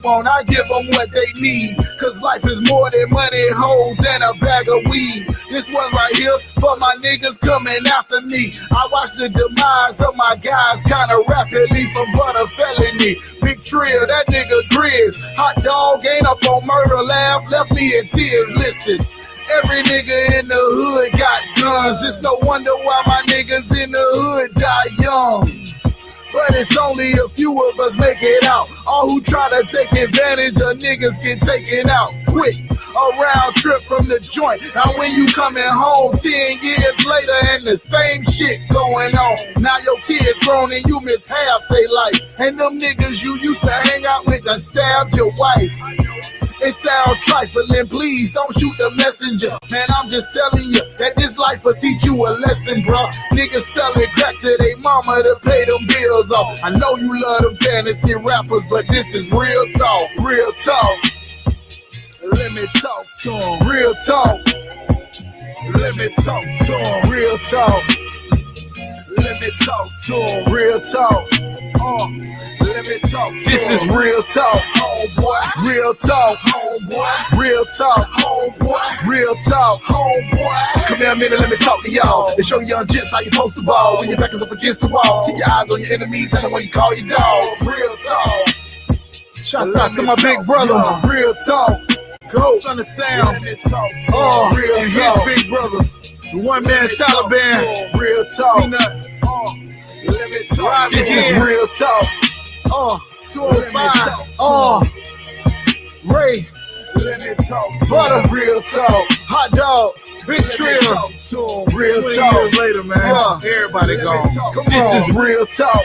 I give them what they need, cause life is more than money, hoes, and a bag of weed. This one right here for my niggas coming after me. I watch the demise of my guys kinda rapidly from butter felony. Big Trill, that nigga Grizz. Hot dog ain't up on murder laugh, left me in tears. Listen, every nigga in the hood got guns. It's no wonder why my niggas in the hood die young. But it's only a few of us make it out. All who try to take advantage of niggas get taken out quick. A round trip from the joint. Now when you coming home 10 years later and the same shit going on. Now your kids grown and you miss half their life. And them niggas you used to hang out with done stabbed your wife. It sound trifling, please don't shoot the messenger. Man, I'm just telling you that this life will teach you a lesson, bro. Niggas selling crack to their mama to pay them bills off. I know you love them fantasy rappers, but this is real talk, real talk. Let me talk to them, real talk. Let me talk to them, real talk. Let me talk to them, real talk. Let me talk. This is real talk, homeboy. Real talk, homeboy. Real talk, homeboy. Real talk, homeboy. Come here a minute, let me talk to y'all. And show young gents how you post the ball. When your back is up against the wall, keep your eyes on your enemies and the one you call your dogs. Real talk. Shouts out to my big brother. Real talk. Go. Son of Sam. Real and talk. His big brother. The one man Taliban. Real talk. Let me talk. This is real talk. 205. Ray. Let me talk. Butter. Real talk. Hot dog. Big Trill. Real talk. Years later, man. Everybody gone. This is real talk.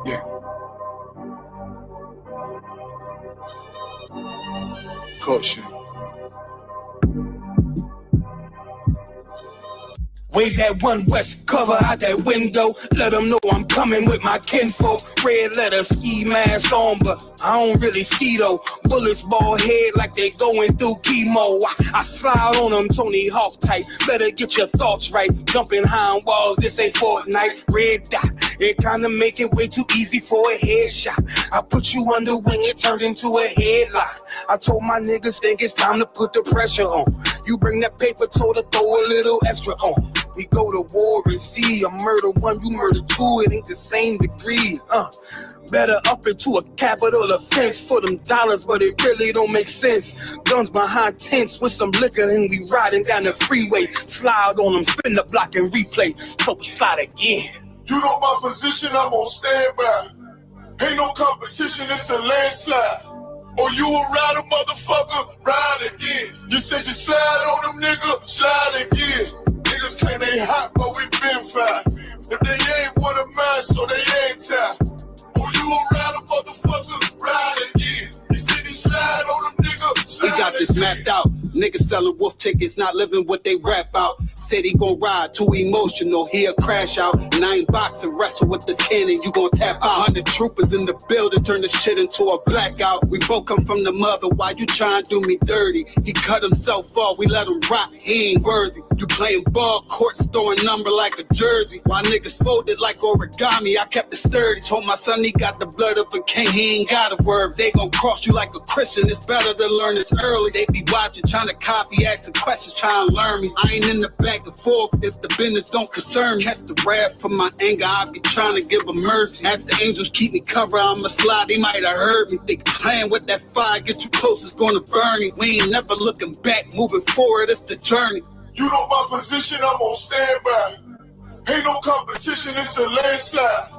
Yeah. Caution. Wave that one west cover out that window. Let them know I'm coming with my kinfolk. Red letter ski mask on, but I don't really ski though. Bullets ball head like they going through chemo. I slide on them Tony Hawk type. Better get your thoughts right. Jumping high on walls, this ain't Fortnite. Red dot, it kinda make it way too easy for a headshot. I put you under wing, it turned into a headlock. I told my niggas think it's time to put the pressure on. You bring that paper, told her throw a little extra on. We go to war and see a murder one, you murder two, it ain't the same degree. Better up into a capital offense for them dollars, but it really don't make sense. Guns behind tents with some liquor and we riding down the freeway. Slide on them, spin the block and replay, so we slide again. You know my position, I'm on standby. Ain't no competition, it's a landslide. Or you a rider, motherfucker, ride again. You said you slide on them, nigga, slide again. Niggas claim they hot, but we been fine. If they ain't one of mine, so they ain't tied. Or you a rider, motherfucker, ride again. You said you slide on them, nigga, slide again. We got this mapped out. Niggas selling wolf tickets, not living what they rap out. Said he gon' ride, too emotional, he'll crash out. And I ain't boxing, wrestle with this cannon, you gon' tap out. 100 troopers in the building, turn the shit into a blackout. We both come from the mother, why you tryin' to do me dirty? He cut himself off, we let him rock, he ain't worthy. You playing ball courts, throwing number like a jersey. While niggas folded like origami, I kept it sturdy. Told my son he got the blood of a king, he ain't got a word. They gon' cross you like a Christian, it's better to learn this early. They be watching, trying to copy, asking questions, trying to learn me. I ain't in the back and forth if the business don't concern me. Catch the wrath from my anger, I be trying to give them mercy. As the angels keep me covered, I'ma slide, they might have heard me. They playing with that fire, get you close, it's gonna burn me. We ain't never looking back, moving forward, it's the journey. You know my position, I'm on standby. Ain't no competition, it's a landslide.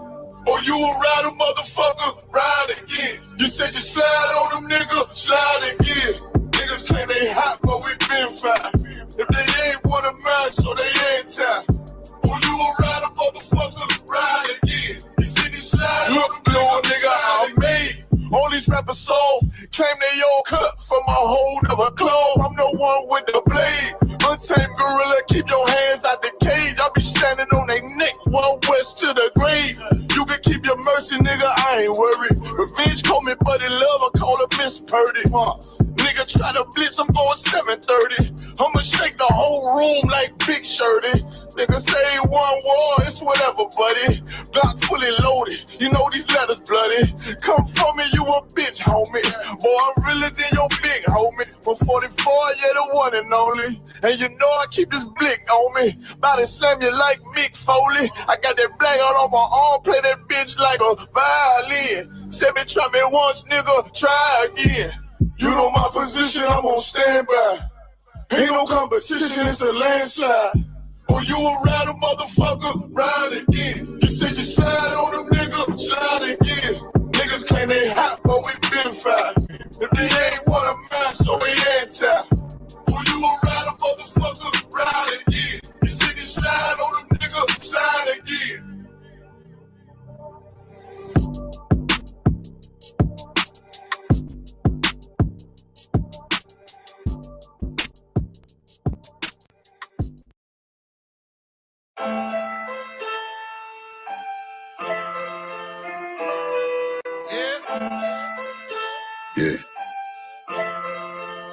Or you a rider, motherfucker, ride again. You said you slide on them, nigga, slide again. Niggas claim they hot, but we been fine. If they ain't one of mine, so they ain't tied. Or you a rider, motherfucker, ride again. You said you slide on them, nigga, I'm made. All these rappers soft, claim they all cut from a hold of a clove. I'm no the one with the blade. Untamed gorilla, keep your hands out the cage. I be standing on they neck, one west to the grave. You can keep your mercy, nigga, I ain't worried. Revenge call me buddy love, I call her Miss Purdy. Nigga try to blitz, I'm going 730. I'ma shake the whole room like Big Shirty. Nigga say one war, it's whatever, buddy. Glock fully loaded, you know these letters bloody. Come for me, you a bitch, homie. Boy, I'm realer than your big homie. From 44, yeah, the one and only. And you know I keep this blick on me. Bout to slam you like Mick Foley. I got that black out on my arm, play that bitch like a violin. Say me try me once, nigga, try again. You know my position, I'm on standby. Ain't no competition, it's a landslide. Or you a rider, motherfucker, ride again. You said you slide on them, nigga, slide again. Niggas claim they hot, but we been fired. If they ain't one of mine, so they anti. Or you a rider, motherfucker, ride again. You said you slide on them, nigga, slide again. Yeah.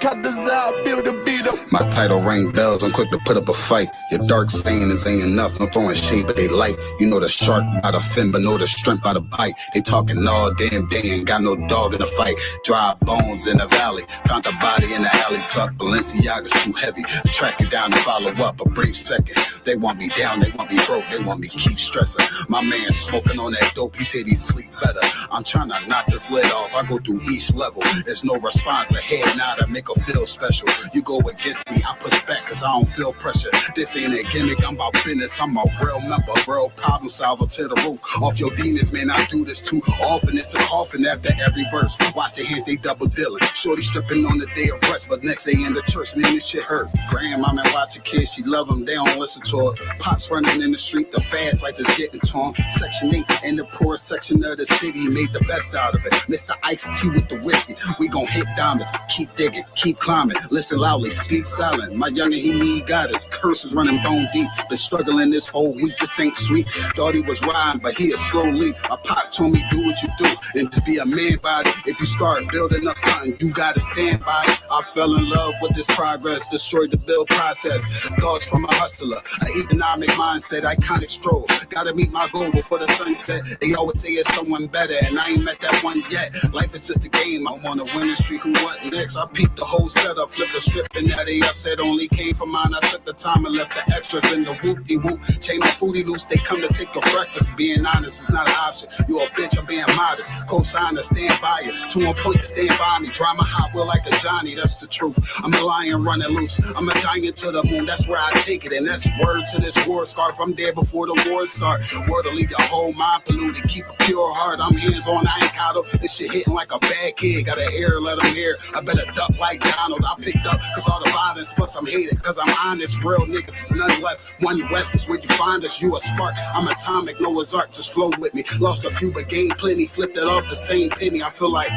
Cut the out, build a beat up. My title ring bells, I'm quick to put up a fight. Your dark stainings ain't enough, no throwing shade, but they light. You know the shark by the fin, but know the strength by the bite. They talking all damn day, ain't got no dog in the fight. Dry bones in the valley, found the body in the alley. Tuck Balenciaga's too heavy, track it down and follow up a brief second. They want me down, they want me broke, they want me keep stressing. My man smoking on that dope, he said he sleep better. I'm trying to knock this lid off, I go through each level. There's no response ahead, now to make her feel special. You go against me, I push back cause I don't feel pressure. This ain't a gimmick, I'm about business, I'm a real member, real problem solver to the roof. Off your demons, man, I do this too often. It's a coffin after every verse. Watch their hands, they double dealing. Shorty stripping on the day of rest, but next day in the church, man, this shit hurt. Grandmama watch a kid, she love them, they don't listen to her. Pops running in the street, the fast life is getting torn. Section 8 in the poor section of the city made the best out of it. Mr. Iced Tea with the whiskey, we gon' hit diamonds. Keep digging, keep climbing, listen loudly, speak silent. My youngin', he need guidance, curses running bone deep. Been struggling this whole week, this ain't sweet. Thought he was riding, but he is slowly. My pop told me do what you do, and just be a man by it. If you start building up something, you gotta stand by it. I fell in love with this progress, destroyed the build process. Thoughts from a hustler, an economic mindset, iconic stroll. Gotta meet my goal before the sunset. They always say it's someone better, and I ain't met that one yet. Life is just a game, I'm on a winning streak, who what next? I peeped the whole setup, flipped the script, and now they upset only came from mine. I took the time and left the extras in the whoop-de-whoop. Chain my foodie loose, they come to take your breakfast. Being honest is not an option. You a bitch, I'm being modest. Co-signer, stand by you. To a point, stand by me. Drive my hot wheel like a Johnny, that's the truth. I'm a lion running loose. I'm a giant to the moon, that's where I take it. And that's word to this war scarf. I'm there before the war start. Word to leave your whole mind polluted. Keep a pure heart, I'm hands on, I ain't coddle. This shit hitting like a bad kid. Got an air, let them hear. I better duck like Donald. I picked up cause all the violence, plus I'm hated. Cause I'm honest, real niggas, none left. One West is where you find us, you a spark. I'm atomic, Noah's Ark, just flow with me. Lost a few but gained plenty, flipped it off the same penny. I feel like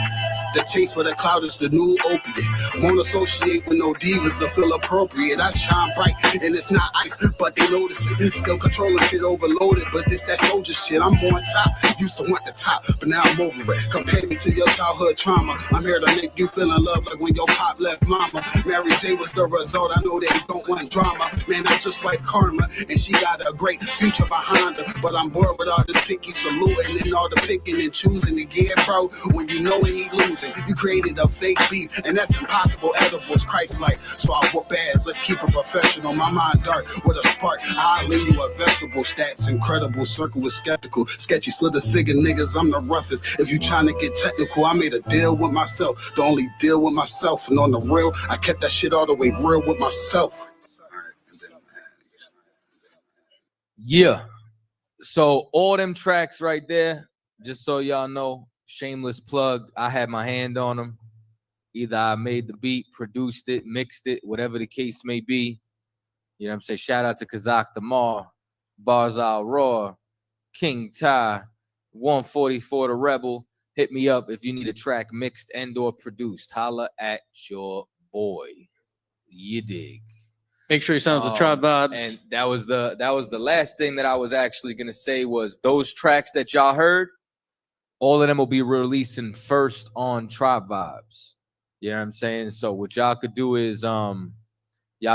the chase for the cloud is the new opiate. Won't associate with no divas to feel appropriate. I shine bright and it's not ice, but they notice it. Still controlling shit overloaded, but this that soldier shit. I'm on top, used to want the top, but now I'm over it. Compare me to your childhood trauma. I'm here to make you feel in love like when your pop left mama. Mary J was the result, I know they don't want drama. Man, that's just wife karma, and she got a great future behind her. But I'm bored with all this picky saluting and all the picking and choosing to get bro. When you know it, he losing. You created a fake beef, and that's impossible. Edibles, Christ-like, so I whoop ass. Let's keep it professional. My mind dark with a spark. I lean you a vegetable. Stats incredible. Circle with skeptical. Sketchy slither figure niggas. I'm the roughest. If you trying to get technical, I made a deal with myself. The only deal with myself, and on the real, I kept that shit all the way real with myself. Yeah. So all them tracks right there, just so y'all know, shameless plug, I had my hand on them. Either I made the beat, produced it, mixed it, whatever the case may be. You know what I'm saying? Shout out to Kazak Damar, Barzal Raw, King Ty, 144 The Rebel. Hit me up if you need a track mixed and or produced. Holla at your boy. You dig? Make sure you sign up to Tribe Vibes. And that was the last thing that I was actually gonna say was those tracks that y'all heard, all of them will be releasing first on Tribe Vibes. You know what I'm saying? So what y'all could do is y'all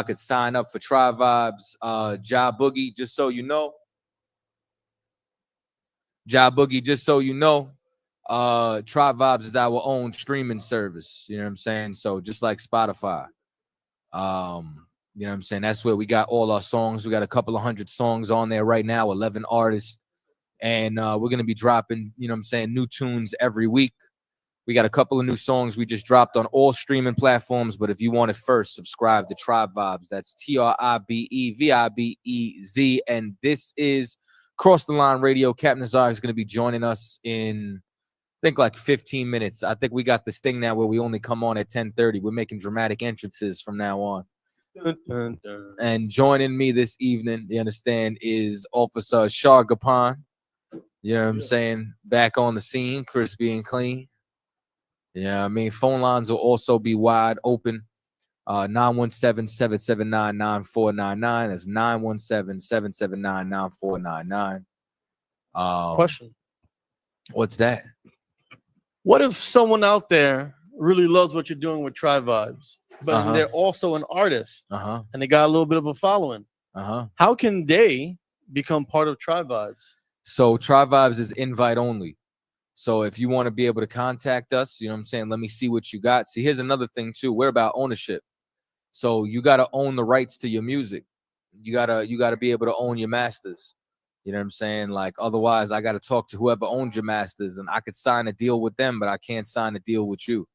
could sign up for Tribe Vibes, Ja Boogie, just so you know. Ja Boogie, just so you know. Tribe Vibes is our own streaming service. You know what I'm saying? So just like Spotify. You know what I'm saying? That's where we got all our songs. We got a couple of 100 songs on there right now, 11 artists. And we're going to be dropping, you know what I'm saying, new tunes every week. We got a couple of new songs we just dropped on all streaming platforms. But if you want it first, subscribe to Tribe Vibes. That's TRIBEVIBEZ. And this is Cross the Line Radio. Captain Nazar is going to be joining us in, I think, like 15 minutes. I think we got this thing now where we only come on at 10:30. We're making dramatic entrances from now on. Dun, dun, dun. And joining me this evening, you understand, is Officer Shargapan. You know what I'm saying? Back on the scene, crispy and clean. Yeah, I mean, phone lines will also be wide open. 917-779-9499. That's 917-779-9499. Question. What's that? What if someone out there really loves what you're doing with Tribe Vibes, but they're also an artist and they got a little bit of a following? How can they become part of Tribe Vibes? So Tribe Vibes is invite only. So if you want to be able to contact us, you know what I'm saying, let me see what you got. See, here's another thing too. We're about ownership. So you got to own the rights to your music. You got to be able to own your masters. You know what I'm saying? Like, otherwise I got to talk to whoever owns your masters, and I could sign a deal with them, but I can't sign a deal with you.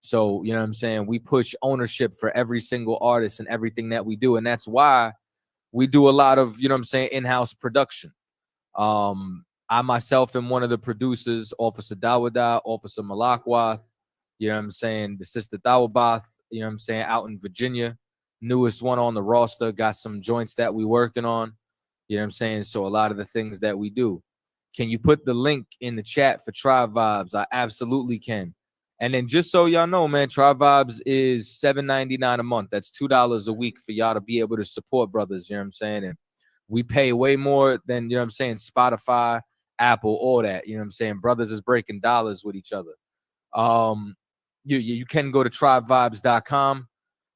So, you know what I'm saying? We push ownership for every single artist and everything that we do. And that's why we do a lot of, you know what I'm saying, in-house production. I myself am one of the producers, Officer Dawada, Officer Malakwath, you know what I'm saying, the sister Dawabath, you know what I'm saying, out in Virginia, newest one on the roster, got some joints that we working on, you know what I'm saying, so a lot of the things that we do. Can you put the link in the chat for Tribe Vibes? I absolutely can. And then just so y'all know, man, Tribe Vibes is $7.99 a month. That's $2 a week for y'all to be able to support brothers, you know what I'm saying, and we pay way more than, you know what I'm saying, Spotify, Apple, all that, you know what I'm saying? Brothers is breaking dollars with each other. You can go to tribevibes.com.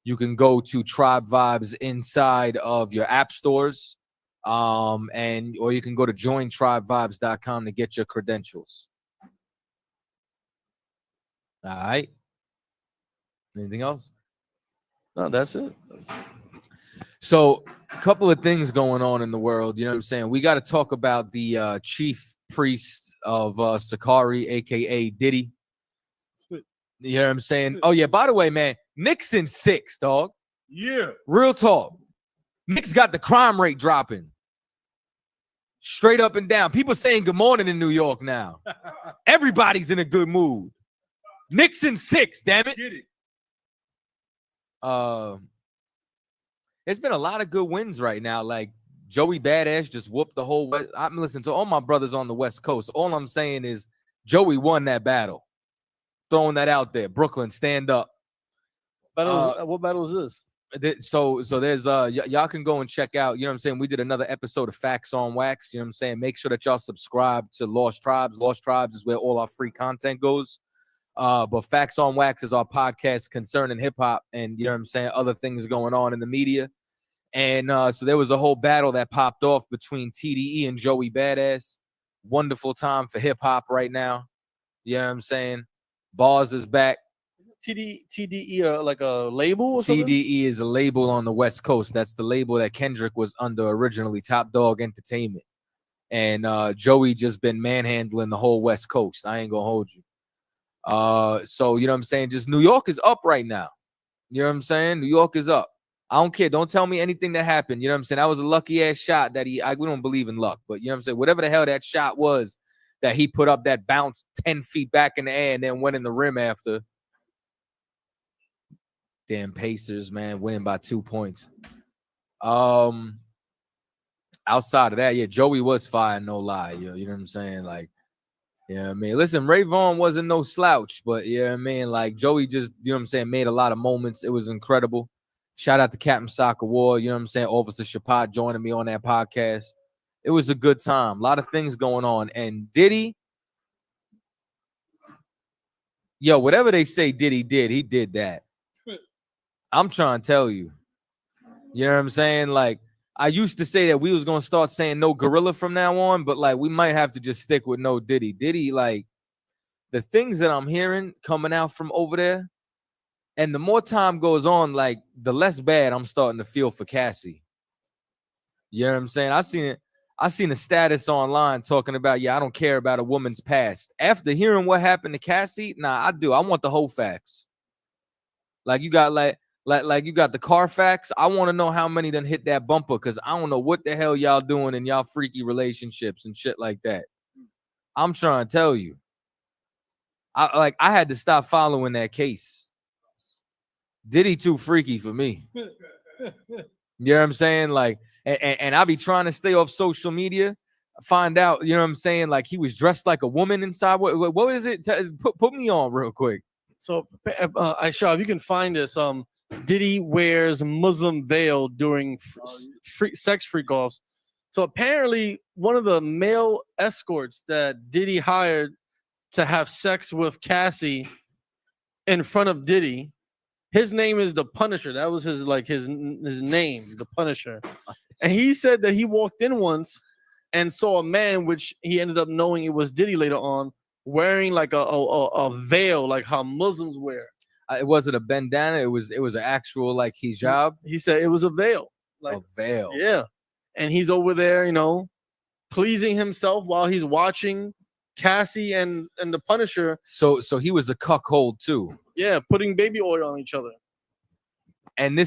You can go to Tribe Vibes inside of your app stores. Or you can go to jointribevibes.com to get your credentials. All right. Anything else? No, that's it. So a couple of things going on in the world, you know what I'm saying? We got to talk about the chief priest of Sakari, a.k.a. Diddy. You know what I'm saying? Oh, yeah, by the way, man, Knicks in 6, dog. Yeah. Real talk. Knicks got the crime rate dropping. Straight up and down. People saying good morning in New York now. Everybody's in a good mood. Knicks in 6, damn it. Get it. There's been a lot of good wins right now. Like Joey Badass just whooped the whole West. I'm listening to all my brothers on the West Coast. All I'm saying is Joey won that battle. Throwing that out there. Brooklyn, stand up. What battle is this? So there's y'all can go and check out, you know what I'm saying? We did another episode of Facts on Wax, you know what I'm saying? Make sure that y'all subscribe to Lost Tribes. Lost Tribes is where all our free content goes. But Facts on Wax is our podcast concerning hip hop and, you know what I'm saying, other things going on in the media. And so there was a whole battle that popped off between TDE and Joey Badass. Wonderful time for hip hop right now. You know what I'm saying? Bars is back. TDE like a label or something? TDE is a label on the West Coast. That's the label that Kendrick was under originally, Top Dog Entertainment. And Joey just been manhandling the whole West Coast. I ain't gonna hold you. So, you know what I'm saying? Just New York is up right now. You know what I'm saying? New York is up. I don't care. Don't tell me anything that happened. You know what I'm saying? That was a lucky ass shot that we don't believe in luck, but you know what I'm saying? Whatever the hell that shot was that he put up that bounce 10 feet back in the air and then went in the rim after. Damn Pacers, man, winning by 2 points. Outside of that, yeah, Joey was fire, no lie. You know what I'm saying? Like, you know what I mean? Listen, Ray Vaughn wasn't no slouch, but you know what I mean? Like, Joey just, you know what I'm saying, made a lot of moments. It was incredible. Shout out to Captain Soccer War. You know what I'm saying? Officer Chapat joining me on that podcast. It was a good time. A lot of things going on. And Diddy, yo, whatever they say Diddy did, he did that. I'm trying to tell you. You know what I'm saying? Like, I used to say that we was going to start saying no gorilla from now on, but like we might have to just stick with no Diddy. Diddy, like, the things that I'm hearing coming out from over there, and the more time goes on, like, the less bad I'm starting to feel for Cassie. You know what I'm saying? I seen a status online talking about, yeah, I don't care about a woman's past. After hearing what happened to Cassie, nah, I do. I want the whole facts. Like, you got like you got the car facts. I want to know how many done hit that bumper, because I don't know what the hell y'all doing in y'all freaky relationships and shit like that. I'm trying to tell you. I had to stop following that case. Diddy too freaky for me. You know what I'm saying? Like, and I be trying to stay off social media. Find out, you know what I'm saying? Like, he was dressed like a woman inside. What is it? Put me on real quick. So, Aisha, if you can find this, Diddy wears Muslim veil during sex freak-offs. So apparently, one of the male escorts that Diddy hired to have sex with Cassie in front of Diddy, his name is the Punisher. That was his name, the Punisher. And he said that he walked in once and saw a man, which he ended up knowing it was Diddy later on, wearing like a veil, like how Muslims wear. It wasn't a bandana. It was an actual like hijab. He said it was a veil. Like a veil. Yeah. And he's over there, you know, pleasing himself while he's watching Cassie and the Punisher. So he was a cuckold too. Yeah, putting baby oil on each other. And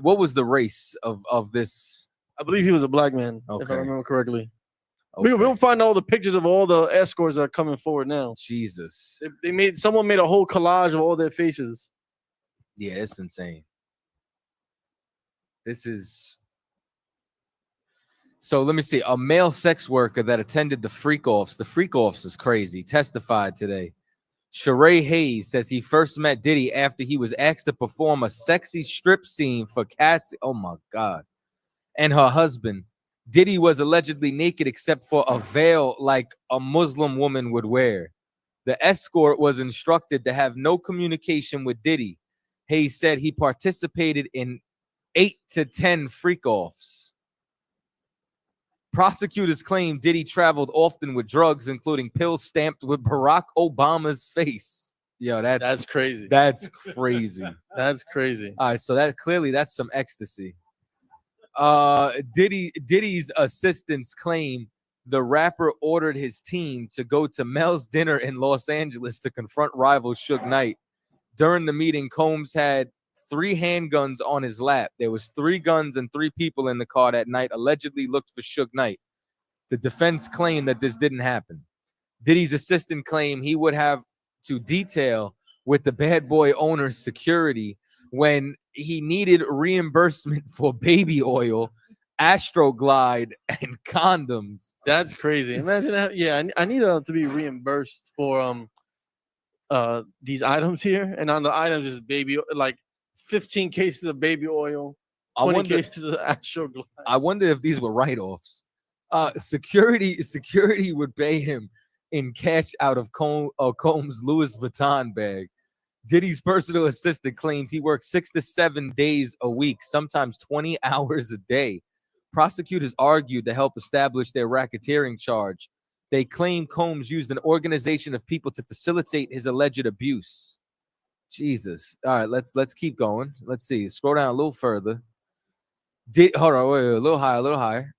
what was the race of this? I believe he was a black man, okay, if I remember correctly. Okay. We'll find all the pictures of all the escorts that are coming forward now. Jesus. Someone made a whole collage of all their faces. Yeah, it's insane. This is. So let me see. A male sex worker that attended the freak-offs. The freak-offs is crazy. Testified today. Sheree Hayes says he first met Diddy after he was asked to perform a sexy strip scene for Cassie. Oh my God. And her husband. Diddy was allegedly naked except for a veil like a Muslim woman would wear. The escort was instructed to have no communication with Diddy. Hayes said he participated in 8 to 10 freak-offs. Prosecutors claim Diddy traveled often with drugs, including pills stamped with Barack Obama's face. Yo, that's crazy. That's crazy. That's crazy. All right, so that's some ecstasy. Diddy's assistants claim the rapper ordered his team to go to Mel's dinner in Los Angeles to confront rival Suge Knight. During the meeting, Combs had 3 handguns on his lap. There was 3 guns and 3 people in the car that night, allegedly looked for Suge Knight. The defense claimed that this didn't happen. Diddy's assistant claimed he would have to detail with the bad boy owner's security when he needed reimbursement for baby oil, Astroglide, and condoms. That's crazy. Imagine that. Yeah, I need to be reimbursed for these items here, and on the items is baby, like 15 cases of baby oil, 20 cases of Astroglide. I wonder if these were write-offs. Security would pay him in cash out of Combs' Louis Vuitton bag. Diddy's personal assistant claimed he worked 6 to 7 days a week, sometimes 20 hours a day. Prosecutors argued to help establish their racketeering charge. They claim Combs used an organization of people to facilitate his alleged abuse. Jesus. All right, let's keep going. Let's see. Scroll down a little further. Hold on, wait, a little higher.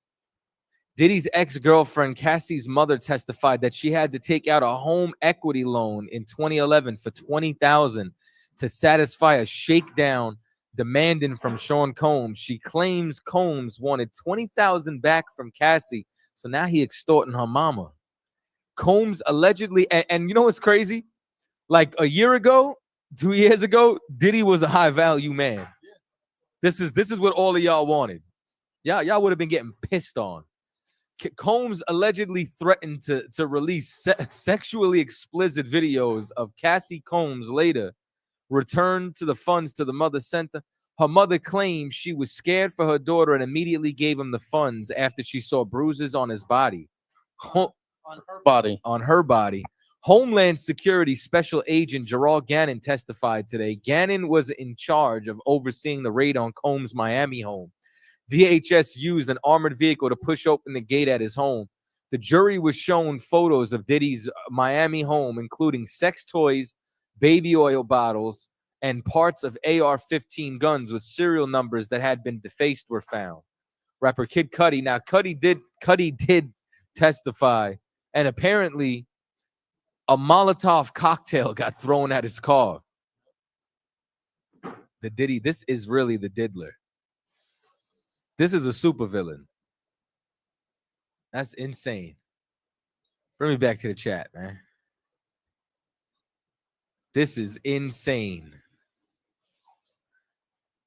Diddy's ex-girlfriend Cassie's mother testified that she had to take out a home equity loan in 2011 for $20,000 to satisfy a shakedown demanding from Sean Combs. She claims Combs wanted $20,000 back from Cassie, so now he extorting her mama. Combs allegedly, and you know what's crazy? Like a year ago, 2 years ago, Diddy was a high-value man. This is what all of y'all wanted. Y'all would have been getting pissed on. Combs allegedly threatened to release sexually explicit videos of Cassie Combs later returned to the funds to the mother center. Her mother claims she was scared for her daughter and immediately gave him the funds after she saw bruises on his body. On her body. Homeland Security Special Agent Gerald Gannon testified today. Gannon was in charge of overseeing the raid on Combs' Miami home. DHS used an armored vehicle to push open the gate at his home. The jury was shown photos of Diddy's Miami home, including sex toys, baby oil bottles, and parts of AR-15 guns with serial numbers that had been defaced were found. Rapper Kid Cudi. Now, Cudi did testify, and apparently a Molotov cocktail got thrown at his car. The Diddy, this is really the diddler. This is a supervillain. That's insane. Bring me back to the chat, man. This is insane.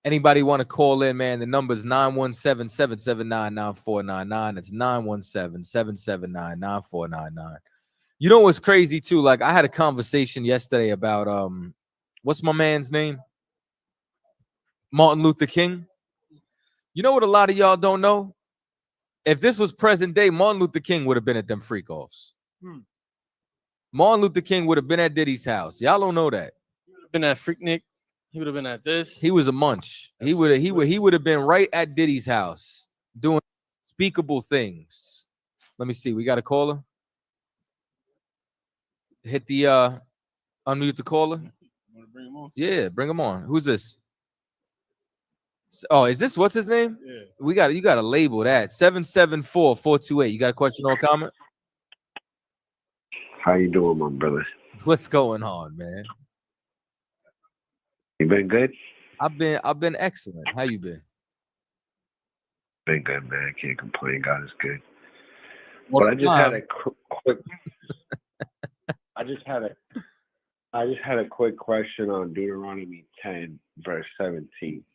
Anybody want to call in, man? The number is 917-779-9499. It's 917-779-9499. You know what's crazy, too? Like, I had a conversation yesterday about, what's my man's name? Martin Luther King. You know what a lot of y'all don't know? If this was present day, Martin Luther King would have been at them freak-offs. Martin Luther King would have been at Diddy's house. Y'all don't know that. He would have been at Freaknik. He would have been at this. He was a munch. He would have been right at Diddy's house doing unspeakable things. Let me see. We got a caller. Hit the unmute the caller. Want to bring him on? Yeah, bring him on. Who's this? Oh, is this what's his name? Yeah. You gotta label that. 774-428. You got a question or comment? How you doing, my brother? What's going on, man? You been good? I've been excellent. How you been? Been good, man. Can't complain. God is good. Well, but I just had a quick. I just had a quick question on Deuteronomy 10, verse 17.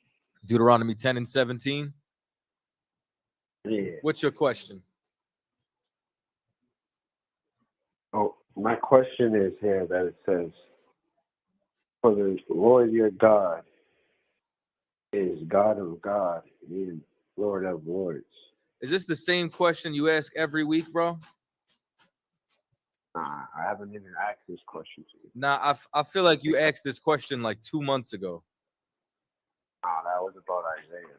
Deuteronomy 10 and 17. Yeah. What's your question? Oh, my question is here that it says, "For the Lord your God is God of God and Lord of lords." Is this the same question you ask every week, bro? Nah, I haven't even asked this question to you. Nah, I feel like you asked this question like 2 months ago. Nah, that was about Isaiah.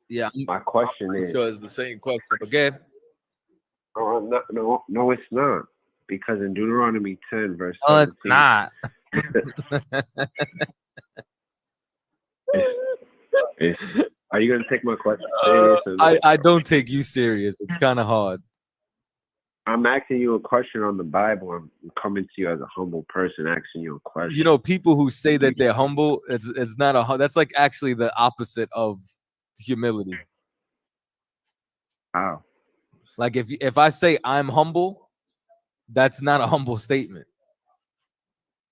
Yeah. My question is. Sure, it's the same question. Okay. No, it's not. Because in Deuteronomy 10, verse 17. Oh, it's not. Are you going to take my question serious? I don't take you serious. It's kind of hard. I'm asking you a question on the Bible. I'm coming to you as a humble person, asking you a question. You know, people who say that they're humble, it's not that's like actually the opposite of humility. How? Like if I say I'm humble, that's not a humble statement.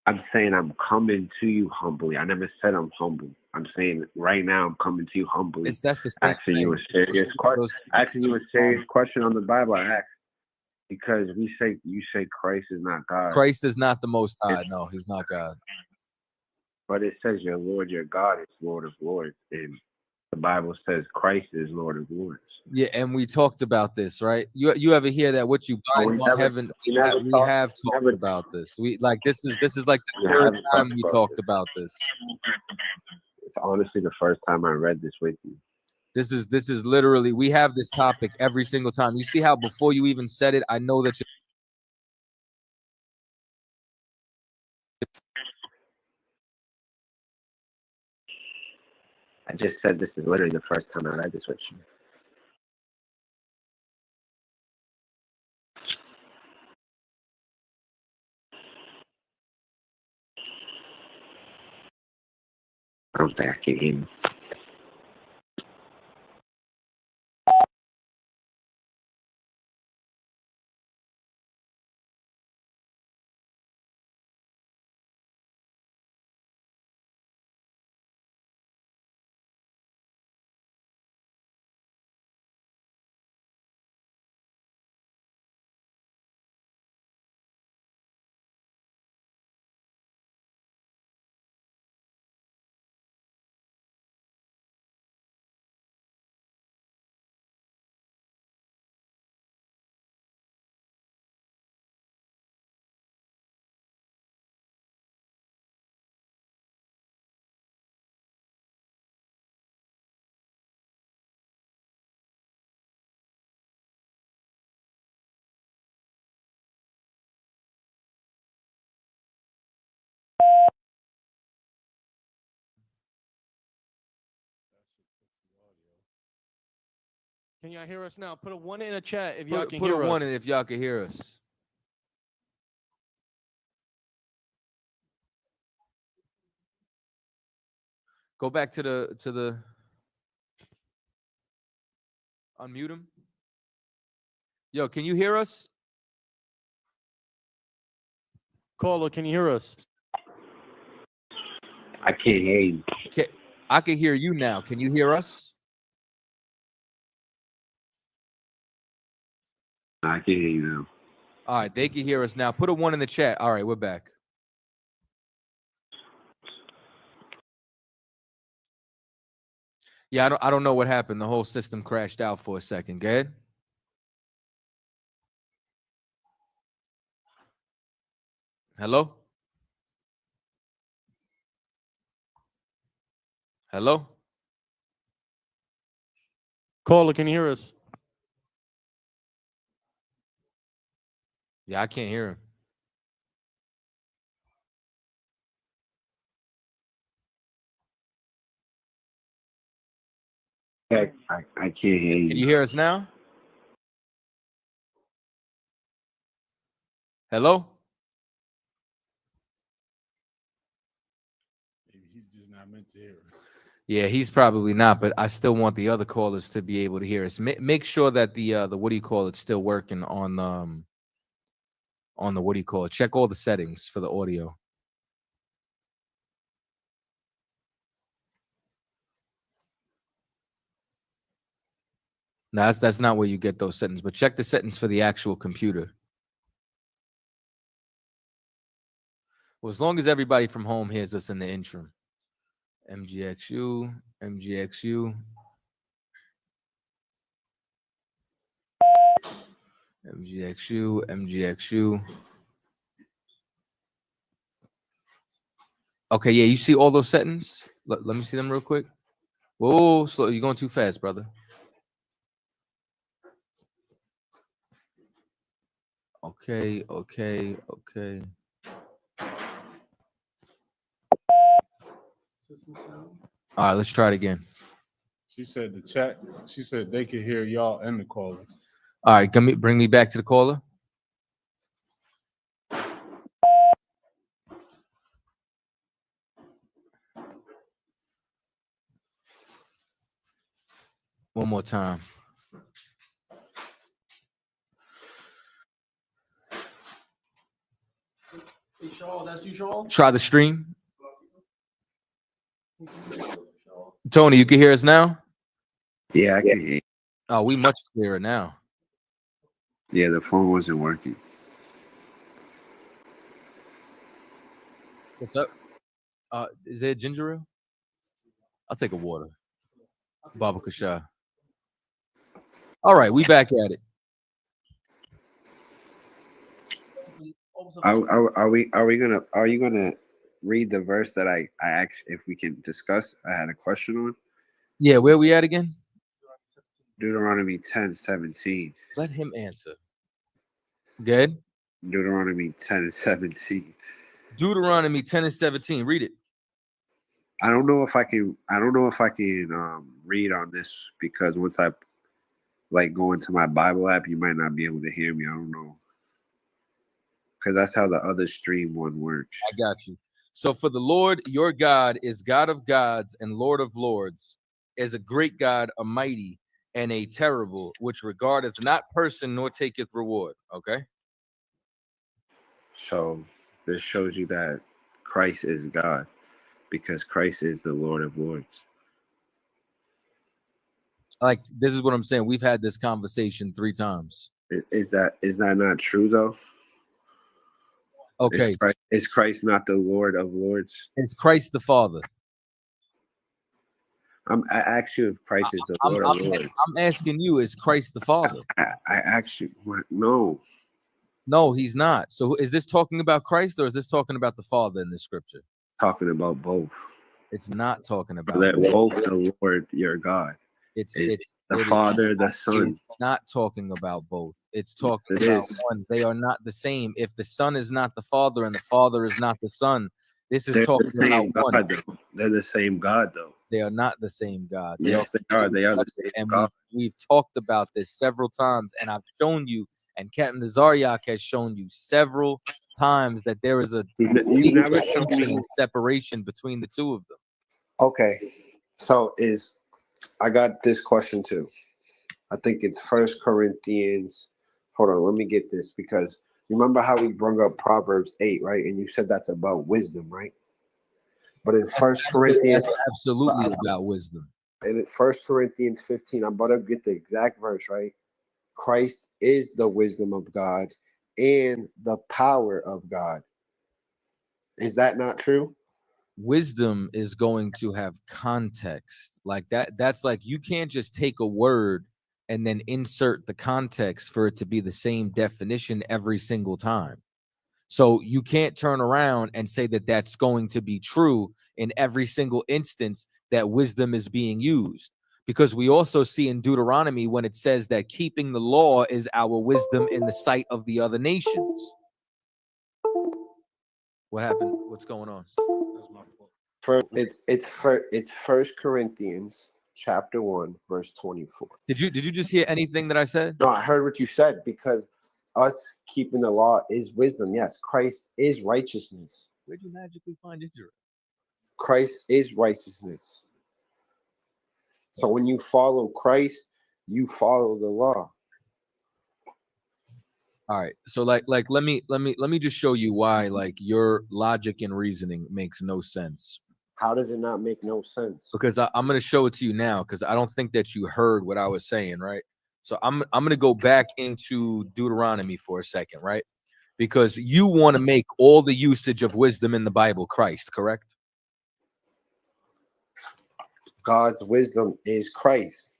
I'm saying I'm coming to you humbly. I never said I'm humble. I'm saying right now I'm coming to you humbly. That's the same asking thing. you a serious question. Asking you a serious question on the Bible. I asked because you say Christ is not God. Christ is not the Most High. No, he's not God. But it says your Lord, your God is Lord of lords, and the Bible says Christ is Lord of lords. Yeah, and we talked about this, right? You ever hear that what you bind on heaven? We have talked about this. This is like the third time we talked about this. It's honestly the first time I read this with you. This is literally, we have this topic every single time. You see how before you even said it, I know that you. I just said this is literally the first time I read this with you. I don't think I can hear you. Can y'all hear us now? Put a 1 in the chat if y'all can put hear a 1 us. in if y'all can hear us. Go back to the unmute him. Yo, can you hear us? Caller, can you hear us? I can't hear you. I can hear you now. Can you hear us? I can hear you now. All right, they can hear us now. Put a 1 in the chat. All right, we're back. Yeah, I don't know what happened. The whole system crashed out for a second. Go ahead. Hello? Hello? Caller, can you hear us? Yeah, I can't hear him. I can't hear you. Can you hear us now? Hello? Maybe he's just not meant to hear it. Yeah, he's probably not, but I still want the other callers to be able to hear us. Make sure that the what do you call it still working on the what do you call it? Check all the settings for the audio. No, that's not where you get those settings, but check the settings for the actual computer. Well, as long as everybody from home hears us in the interim. MGXU, MGXU. MGXU, MGXU. Okay, yeah, you see all those settings? Let me see them real quick. Whoa, slow. You're going too fast, brother. Okay. All right, let's try it again. She said the chat. She said they could hear y'all and the caller. All right, bring me back to the caller. One more time. Hey, Shaw, that's you, Shaw? Try the stream. Tony, you can hear us now? Yeah, I can hear you. Oh, we much clearer now. Yeah, the phone wasn't working. What's up? Is there ginger ale? I'll take a water. Baba Kasha. All right, we back at it. Are you gonna read the verse that I asked if we can discuss? I had a question on. Yeah, where we at again? Deuteronomy 10:17. Let him answer. Good. Deuteronomy 10:17. Deuteronomy 10:17. Read it. I don't know if I can read on this because once I go into my Bible app, you might not be able to hear me. I don't know. Because that's how the other stream one works. I got you. So for the Lord your God is God of gods and Lord of lords, is a great God, a mighty, and a terrible, which regardeth not person nor taketh reward. Okay. So this shows you that Christ is God, because Christ is the Lord of lords. Like, this is what I'm saying. We've had this conversation 3 times. Is that not true though? Okay. Is Christ not the Lord of lords? Is Christ the Father? I asked you if Christ is the Lord of lords. I'm asking you, is Christ the Father? I asked you, what? No. No, he's not. So is this talking about Christ or is this talking about the Father in this scripture? Talking about both. It's not talking about they're both the Lord your God. It's the Father, the Son. It's not talking about both. It's talking about one. They are not the same. If the Son is not the Father and the Father is not the Son, this is talking about one. They're the same God, though. They are not the same God. Yes, they are. They are the same God. We've talked about this several times, and I've shown you, and Captain Nazariak has shown you several times that there is a You never showed distinction me. and separation between the two of them. Okay, so I got this question too. I think it's First Corinthians. Hold on, let me get this, because remember how we brought up Proverbs 8, right? And you said that's about wisdom, right? But in First Corinthians, That's absolutely about wisdom. And in 1 Corinthians 15, I'm about to get the exact verse, right? Christ is the wisdom of God and the power of God. Is that not true? Wisdom is going to have context. Like that's like, you can't just take a word and then insert the context for it to be the same definition every single time. So you can't turn around and say that that's going to be true in every single instance that wisdom is being used. Because we also see in Deuteronomy when it says that keeping the law is our wisdom in the sight of the other nations. What happened? What's going on? That's my fault. It's 1 Corinthians chapter 1, verse 24. Did you just hear anything that I said? No, I heard what you said, because us keeping the law is wisdom. Yes, Christ is righteousness. Where'd you magically find Israel? Christ is righteousness. So when you follow Christ, you follow the law. All right. So let me just show you why like your logic and reasoning makes no sense. How does it not make no sense? Because I'm going to show it to you now, because I don't think that you heard what I was saying, right? So I'm going to go back into Deuteronomy for a second, right? Because you want to make all the usage of wisdom in the Bible Christ, correct? God's wisdom is Christ.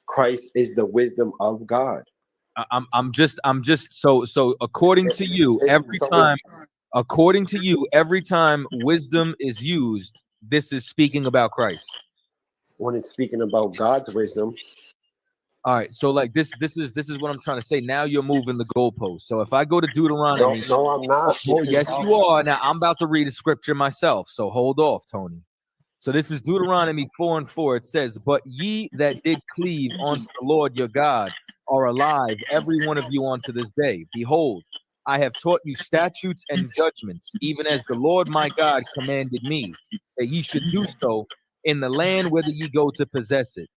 Christ is the wisdom of God. I'm just so according to you, every time wisdom is used, this is speaking about Christ. When it's speaking about God's wisdom. All right, so like this is what I'm trying to say. Now you're moving the goalpost. So if I go to Deuteronomy, no, I'm not. Oh, yes, you are. Now I'm about to read a scripture myself, so hold off, Tony. So this is Deuteronomy 4:4. It says, "But ye that did cleave unto the Lord your God are alive, every one of you unto this day. Behold, I have taught you statutes and judgments, even as the Lord my God commanded me, that ye should do so in the land whither ye go to possess it.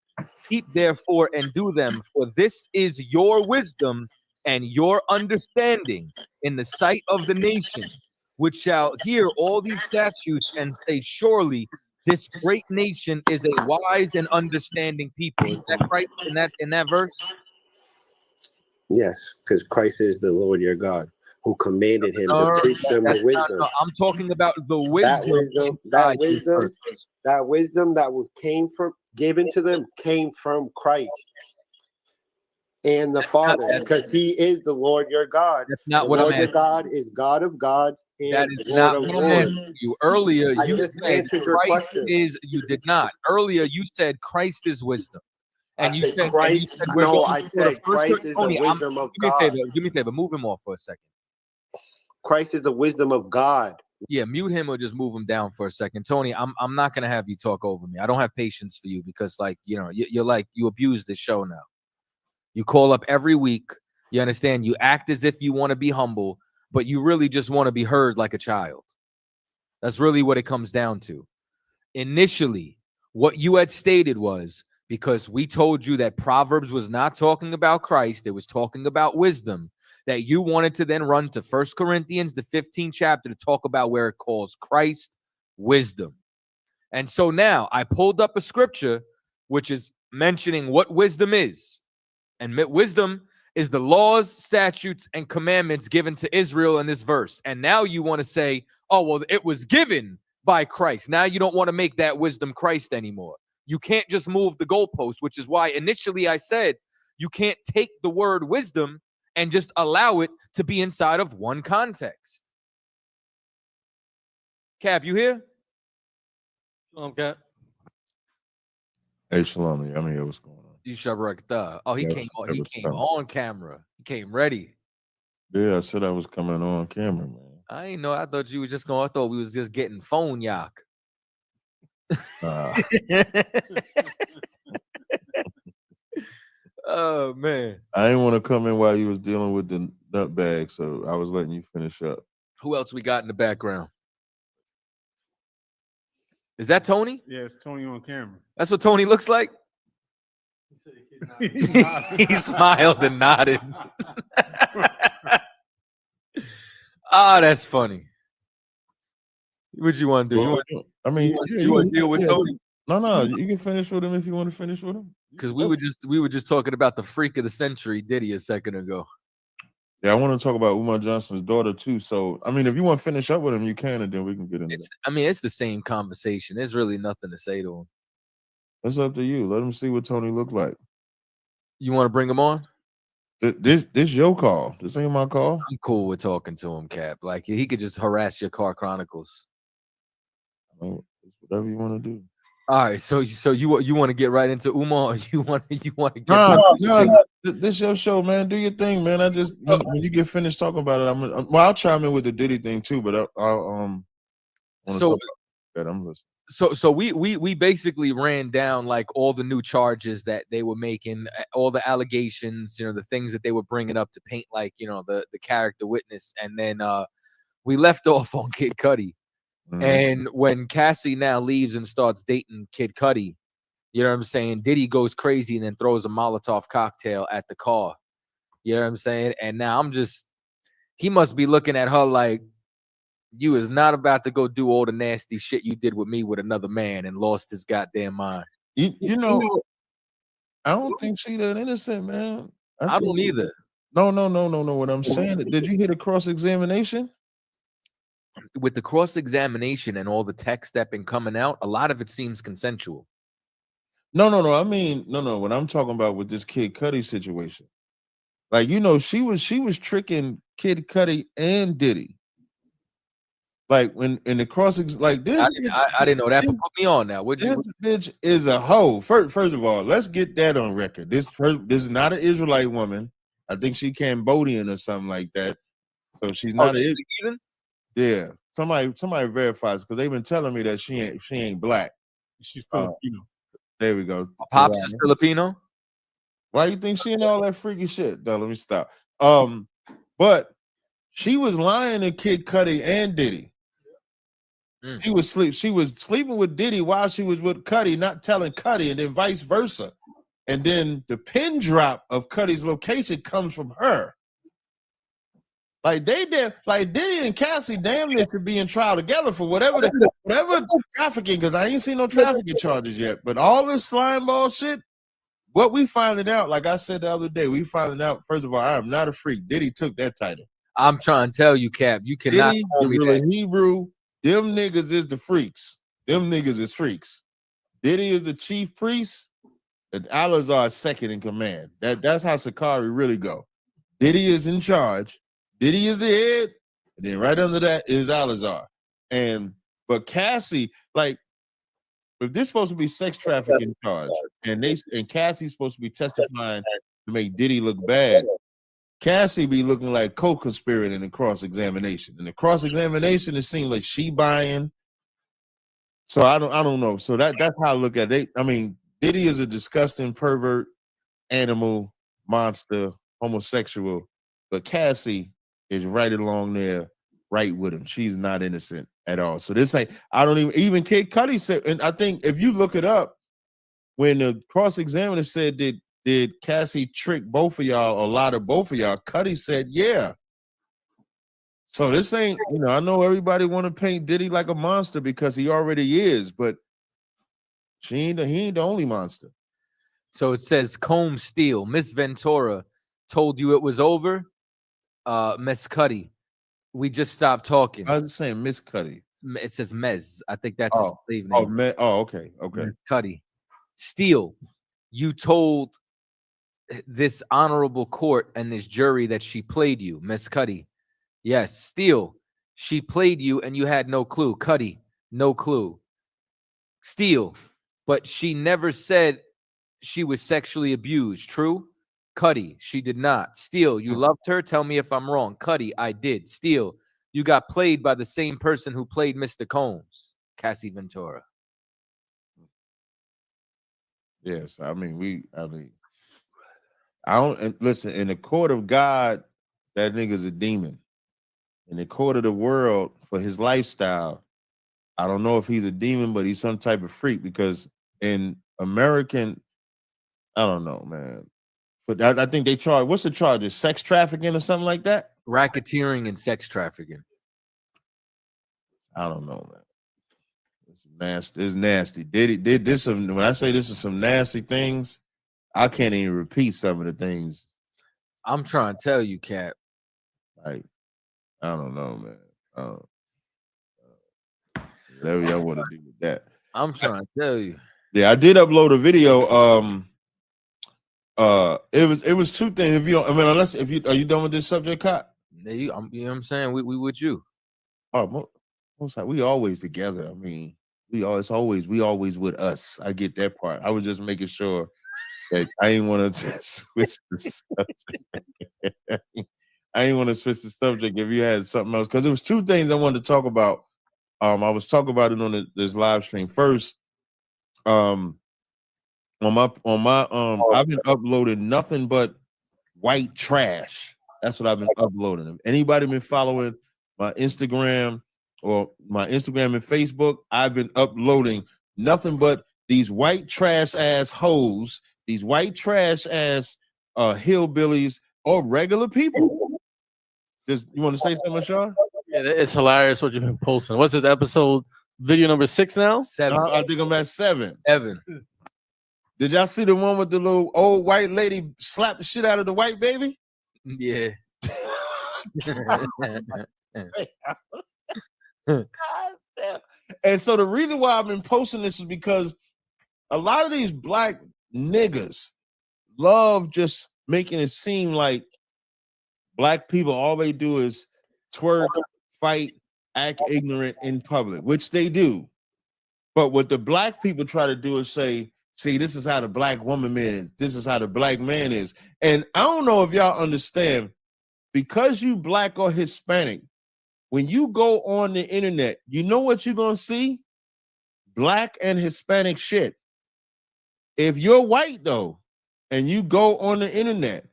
Keep therefore and do them, for this is your wisdom and your understanding in the sight of the nations, which shall hear all these statutes and say, surely this great nation is a wise and understanding people." Is that right in that verse? Yes, because Christ is the Lord your God, who commanded him to teach them the wisdom. I'm talking about the wisdom. That wisdom that came from given to them came from Christ and the Father, because he is the Lord your God. That's not the what Lord I'm your asking. God is God of gods. And That is Lord not of what I'm Lords. asking you. Earlier, I you just said answered your Christ question. you did not. Earlier, you said Christ is wisdom. And you said Christ. we're I said Christ is the wisdom of God. Do me a favor. Move him off for a second. Christ is the wisdom of God. Yeah, mute him or just move him down for a second. Tony, I'm not gonna have you talk over me. I don't have patience for you, because like, you know, you're like, you abuse this show now. You call up every week. You understand? You act as if you want to be humble, but you really just want to be heard like a child. That's really what it comes down to. Initially, what you had stated was, because we told you that Proverbs was not talking about Christ, it was talking about wisdom, that you wanted to then run to 1 Corinthians, the 15th chapter, to talk about where it calls Christ wisdom. And so now I pulled up a scripture which is mentioning what wisdom is. And wisdom is the laws, statutes, and commandments given to Israel in this verse. And now you want to say, oh, well, it was given by Christ. Now you don't want to make that wisdom Christ anymore. You can't just move the goalpost, which is why initially I said you can't take the word wisdom and just allow it to be inside of one context. Cap, you here? Shalom, Cap. Hey, Shalom, I'm here. What's going on? You Shabrakta. Oh, he Yeah, came on camera. He came ready. Yeah, I said I was coming on camera, man. I ain't know. I thought you was just going. I thought we was just getting phone yak. Oh man. I didn't want to come in while you was dealing with the nut bag, so I was letting you finish up. Who else we got in the background? Is that Tony? Yeah, it's Tony on camera. That's what Tony looks like. He smiled and nodded. Ah, that's funny. What you want to do? You want to deal with Tony? No, you can finish with him if you want to finish with him. Because we were just talking about the freak of the century, Diddy, a second ago. Yeah, I want to talk about Umar Johnson's daughter too. So, I mean, if you want to finish up with him, you can, and then we can get into it. It's the same conversation. There's really nothing to say to him. It's up to you. Let him see what Tony look like. You want to bring him on? This your call. This ain't my call. I'm cool with talking to him, Cap. Like he could just harass your car chronicles. Whatever you want to do. All right, so you want to get right into Umar? Or you want to get? No, this your show, man. Do your thing, man. I just when you get finished talking about it, I'll chime in with the Diddy thing too. But I'll so that I'm listening. So we basically ran down like all the new charges that they were making, all the allegations, the things that they were bringing up to paint like the character witness, and then we left off on Kid Cudi. Mm-hmm. And when Cassie now leaves and starts dating Kid Cudi, you know what I'm saying? Diddy goes crazy and then throws a Molotov cocktail at the car. You know what I'm saying? And now he must be looking at her like, you is not about to go do all the nasty shit you did with me with another man and lost his goddamn mind. You know, I don't think she that innocent, man. I don't either. No. What I'm saying, did you hear the cross-examination? With the cross-examination and all the text that been coming out, a lot of it seems consensual. No. I mean, no. What I'm talking about with this Kid Cudi situation, like she was tricking Kid Cudi and Diddy. Like when in the like this, I didn't know that. But put me on now. This bitch is a hoe. First of all, let's get that on record. This is not an Israelite woman. I think she Cambodian or something like that. So she's not an Israelite. Yeah, somebody verifies because they've been telling me that she ain't black. She's Filipino. There we go. Pops is Filipino. Why you think she in all that freaky shit? No, let me stop. But she was lying to Kid Cudi and Diddy. She was sleeping with Diddy while she was with Cudi, not telling Cudi, and then vice versa. And then the pin drop of Cudi's location comes from her. Like Diddy and Cassie damn near should be in trial together for whatever trafficking, because I ain't seen no trafficking charges yet. But all this slime ball shit, what we finding out, like I said the other day, we finding out, first of all, I am not a freak. Diddy took that title. I'm trying to tell you, Cap, you cannot Diddy, call me that. Hebrew, them niggas is the freaks. Them niggas is freaks. Diddy is the chief priest, and Alazar is second in command. That's how Sakari really go. Diddy is in charge. Diddy is the head, and then right under that is Alazar. But Cassie, like, if this supposed to be sex trafficking charge, and Cassie's supposed to be testifying to make Diddy look bad, Cassie be looking like co-conspirator in the cross-examination. In the cross-examination, it seems like she buying. So I don't know. So that's how I look at it. I mean, Diddy is a disgusting pervert, animal, monster, homosexual, but Cassie is right along there, right with him. She's not innocent at all. So this ain't, I don't even Kid Cudi said, and I think if you look it up, when the cross-examiner said, did Cassie trick both of y'all or lie to both of y'all, Cudi said, yeah. So this ain't, I know everybody want to paint Diddy like a monster because he already is, but he ain't the only monster. So it says Comb Steel. Miss Ventura told you it was over. Miss Cudi, we just stopped talking. I was saying Miss Cudi. It says Mez. I think that's his slave name. Okay. Miss Cudi. Steel, you told this honorable court and this jury that she played you, Miss Cudi. Yes, Steel, she played you and you had no clue. Cudi, no clue. Steel, but she never said she was sexually abused. True? Cudi, she did not. Steel, you loved her. Tell me if I'm wrong. Cudi, I did. Steel, you got played by the same person who played Mr. Combs, Cassie Ventura. Yes, I mean, I don't and listen. In the court of God, that nigga's a demon. In the court of the world, for his lifestyle, I don't know if he's a demon, but he's some type of freak. Because in American, I don't know, man. But I think they charge. What's the charge? Sex trafficking or something like that? Racketeering and sex trafficking. I don't know, man. It's nasty. It's nasty. Did this some? When I say this is some nasty things, I can't even repeat some of the things. I'm trying to tell you, Cap. Like, I don't know, man. Whatever y'all want to do with that. I'm trying to tell you. Yeah, I did upload a video. It was two things. If you don't, I mean, unless if you are you done with this subject, Cop? You know what I'm saying? We with you. Oh, we always together. I mean, we always with us. I get that part. I was just making sure that I didn't want to switch the subject. I didn't want to switch the subject if you had something else, because there was two things I wanted to talk about. I was talking about it on this live stream. First, on my I've been uploading nothing but white trash. That's what I've been uploading. If anybody been following my Instagram or my Instagram and Facebook, I've been uploading nothing but these white trash ass hoes, these white trash ass hillbillies or regular people. Just you want to say something, Sean? Yeah, it's hilarious what you've been posting. What's this episode? Video number 6 now? 7. I think I'm at 7. Evan. Did y'all see the one with the little old white lady slap the shit out of the white baby? Yeah. And so the reason why I've been posting this is because a lot of these black niggas love just making it seem like black people, all they do is twerk, fight, act ignorant in public, which they do. But what the black people try to do is say, see, this is how the black woman is. This is how the black man is. And I don't know if y'all understand, because you black or Hispanic, when you go on the internet, you know what you're going to see? Black and Hispanic shit. If you're white, though, and you go on the internet,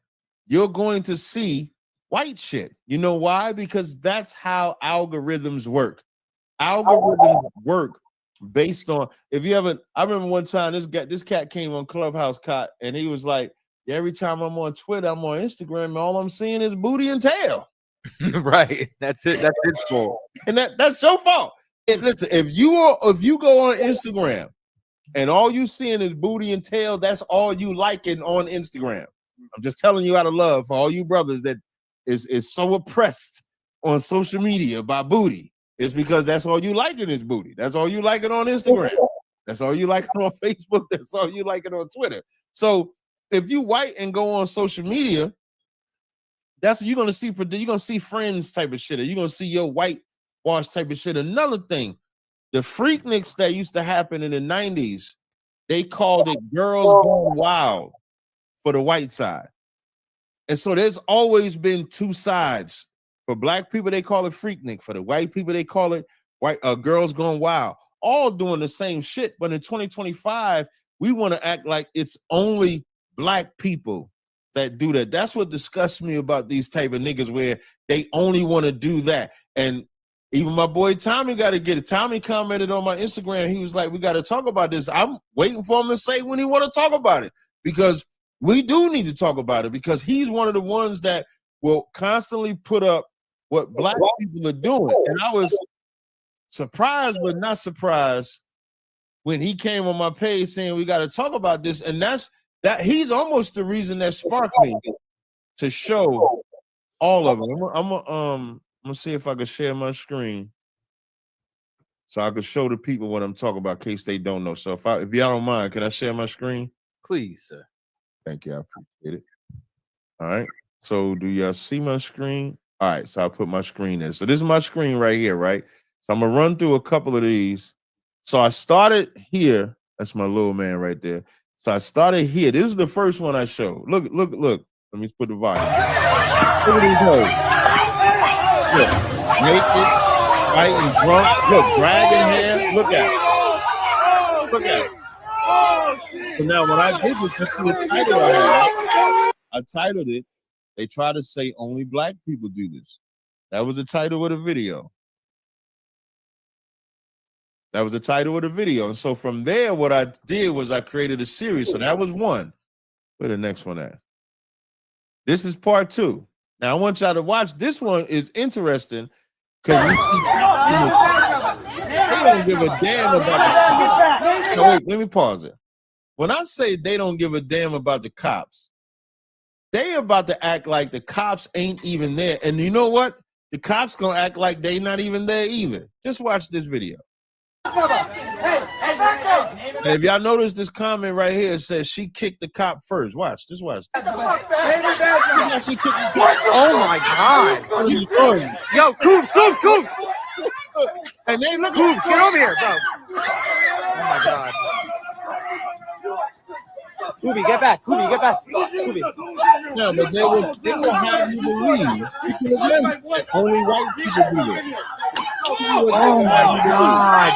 you're going to see white shit. You know why? Because that's how algorithms work. Algorithms work based on, if you haven't, I remember one time this cat came on Clubhouse, Cot, and he was like, every time I'm on Twitter, I'm on Instagram, and all I'm seeing is booty and tail. Right. That's it. That's his fault. And that's your fault. And listen, if you go on Instagram and all you seeing is booty and tail, that's all you liking on Instagram. I'm just telling you out of love for all you brothers that is so oppressed on social media by booty. It's because that's all you liking is booty. That's all you liking on Instagram. That's all you liking on Facebook. That's all you liking on Twitter. So if you white and go on social media, that's what you're gonna see. You're gonna see friends type of shit. Or you're gonna see your white wash type of shit. Another thing, the Freakniks that used to happen in the 90s, they called it Girls Gone Wild for the white side. And so there's always been two sides. For black people, they call it Freaknik. For the white people, they call it Girls Gone Wild. All doing the same shit. But in 2025, we want to act like it's only black people that do that. That's what disgusts me about these type of niggas, where they only want to do that. And even my boy Tommy got to get it. Tommy commented on my Instagram. He was like, we got to talk about this. I'm waiting for him to say when he want to talk about it, because we do need to talk about it, because he's one of the ones that will constantly put up what black people are doing. And I was surprised, but not surprised, when he came on my page saying we got to talk about this. And that he's almost the reason that sparked me to show all of them. I'm gonna see if I can share my screen so I can show the people what I'm talking about, in case they don't know. So if y'all don't mind, can I share my screen? Please, sir. Thank you. I appreciate it. All right. So do y'all see my screen? All right. So I put my screen in. So this is my screen right here, right? So I'm going to run through a couple of these. So I started here. That's my little man right there. So I started here. This is the first one I showed. Look. Let me put the volume. Look at these hoes. Look. Naked, fighting, drunk. Look, dragging hair. Look at it. Look at it. So now when I did this, you see the title I I titled it, "They try to say only black people do this." That was the title of the video. That was the title of the video. And so from there, what I did was I created a series. So that was one. Where the next one at? This is part 2. Now I want y'all to watch. This one is interesting because you see they don't give a damn about the cops. Now wait, let me pause it. When I say they don't give a damn about the cops, they about to act like the cops ain't even there. And you know what? The cops gonna act like they not even there either. Just watch this video. And if y'all notice this comment right here, it says she kicked the cop first. Watch, just watch. She kicked the cop. Oh my God! Yo, Coops! And they look. Coops, get over here, bro! Oh my God! Cooby, get back! Cooby! No, but they will have you believe that only white people do it. Oh my God!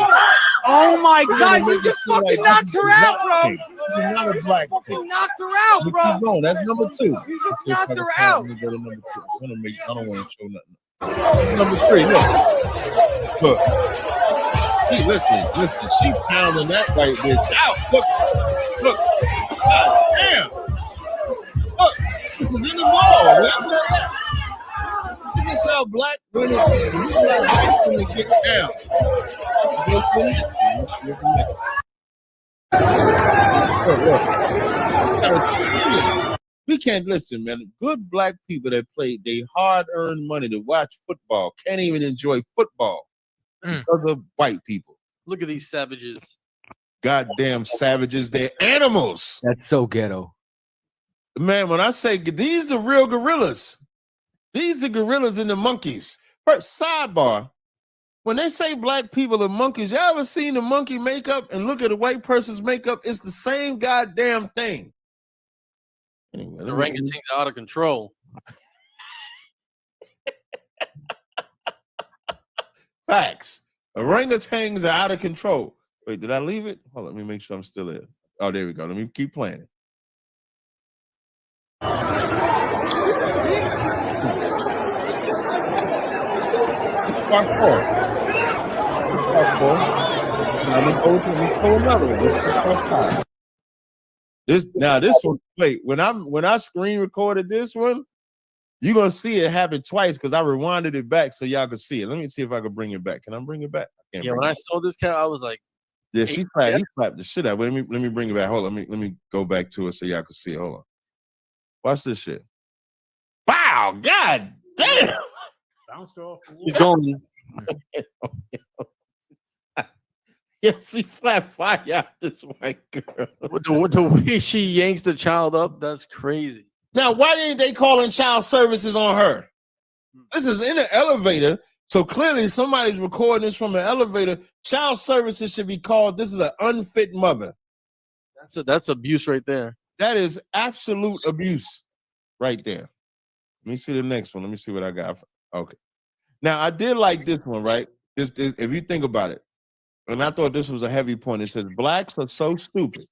Oh my God! You just fucking knocked her out, bro! This is not a black thing. Knocked her out, bro! Keep going. That's number 2. You just knocked her out. Let me go to number 2. I don't want to show nothing. This is number 3. Look. Hey, listen. She pounding that white bitch out. Look. God damn. Look, this is in the mall. Wherever they at. Look at how black women get down. We can't listen, man. Good black people that play they hard-earned money to watch football can't even enjoy football because of white people. Look at these savages. Goddamn savages, they're animals. That's so ghetto. Man, when I say these the real gorillas, these the gorillas and the monkeys. First, sidebar, when they say black people are monkeys, y'all ever seen the monkey makeup and look at a white person's makeup? It's the same goddamn thing. Anyway, the orangutans are out of control. Facts. Orangutans are out of control. Wait, did I leave it? Hold on, let me make sure I'm still there. Oh, there we go. Let me keep playing it. Part 4. Now we go another one. This is part 5. This one. Wait, when I screen recorded this one, you're gonna see it happen twice because I rewinded it back so y'all can see it. Let me see if I can bring it back. Can I bring it back? Yeah, when I saw this cat, I was like, yeah, he slapped the shit out. Wait, let me bring it back. Hold on, let me go back to it so y'all can see it. Hold on. Watch this shit. Wow, god damn. Bounced off. He's going. Yeah, she slapped fire out this white girl. With the way she yanks the child up, that's crazy. Now, why ain't they calling child services on her? This is in an elevator, so clearly somebody's recording this from an elevator. Child services should be called. This is an unfit mother. That's abuse right there. That is absolute abuse right there. Let me see the next one. Let me see what I got. Okay. Now, I did like this one, right? This if you think about it, and I thought this was a heavy point. It says, blacks are so stupid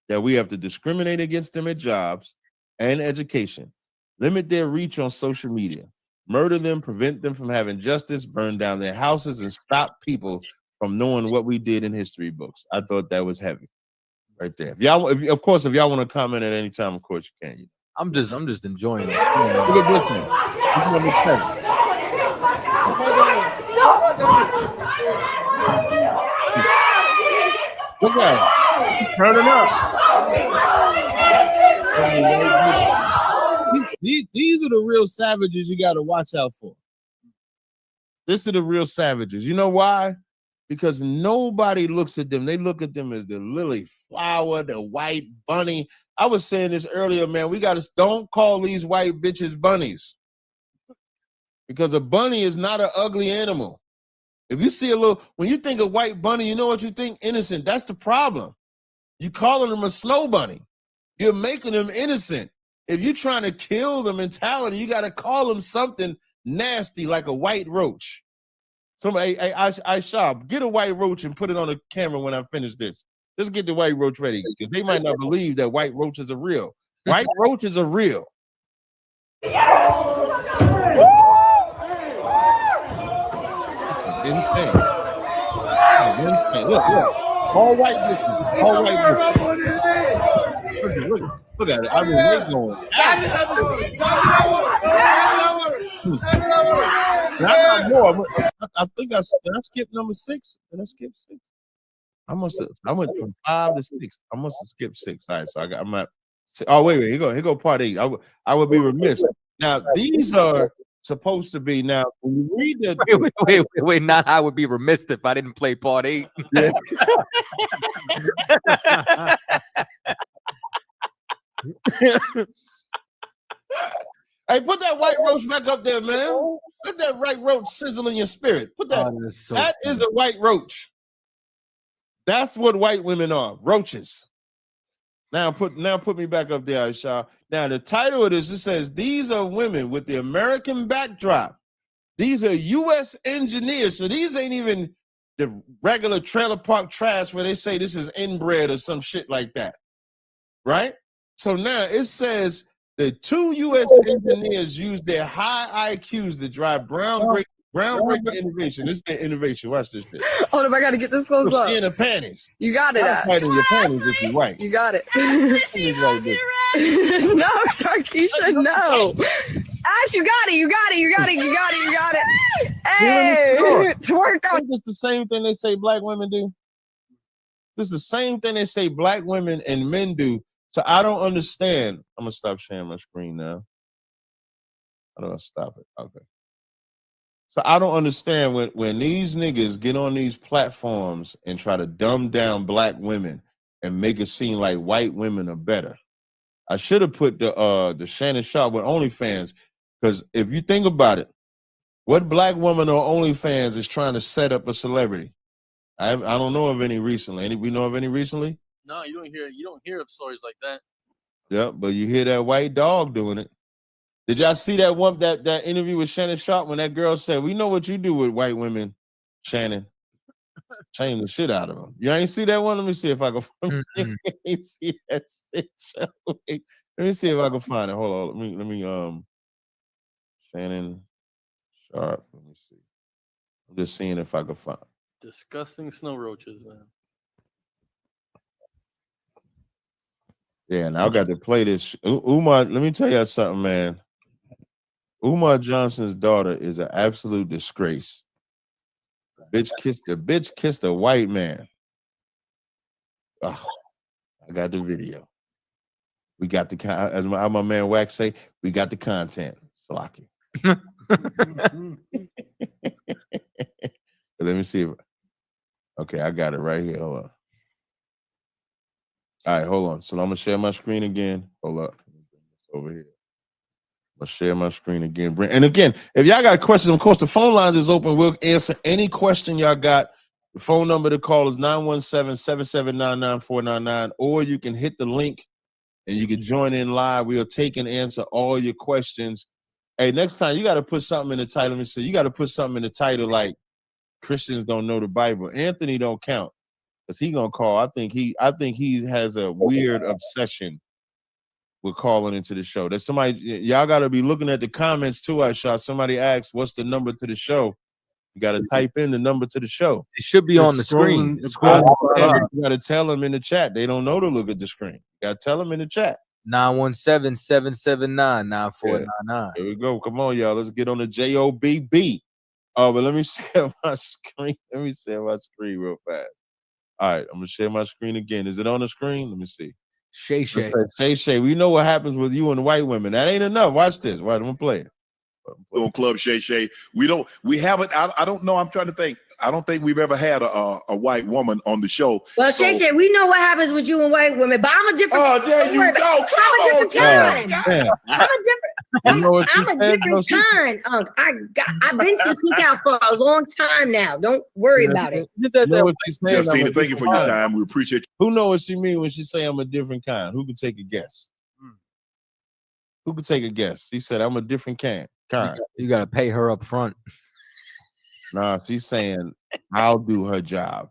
that we have to discriminate against them at jobs and education, limit their reach on social media, murder them, prevent them from having justice, burn down their houses, and stop people from knowing what we did in history books. I thought that was heavy right there. If y'all want to comment at any time, of course you can. I'm just enjoying it. Look at this one. Look at it. Turning up. These are the real savages you got to watch out for. These are the real savages. You know why? Because nobody looks at them. They look at them as the lily flower, the white bunny. I was saying this earlier, man. We got to don't call these white bitches bunnies. Because a bunny is not an ugly animal. If you see when you think of white bunny, you know what you think? Innocent. That's the problem. You calling them a snow bunny. You're making them innocent. If you're trying to kill the mentality, you got to call them something nasty like a white roach. Somebody, I shop, get a white roach and put it on the camera when I finish this. Just get the white roach ready because they might not believe that white roaches are real. White roaches are real. Insane. Look. All white bitches. All white bitches. Look at it. I mean, they going. I got more. I think did I skip number 6? Did I skip 6? I went from 5 to 6. I must have skipped 6. All right, so I'm at. Oh wait, here go part 8. I would be remiss. Now these are supposed to be. Now when you read the wait. Not I would be remiss if I didn't play part 8. Yeah. Hey, put that white roach back up there, man. Let that white roach sizzle in your spirit. Put that. That is a white roach. That's what white women are, roaches. Now put me back up there, Aisha. Now the title of this, it says, these are women with the American backdrop. These are U.S. engineers. So these ain't even the regular trailer park trash where they say this is inbred or some shit like that. Right? So now it says the 2 U.S. engineers use their high IQs to drive groundbreaking innovation. This is the innovation. Watch this shit. Hold up, I gotta get this close up. Skin of panties. You got it, Ash. Fighting your panties if you're white. You got it. Like No, Sharkeisha, no. Ash, you got it. Hey, twerk on. This is the same thing they say black women do. This is the same thing they say black women and men do. So I don't understand. I'm gonna stop sharing my screen now. I don't stop it. Okay. So I don't understand when these niggas get on these platforms and try to dumb down black women and make it seem like white women are better. I should have put the Shannon Sharp with OnlyFans, because if you think about it, what black woman on OnlyFans is trying to set up a celebrity? I don't know of any recently. We know of any recently? No, you don't hear of stories like that. Yeah, but you hear that white dog doing it. Did y'all see that interview with Shannon Sharp when that girl said, "We know what you do with white women, Shannon." Shame the shit out of them. You ain't see that one? Let me see if I can see that shit. Let me see if I can find it. Hold on. Let me Shannon Sharp. Let me see. I'm just seeing if I can find it. Disgusting snow roaches, man. Yeah, and I got to play this. Umar, let me tell you something, man. Umar Johnson's daughter is an absolute disgrace. The bitch kissed a white man. Oh, I got the video. We got the as my man Wax say, we got the content. Slocky. Let me see if okay, I got it right here. Hold on. All right, hold on. So I'm gonna share my screen again. Hold up. Over here. I'll share my screen again. And again, if y'all got questions, of course, the phone lines is open. We'll answer any question y'all got. The phone number to call is 917-779-9499, or you can hit the link and you can join in live. We'll take and answer all your questions. Hey, next time you got to put something in the title. Let me see. You got to put something in the title like Christians don't know the Bible. Anthony don't count because he gonna call. I think he has a weird obsession with calling into the show. There's somebody, y'all got to be looking at the comments too. I shot somebody asked, "What's the number to the show?" You got to type in the number to the show. It should be on the screen. You got to tell them in the chat. They don't know to look at the screen. You got to tell them in the chat. 917-779-9499. Here we go. Come on, y'all. Let's get on the JOBB. Oh, but let me share my screen. Let me share my screen real fast. All right, I'm gonna share my screen again. Is it on the screen? Let me see. Shay, we know what happens with you and white women. That ain't enough. Watch this. Right, I'm gonna play it. On Club Shay. We haven't. I don't know. I'm trying to think. I don't think we've ever had a white woman on the show. Well, so, Shay, we know what happens with you and white women, but I'm a different. Oh, there you go. I'm a different kind. I'm a different. I'm a different kind. I've been to the cookout for a long time now. Don't worry about it. Justina, thank you for your time. We appreciate you. Who knows what she mean when she say I'm a different kind? Who can take a guess? Who could take a guess? She said I'm a different kind. You got to pay her up front. Nah, she's saying I'll do her job.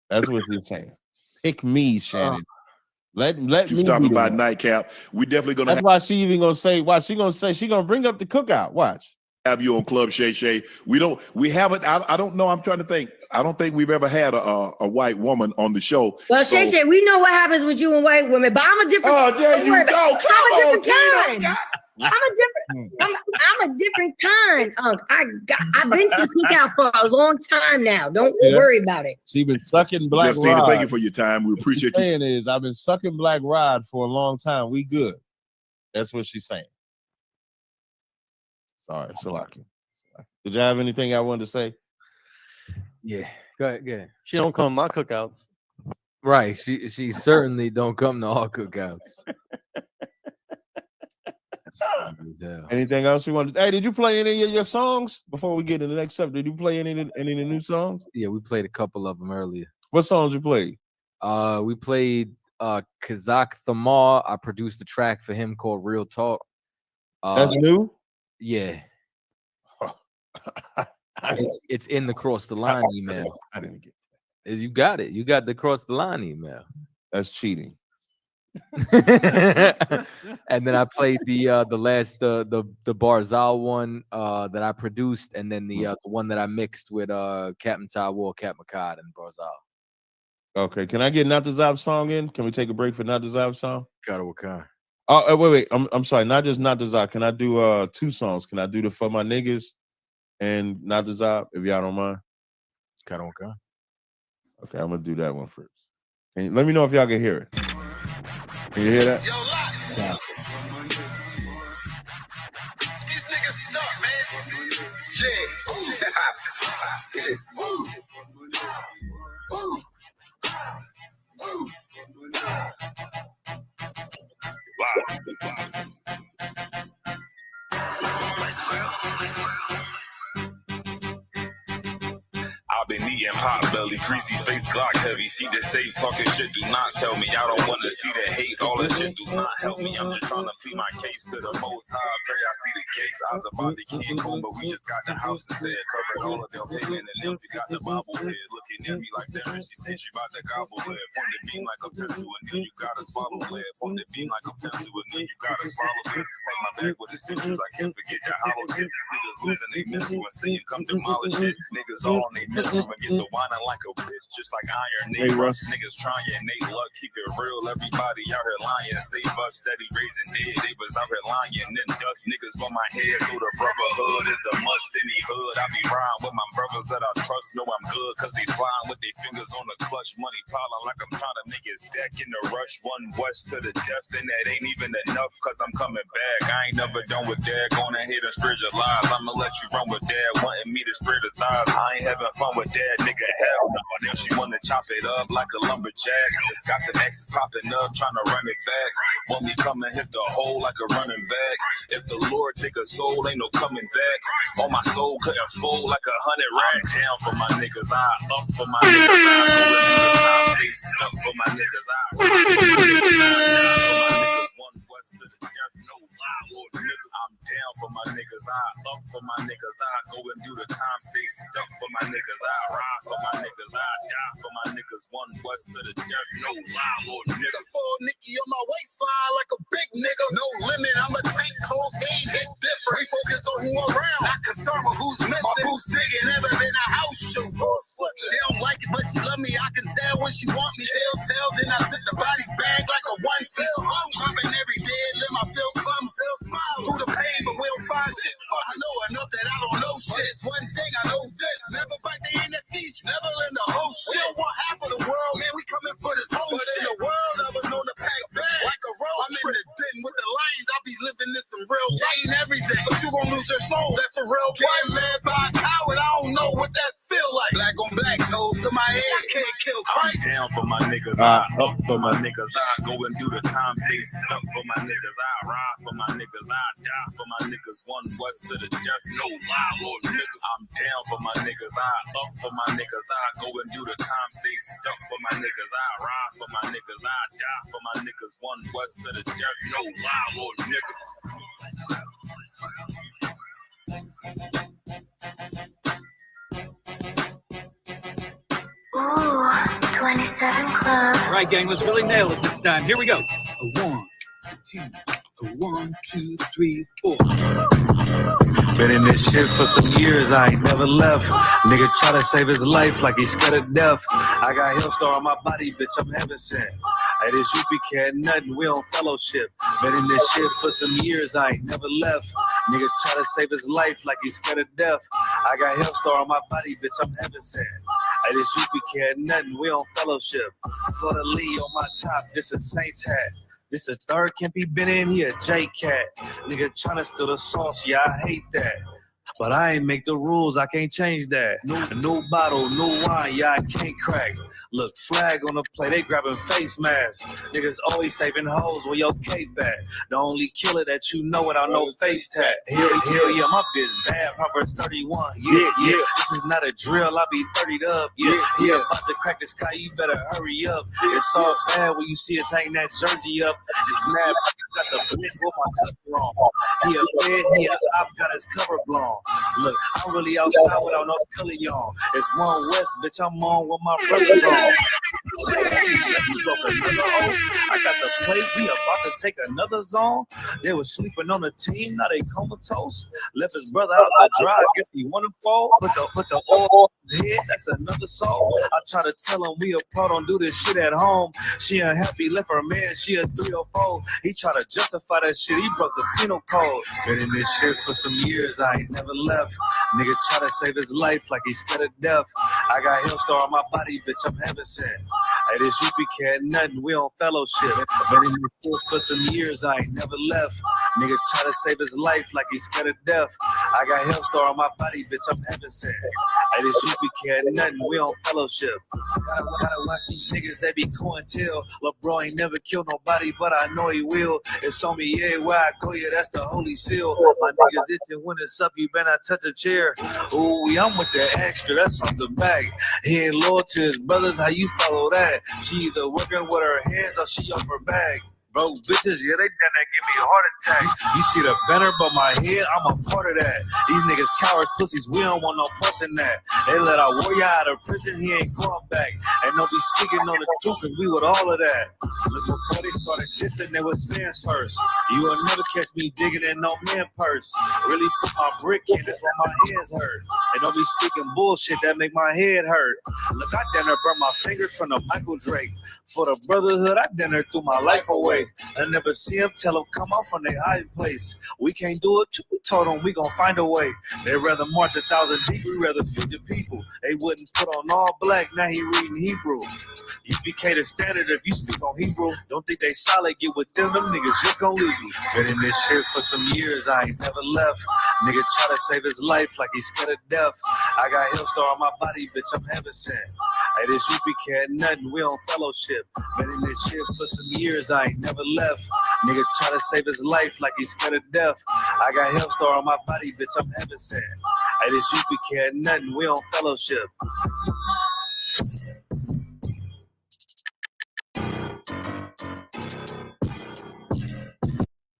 That's what she's saying. Pick me, Shannon. Let You me stopping be by the one. Nightcap. We definitely gonna That's why she even gonna say. Why she gonna say she gonna bring up the cookout? Watch. have you on Club Shay Shay. We haven't. I don't know. I'm trying to think. I don't think we've ever had a white woman on the show. Well, Shay Shay, we know what happens with you and white women, but I'm a different. Oh, there you go. I'm a different kind. I'm a different kind. I've been to the cookout for a long time now. Don't worry about it. She been sucking Black Justina, Rod. thank you for your time. We appreciate you. Saying is, I've been sucking Black Rod for a long time. We good. That's what she's saying. Sorry, Salaki. Did you have anything I wanted to say? Yeah, go ahead. Go ahead. She don't come to my cookouts. Right. She certainly don't come to all cookouts. Anything else you wanted? Hey, did you play any of your songs before we get to the next step? Did you play any of the new songs? Yeah, we played a couple of them earlier. What songs you played? We played Kazakh Thamar. I produced a track for him called Real Talk. That's new? Yeah. It's in the Cross the Line email. I didn't get that. You got it. You got the Cross the Line email. That's cheating. And then I played the Barzal one that I produced, and then the one that I mixed with Captain Tywall, Cap Makad, and Barzal. Okay, can I get Not the Zab song in? Can we take a break for Not the Zab song? Karawakan. Oh, wait. I'm sorry. Not just Not the Zab. Can I do 2 songs? Can I do the For My Niggas and Not the Zab, if y'all don't mind? Karawakan. Okay, I'm gonna do that one first. Let me know if y'all can hear it. Can you hear that? Yeah. These niggas stuck, man. I've been eating pot belly, greasy face, Glock heavy. She just say talking shit, do not tell me. I don't want to see the hate, all that shit do not help me. I'm just trying to plead my case to the most high. Pray I see the case. I was about to kid home, but we just got the house instead. Covered all of them payment and them. She got the Bible head looking at me like that. And she said she about to gobble lead. Point the beam like a pencil, and then you gotta swallow lead. Point the beam like a pencil, and then you gotta swallow lead. Take my back with the sisters, I can't forget the hollow tip. Niggas losing they mental and saying come demolish it. Niggas all on they mental and get the whining like a bitch, just like iron. They rust. Niggas trying, they luck, keep it real. Everybody out here lying, save us, steady raising dead. They was out here lying, then dust niggas on my head. So the brotherhood is a must in the hood. I be riding with my brothers that I trust, know I'm good, cause they slime with their fingers on the clutch. Money piling like I'm trying to make it stack in the rush. One west to the death, and that ain't even enough, cause I'm coming back. I ain't never done with dad, going ahead and spread your lies. I'ma let you run with dad, wanting me to spread the thighs. I ain't having fun with dad, nigga, hell no. Now she wanna chop it up like a lumberjack. Got some exes popping up, trying to run it back. Want me come and hit the hole like a running back. If the Lord take a soul, ain't no coming back. On my soul couldn't fold like 100 racks. I'm down for my niggas, I up for my niggas, I go and do the time, stay stuck for my niggas, I rock for my niggas, one west to the death, no lie, Lord niggas. I'm down for my niggas, I up for my niggas, I go and do the time, stay stuck for my niggas, I rock for my niggas, I die for my niggas, one west to the death, no lie, Lord niggas. The full Nicky on my waistline like a big nigga. No limit, I'm a tank, cold game, hit different. We focus on who around, not concerned with who's missing. My boots nigga never been a house shoe. She don't like it, but she love me. I can tell when she want me. Tell, then I sit the body bag like a one cell. I'm dropping every day, let my feel come. Smile through the pain, but we'll find shit. I know enough that I don't know shit. It's one thing I know this. Never bite the end that feed you. Never in the whole shit. We don't want half of the world, man. We coming for this whole shit. In the world, I was known to pack bags like a road. I'm in the den with the lions. I be living in some real pain every day. But you gon' lose your soul. That's a real game. Led by a coward. I don't know what that feel like. Black on black toes to my head. I can't kill Christ. I'm down for my niggas, I up for my niggas, I go and do the time, stay stuck for my niggas, I ride for my niggas, I die for my niggas, one west to the death, no lie, Lord niggas. I'm down for my niggas, I up for my niggas, I go and do the time, stay stuck for my niggas, I ride for my niggas, I die for my niggas, one west to the death, no lie, Lord niggas. Ooh, 27 Club. All right, gang, let's really nail it this time. Here we go. A 1, 2, a 1, 2, 3, 4. Been in this shit for some years, I ain't never left. Nigga try to save his life like he's scared of death. I got Hellstar on my body, bitch, I'm heaven sent. Hey, this UP cat nothing, we on fellowship. Been in this shit for some years, I ain't never left. Niggas try to save his life like he's scared of death. I got Hellstar on my body, bitch, I'm heaven sent. Hey, this UP cat nothing, we on fellowship. Florida Lee on my top, this a Saints hat. This the third Kempy been in here, J-Cat. Nigga tryna steal the sauce, yeah, I hate that. But I ain't make the rules, I can't change that. New bottle, new wine, yeah, I can't crack. Look, flag on the play, they grabbing face masks. Niggas always saving hoes where your cape at. The only killer that you know without no face tag. Hell yeah, my bitch bad, Proverbs 31. Yeah. This is not a drill, I be 30'd up. Yeah. About to crack the sky, you better hurry up. It's all bad when you see us hang that jersey up. It's mad, got the blitz with my cup wrong. He a fed, he a op, got his cover blown. Look, I'm really outside without no color on. It's one West, bitch, I'm on with my brothers on. I got the plate, we about to take another zone. They was sleeping on the team, now they comatose. Left his brother out to dry, guess he wanna fall. Put the oil on his head, that's another soul. I try to tell him we apart, don't do this shit at home. She unhappy, left her man, she a 304. He try to justify that shit, he broke the penal code. Been in this shit for some years, I ain't never left. Nigga try to save his life like he's scared of death. I got Hellstar on my body, bitch, I'm heaven sent. Hey, this UP cat nothing, we on fellowship. Been in this shit for some years, I ain't never left. Nigga try to save his life like he's scared of death. I got Hellstar on my body, bitch, I'm heaven sent. Hey, this UP cat nothing, we on fellowship. Gotta watch these niggas, they be cointel. LeBron ain't never killed nobody, but I know he will. It's on me, yeah, where I go, yeah, that's the holy seal. My niggas itching when it's up, you better not touch a chair. Ooh, I'm with the extra, that's on the bag. He ain't loyal to his brothers, how you follow that? She either working with her hands or she off her bag. Bro, bitches, yeah, they done that give me a heart attack. You see the banner above my head, I'm a part of that. These niggas cowards, pussies, we don't want no parts in that. They let our warrior out of prison, he ain't going back. And don't be speaking on the truth, cause we with all of that. Look, before they started dissing, there was fans first. You will never catch me digging in no man purse. Really put my brick in, that's why my hands hurt. And don't be speaking bullshit, that make my head hurt. Look, I done burn my fingers from the Michael Drake. For the brotherhood, I done threw my life away. I never see them, tell them come out from their hiding place. We can't do it, we told them we gon' find a way. They'd rather march 1,000 deep, we rather feed the people. They wouldn't put on all black, now he reading Hebrew. You became the standard if you speak on Hebrew. Don't think they solid, get with them niggas just gon' leave me. Been in this shit for some years, I ain't never left. Nigga try to save his life like he's scared of death. I got Hellstar on my body, bitch, I'm heaven sent. Hey, this UP cat nothing, we on fellowship. Been in this shit for some years, I ain't never left. Nigga try to save his life like he's scared of death. I got Hellstar on my body, bitch, I'm heaven sent. Hey, this UP cat nothing, we on fellowship.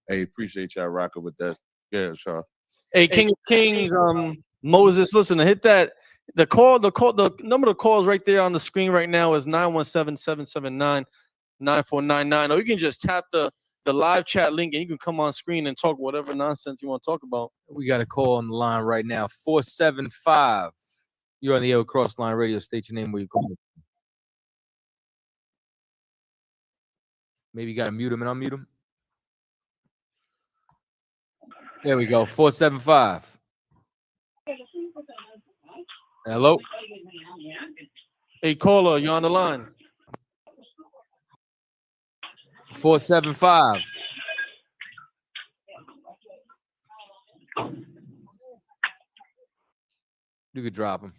Hey, appreciate y'all rocking with that. Yeah, Shaw. Hey, King of Kings, Moses, listen, hit that. The number of calls right there on the screen right now is 917-779-9499. Or you can just tap the live chat link and you can come on screen and talk whatever nonsense you want to talk about. We got a call on the line right now, 475. You're on the Air Cross Line Radio. State your name where you calling. Maybe you got to mute him and unmute him. There we go, 475. Hello? Hey, caller, you're on the line. 475. You could drop him.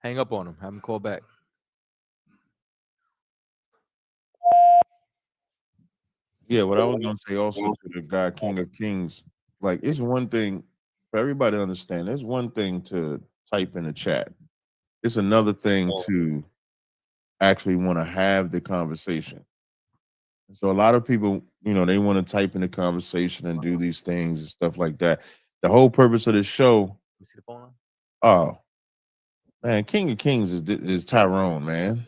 Hang up on him. Have him call back. Yeah, what I was gonna say also to the guy, King of Kings, like it's one thing for everybody to understand. There's one thing to type in the chat. It's another thing to actually want to have the conversation. So a lot of people, you know, they want to type in the conversation and do these things and stuff like that. The whole purpose of the show. See the phone line? Oh, Man, King of Kings is Tyrone, man.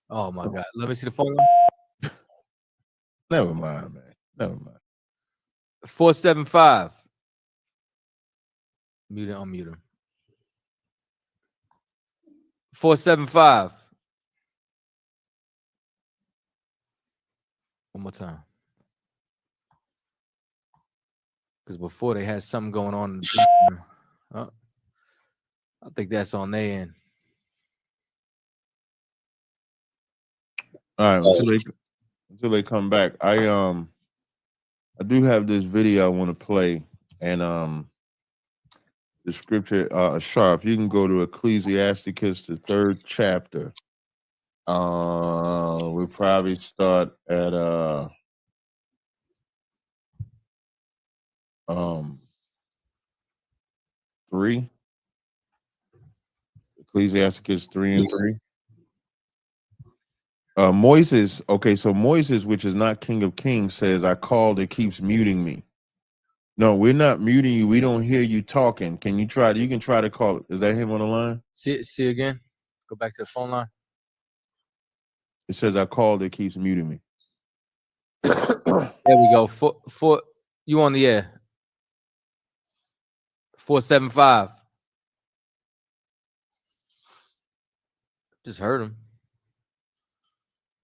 Oh my God. Let me see the phone. Never mind, man. Never mind. 475. Mute it, unmute him. 475. One more time. Because before they had something going on. I think that's on their end. All right, until they come back, I do have this video I want to play, and the scripture, Sharp, you can go to Ecclesiasticus, the 3rd chapter. We'll probably start at 3. Ecclesiasticus 3 and 3. Moises, okay, so Moises, which is not King of Kings, says, I called, it keeps muting me. No, we're not muting you. We don't hear you talking. Can you try? You can try to call it. Is that him on the line? See again. Go back to the phone line. It says, I called, it keeps muting me. There we go. Four, you on the air. 475. Just heard him.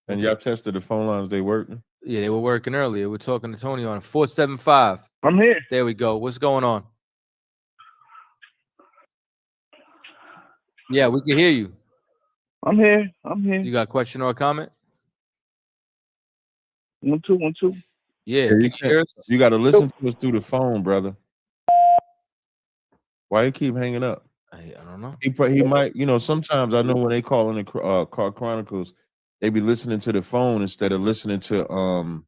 And y'all tested the phone lines, they working? Yeah, they were working earlier. We're talking to Tony on 475. I'm here. There we go. What's going on? Yeah, we can hear you. I'm here. I'm here. You got a question or a comment? 1 2 1 2. Yeah, you got to listen to us through the phone, brother. Why you keep hanging up? I don't know. He might, sometimes I know when they call in the Car Chronicles, they be listening to the phone instead of listening to I'm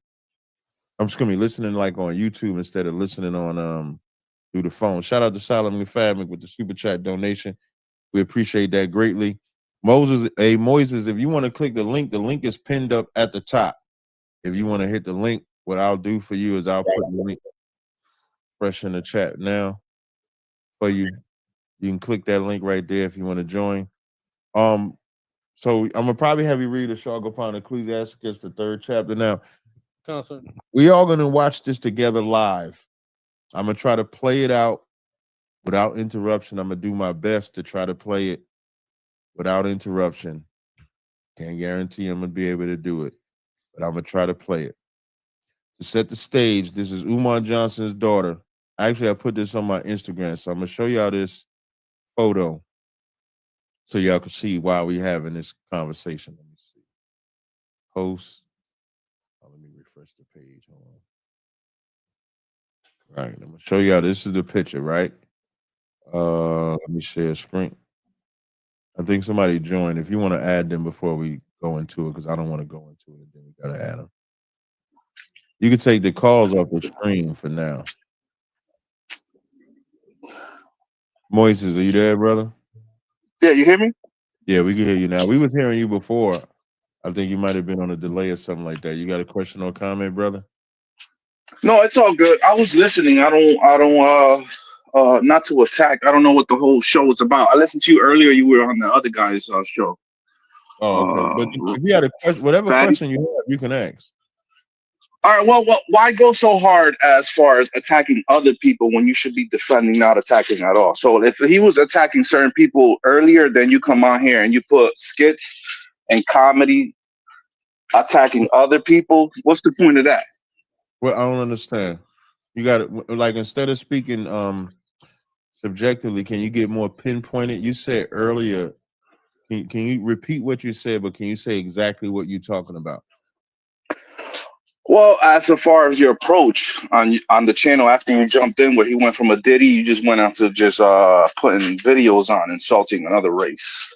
just gonna be listening like on YouTube instead of listening on through the phone. Shout out to Solomon Fadmic with the super chat donation. We appreciate that greatly. Moises, if you want to click the link is pinned up at the top. If you want to hit the link, what I'll do for you is I'll put the link fresh in the chat now for you. You can click that link right there if you want to join. So I'm gonna probably have you read the Shog upon Ecclesiasticus, the 3rd chapter. Now, we all gonna watch this together live. I'm gonna try to play it out without interruption. I'm gonna do my best to try to play it without interruption. Can't guarantee I'm gonna be able to do it, but I'm gonna try to play it. To set the stage, this is Umar Johnson's daughter. Actually, I put this on my Instagram, so I'm gonna show y'all this photo so y'all can see why we having this conversation. Let me see. Post. Let me refresh the page. Hold on. All right, I'm gonna show y'all. This is the picture, right? Let me share screen. I think somebody joined. If you want to add them before we go into it, because I don't want to go into it, and then we gotta add them. You can take the calls off the screen for now. Moises, are you there, brother? Yeah, you hear me? Yeah, we can hear you now. We was hearing you before. I think you might have been on a delay or something like that. You got a question or comment, brother? No, it's all good. I was listening. I don't not to attack. I don't know what the whole show is about. I listened to you earlier. You were on the other guy's show. Oh, okay. But if you had a question, whatever question you have, you can ask. All right. Well, why go so hard as far as attacking other people when you should be defending, not attacking at all? So if he was attacking certain people earlier, then you come on here and you put skits and comedy attacking other people. What's the point of that? Well, I don't understand. You got it. Like, instead of speaking subjectively, can you get more pinpointed? You said earlier. Can you repeat what you said? But can you say exactly what you're talking about? Well, as far as your approach on the channel after you jumped in, where he went from a Diddy, you just went out to just putting videos on insulting another race.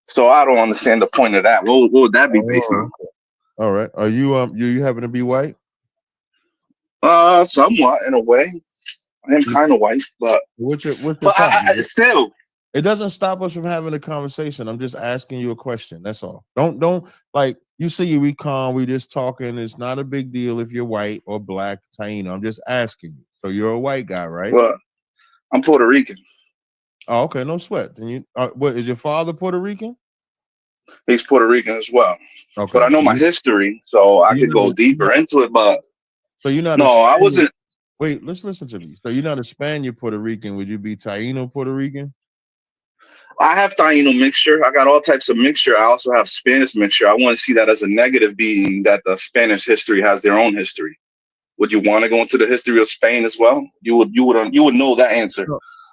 So I don't understand the point of that. What would that be based on? All right. Are you you happen to be white? Somewhat in a way. I am kind of white, but what's your still. It doesn't stop us from having a conversation. I'm just asking you a question. That's all. Don't like you see we calm, we just talking. It's not a big deal if you're white or black, Taino. I'm just asking you. So you're a white guy, right? Well, I'm Puerto Rican. Oh, okay, no sweat. Then you, what is your father Puerto Rican? He's Puerto Rican as well. Okay, but I know my history, so I could go deeper into it. But so you're not. No, I wasn't. Wait, let's listen to me. So you're not a Spaniard Puerto Rican. Would you be Taino Puerto Rican? I have Taino mixture. I got all types of mixture. I also have Spanish mixture. I want to see that as a negative, being that the Spanish history has their own history. Would you want to go into the history of Spain as well? You would know that answer.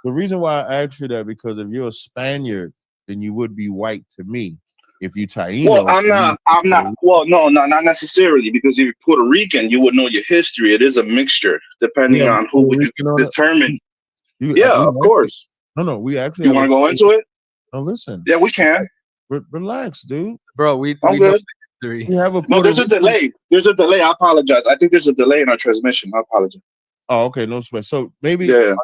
The reason why I asked you that, because if you're a Spaniard, then you would be white to me. If you Taino, well, I'm not. Well, no, not necessarily, because if you're Puerto Rican, you would know your history. It is a mixture, depending on who would you determine. Of course. No, we actually. You want to go into it? No, listen. Yeah, we can. Relax, dude. Bro, we I'm know good. history. We have a No, there's a delay. There's a delay. I apologize. I think there's a delay in our transmission. I apologize. Oh, okay, no sweat. So maybe. Yeah.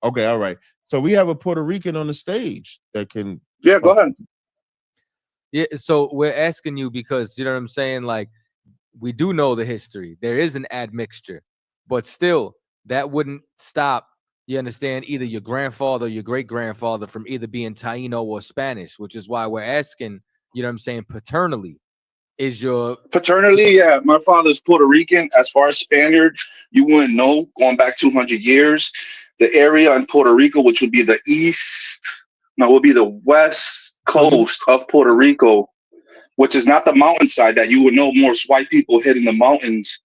Okay, all right. So we have a Puerto Rican on the stage that can. Yeah, go ahead. Yeah, so we're asking you because, you know what I'm saying? Like, we do know the history. There is an admixture, but still, that wouldn't stop, you understand, either your grandfather or your great-grandfather from either being Taino or Spanish, which is why we're asking, you know what I'm saying, paternally. Is your... Paternally, yeah. My father's Puerto Rican. As far as Spaniard, you wouldn't know. Going back 200 years, the area in Puerto Rico, which would be the would be the west coast of Puerto Rico, which is not the mountainside that you would know. More white people hitting the mountains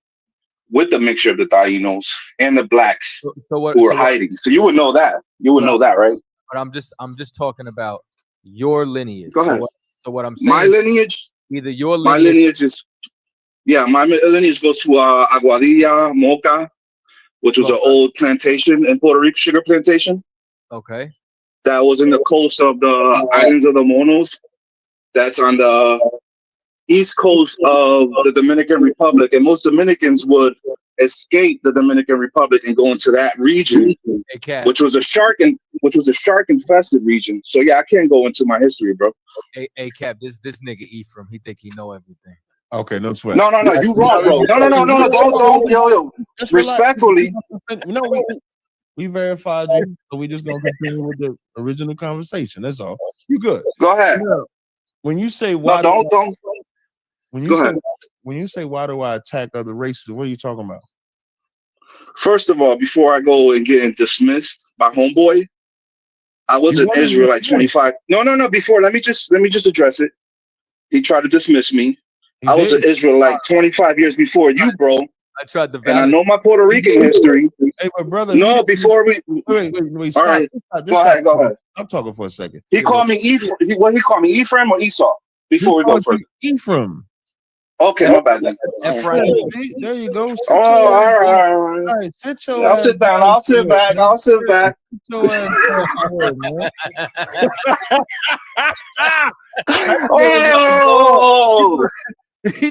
with the mixture of the Tainos and the blacks who are hiding. So you would know that. You would know that, right? But I'm just talking about your lineage. Go ahead. So what I'm saying, my lineage, either your lineage, my lineage is, my lineage goes to Aguadilla, Moca, which was an old plantation in Puerto Rico, sugar plantation. Okay. That was in the coast of the islands of the Monos. That's on the east coast of the Dominican Republic, and most Dominicans would escape the Dominican Republic and go into that region, which was a shark infested region. So yeah, I can't go into my history, bro. Hey Cap, this nigga Ephraim, he think he know everything. Okay, no sweat. No, you wrong, bro. No, don't, yo. Respectfully. No, we verified you, so we just gonna continue with the original conversation. That's all. You good? Go ahead. When you say why, don't. When you say why do I attack other races, what are you talking about? First of all, before I go and get dismissed by homeboy, I was in Israel like 25. No. Before, let me just address it. He tried to dismiss me. I was in Israel like 25 years before you, bro. I tried to and I know my Puerto Rican history. Hey, my brother. No, before we wait, stop. All right, go ahead. I'm talking for a second. He called me Ephraim. He called me Ephraim or Esau? Before we go further. Ephraim. Okay, my bad then. There you go. All right. Sit your I'll sit down. I'll sit back. Oh!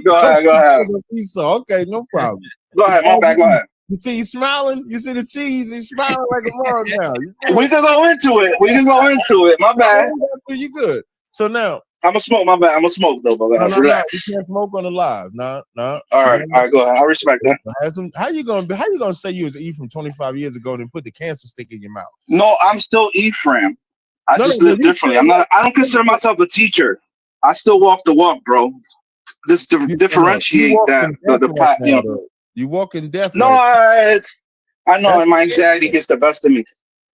Go ahead. Okay, no problem. Go ahead, my bad. Go ahead. You see, he's smiling. You see the cheese. He's smiling like a mom now. We can go into it. My bad. You good? So now I'm gonna smoke. My bad. I'm gonna smoke though. Relax. You can't smoke on the live. No. All right. Go ahead. I respect that. How you gonna say you was Ephraim 25 years ago and put the cancer stick in your mouth? No, I'm still Ephraim. I just live differently. I don't consider myself a teacher. I still walk the walk, bro. This differentiate the path. You walking deaf. No, I know, and my anxiety gets the best of me.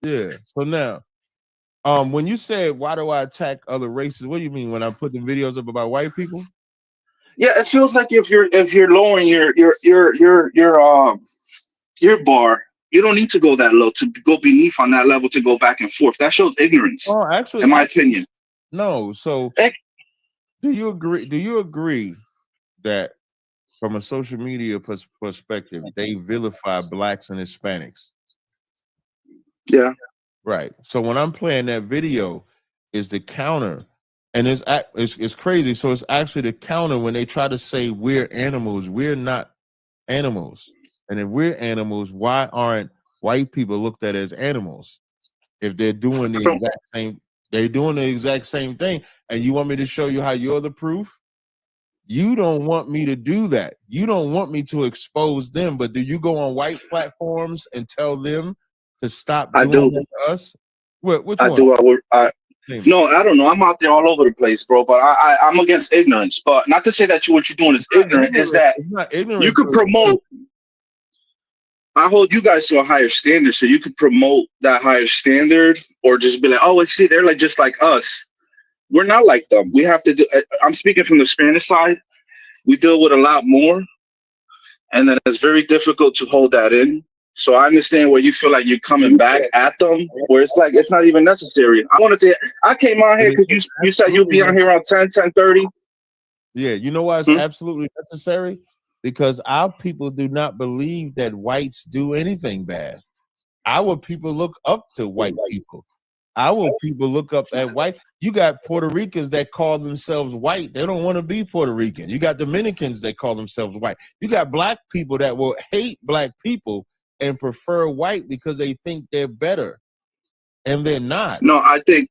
Yeah. So now, when you say why do I attack other races, what do you mean when I put the videos up about white people? Yeah, it feels like if you're lowering your bar, you don't need to go that low to go beneath on that level to go back and forth. That shows ignorance. Oh, actually, in my opinion. No. So, do you agree? Do you agree that from a social media perspective, they vilify blacks and Hispanics? Yeah. Right. So when I'm playing that video, is the counter, and it's crazy. So it's actually the counter when they try to say we're animals. We're not animals. And if we're animals, why aren't white people looked at as animals? If they're doing the exact same thing. And you want me to show you how you're the proof? You don't want me to do that. You don't want me to expose them. But do you go on white platforms and tell them to stop doing that to us? Which I one? do. No, I don't know. I'm out there all over the place, bro. But I'm against ignorance. But not to say that what you're doing is ignorant. Is that it's not ignorant? You could promote. I hold you guys to a higher standard, so you could promote that higher standard, or just be like, "Oh, see, they're like just like us." We're not like them. We have to do. I'm speaking from the Spanish side. We deal with a lot more, and then it's very difficult to hold that in. So I understand where you feel like you're coming back at them, where it's like it's not even necessary. I wanted to. I came on here because you said you'd be on here around 10:30. Yeah, you know why it's absolutely necessary? Because our people do not believe that whites do anything bad. Our people look up to white people. Our people look up at white. You got Puerto Ricans that call themselves white. They don't want to be Puerto Rican. You got Dominicans that call themselves white. You got black people that will hate black people and prefer white because they think they're better. And they're not. No, I think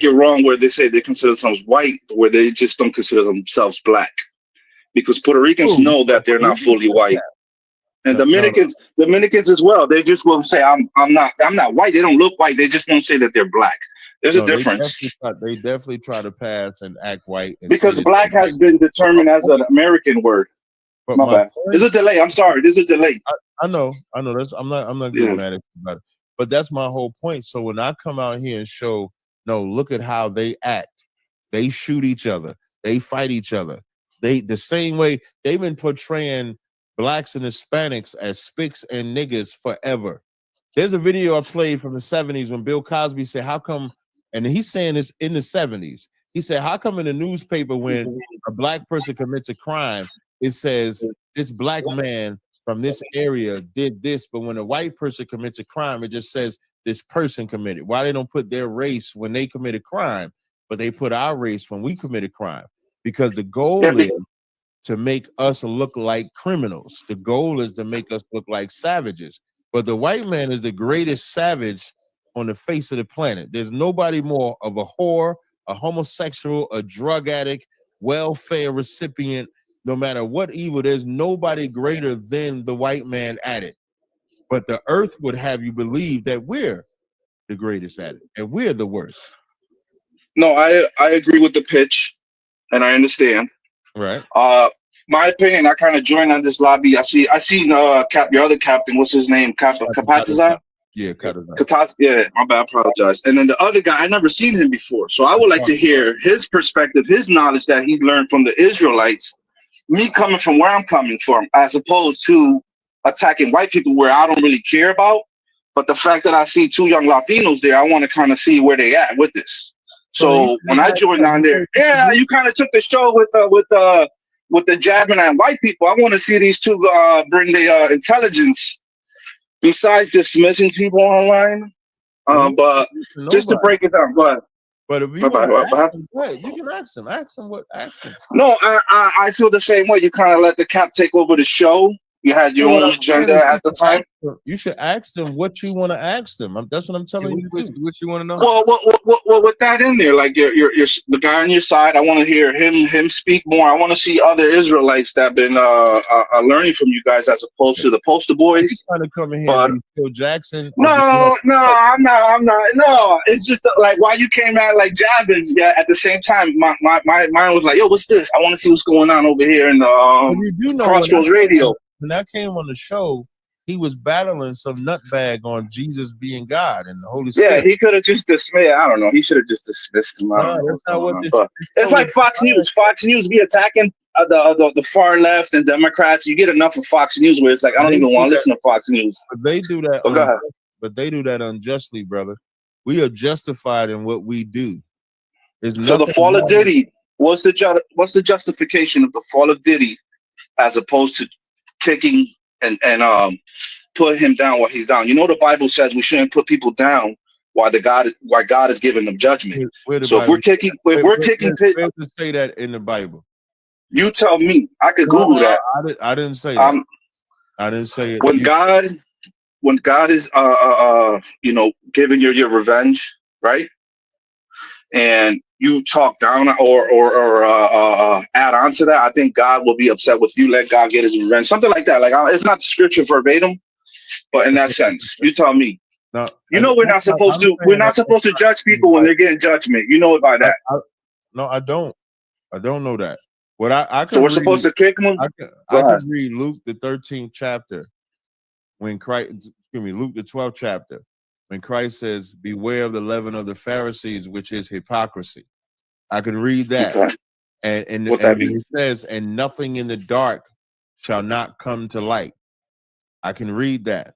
you're wrong where they say they consider themselves white, where they just don't consider themselves black. Because Puerto Ricans know that they're not fully white. And Dominicans as well. They just will say, I'm not white. They don't look white. They just won't say that they're black. There's a difference. They definitely try to pass and act white. And because black has been determined as an American word. But my bad. There's a delay. I'm sorry. There's a delay. I know. That's, I'm not getting mad at you about it. But that's my whole point. So when I come out here and show, no, look at how they act. They shoot each other. They fight each other. The same way they've been portraying blacks and Hispanics as spics and niggas forever. There's a video I played from the 70s when Bill Cosby said, how come, and he's saying this in the 70s, he said, how come in the newspaper when a black person commits a crime, it says this black man from this area did this, but when a white person commits a crime, it just says this person committed. Why they don't put their race when they commit a crime, but they put our race when we commit a crime? Because the goal is to make us look like criminals. The goal is to make us look like savages. But the white man is the greatest savage on the face of the planet. There's nobody more of a whore, a homosexual, a drug addict, welfare recipient, no matter what evil, there's nobody greater than the white man at it. But the earth would have you believe that we're the greatest at it and we're the worst. No, I agree with the pitch and I understand. Right. My opinion, I kind of joined on this lobby. I see your other captain, what's his name? Kapatazan? Yeah, Kapatazan. Yeah, my bad, I apologize. And then the other guy, I never seen him before. So I would like to hear his perspective, his knowledge that he learned from the Israelites, me coming from where I'm coming from, as opposed to attacking white people where I don't really care about. But the fact that I see two young Latinos there, I want to kind of see where they at with this. So when I joined on there, yeah, you kind of took the show with the jabbing at white people. I want to see these two bring their intelligence besides dismissing people online. But just to break it down, go ahead. But if you want you can ask him. Ask him. No, I feel the same way. You kind of let the cap take over the show. You had your own agenda at the time. You should ask them what you want to ask them. That's what I'm telling you. What you want to know? Well, with that in there, like you're the guy on your side. I want to hear him speak more. I want to see other Israelites that have been learning from you guys as opposed to the poster boys. He's trying to come in here and be Phil Jackson. No, I'm not. No, it's just like why you came out like jabbing. Yeah, at the same time, my mind was like, yo, what's this? I want to see what's going on over here in the Crossroads Radio. When I came on the show, he was battling some nutbag on Jesus being God and the Holy Spirit. Yeah, he could have just dismissed. I don't know. He should have just dismissed him. It's like Fox News. Fox News be attacking the far left and Democrats. You get enough of Fox News where it's like I don't even want to listen to Fox News. But they do that. But they do that unjustly, brother. We are justified in what we do. So the fall of Diddy. What's the justification of the fall of Diddy as opposed to kicking and put him down while he's down? You know the Bible says we shouldn't put people down while God is giving them judgment. So if we're kicking, where to say that in the Bible? You tell me. I could Google that. I didn't say that. I didn't say it. When God is giving your revenge, right? And you talk down or add on to that, I think God will be upset with you. Let God get his revenge, something like that. Like it's not the scripture verbatim, but in that sense, you tell me. No, You know we're not supposed to. We're not supposed to judge people when they're getting judgment. You know about that. No, I don't. I don't know that. What I So we're supposed to kick them. I could read Luke the 13th chapter when Christ. Excuse me, Luke the 12th chapter when Christ says, "Beware of the leaven of the Pharisees, which is hypocrisy." I can read that, Okay. and What that it says, "And nothing in the dark shall not come to light." I can read that.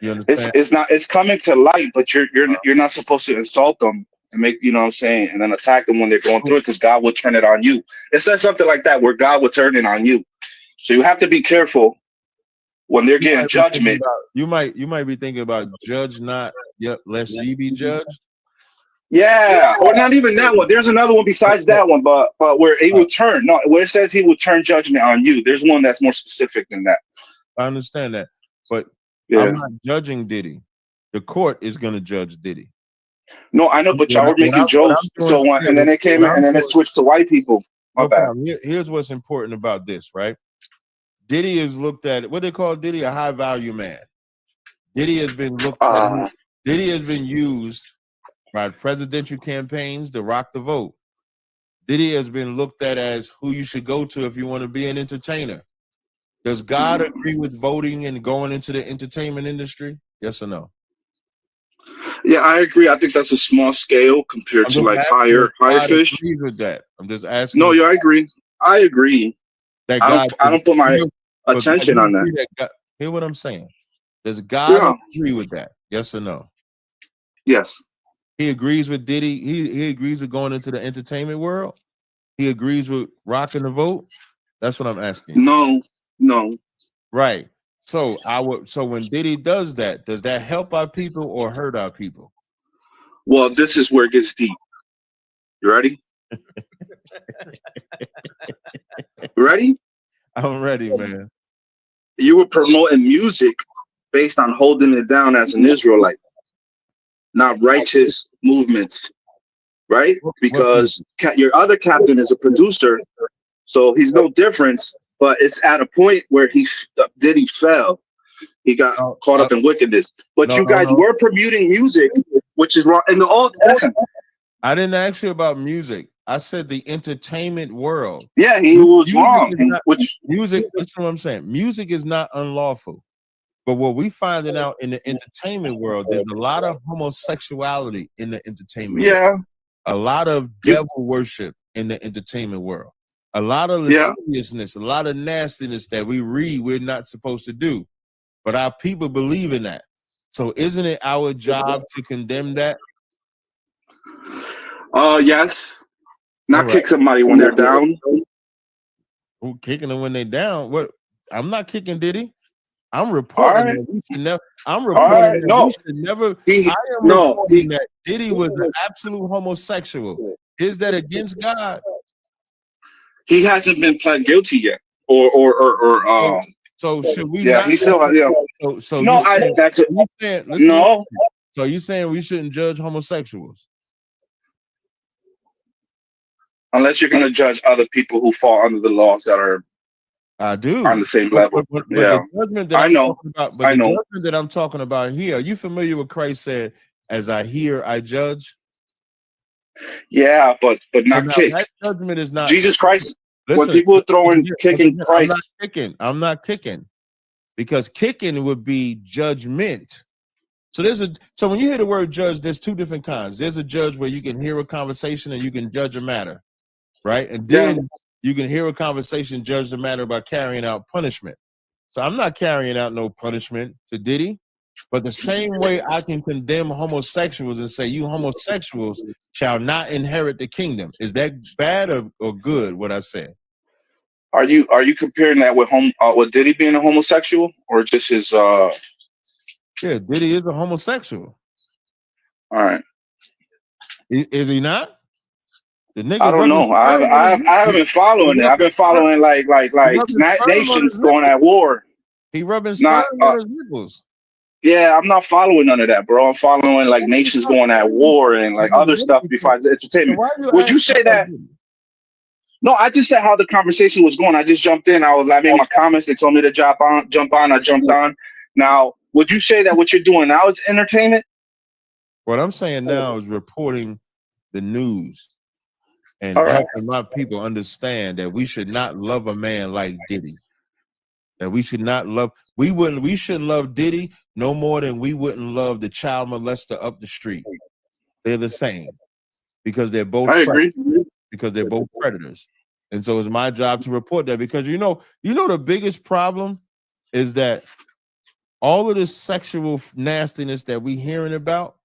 You understand? It's not. It's coming to light, but you're not supposed to insult them and make, you know what I'm saying, and then attack them when they're going through it, because God will turn it on you. It says something like that where God will turn it on you. So you have to be careful when they're getting judgment. You might be thinking about judge not, yet lest ye be judged. Yeah, or not even that one. There's another one besides that one, but where he will turn. No, where it says he will turn judgment on you. There's one that's more specific than that. I understand that, but yeah. I'm not judging Diddy. The court is going to judge Diddy. No, I know, but y'all were making jokes. And then it came in, and then it switched to white people. My bad. Here's what's important about this, right? Diddy is looked at, what they call Diddy, a high value man. Diddy has been looked at. Diddy has been used by presidential campaigns to rock the vote. Diddy has been looked at as who you should go to if you want to be an entertainer. Does God agree with voting and going into the entertainment industry? Yes or no? Yeah, I agree. I think that's a small scale compared to like higher fish. I agree with that. I'm just asking. No, yeah, I agree. I agree. That I don't put my attention on that. Hear what I'm saying? Does God agree with that? Yes or no? Yes. He agrees with Diddy. He agrees with going into the entertainment world. He agrees with rocking the vote. That's what I'm asking. No. Right. So when Diddy does that, does that help our people or hurt our people? Well, this is where it gets deep. You ready? Ready? I'm ready, man. You were promoting music based on holding it down as an Israelite, not righteous movements, right? Because your other captain is a producer, so he's no different. But it's at a point where Diddy fell. He got caught up in wickedness. But you guys were promoting music, which is wrong. In the old, listen. I didn't ask you about music. I said the entertainment world. Yeah, he was wrong. Music, that's what I'm saying. Music is not unlawful. But what we finding out in the entertainment world, there's a lot of homosexuality in the entertainment world. A lot of devil worship in the entertainment world. A lot of lasciviousness, a lot of nastiness that we read we're not supposed to do. But our people believe in that. So isn't it our job to condemn that? Yes. Not kick somebody when they're down. Who kicking them when they're down? What? I'm not kicking Diddy. I'm reporting that we should never. I'm reporting that we should never. I am reporting that Diddy was an absolute homosexual. Is that against God? He hasn't been pled guilty yet, So should we? Yeah, he still. Yeah. So no, that's it. No. So you saying we shouldn't judge homosexuals? Unless you're going to judge other people who fall under the laws that are, I do, on the same level. But the judgment that judgment that I'm talking about here. Are you familiar with Christ said, "As I hear, I judge"? Yeah, but not kick. That judgment is not Jesus Christ. Listen, when people are throwing kicking Christ, I'm not kicking, because kicking would be judgment. So so when you hear the word judge, there's two different kinds. There's a judge where you can hear a conversation and you can judge a matter, right? And then you can hear a conversation, judge the matter by carrying out punishment. So I'm not carrying out no punishment to Diddy, but the same way I can condemn homosexuals and say you homosexuals shall not inherit the kingdom. Is that bad or good? What I said? Are you comparing that with Diddy being a homosexual, or just his? Yeah, Diddy is a homosexual. All right. Is he not? The nigga I don't know. I haven't been following it. I've been following like nations going at war. He rubbing sperm on his nipples. Yeah, I'm not following none of that, bro. I'm following like nations going at war and like other stuff besides entertainment. Would you say that? No, I just said how the conversation was going. I just jumped in. I made my comments. They told me to jump on. I jumped on. Now, would you say that what you're doing now is entertainment? What I'm saying now is reporting the news and All right. helping my people understand that we should not love a man like Diddy. That we should not love, we shouldn't love Diddy no more than we wouldn't love the child molester up the street. They're the same because they're both because they're both predators. And so it's my job to report that, because you know the biggest problem is that all of this sexual nastiness that we hearing about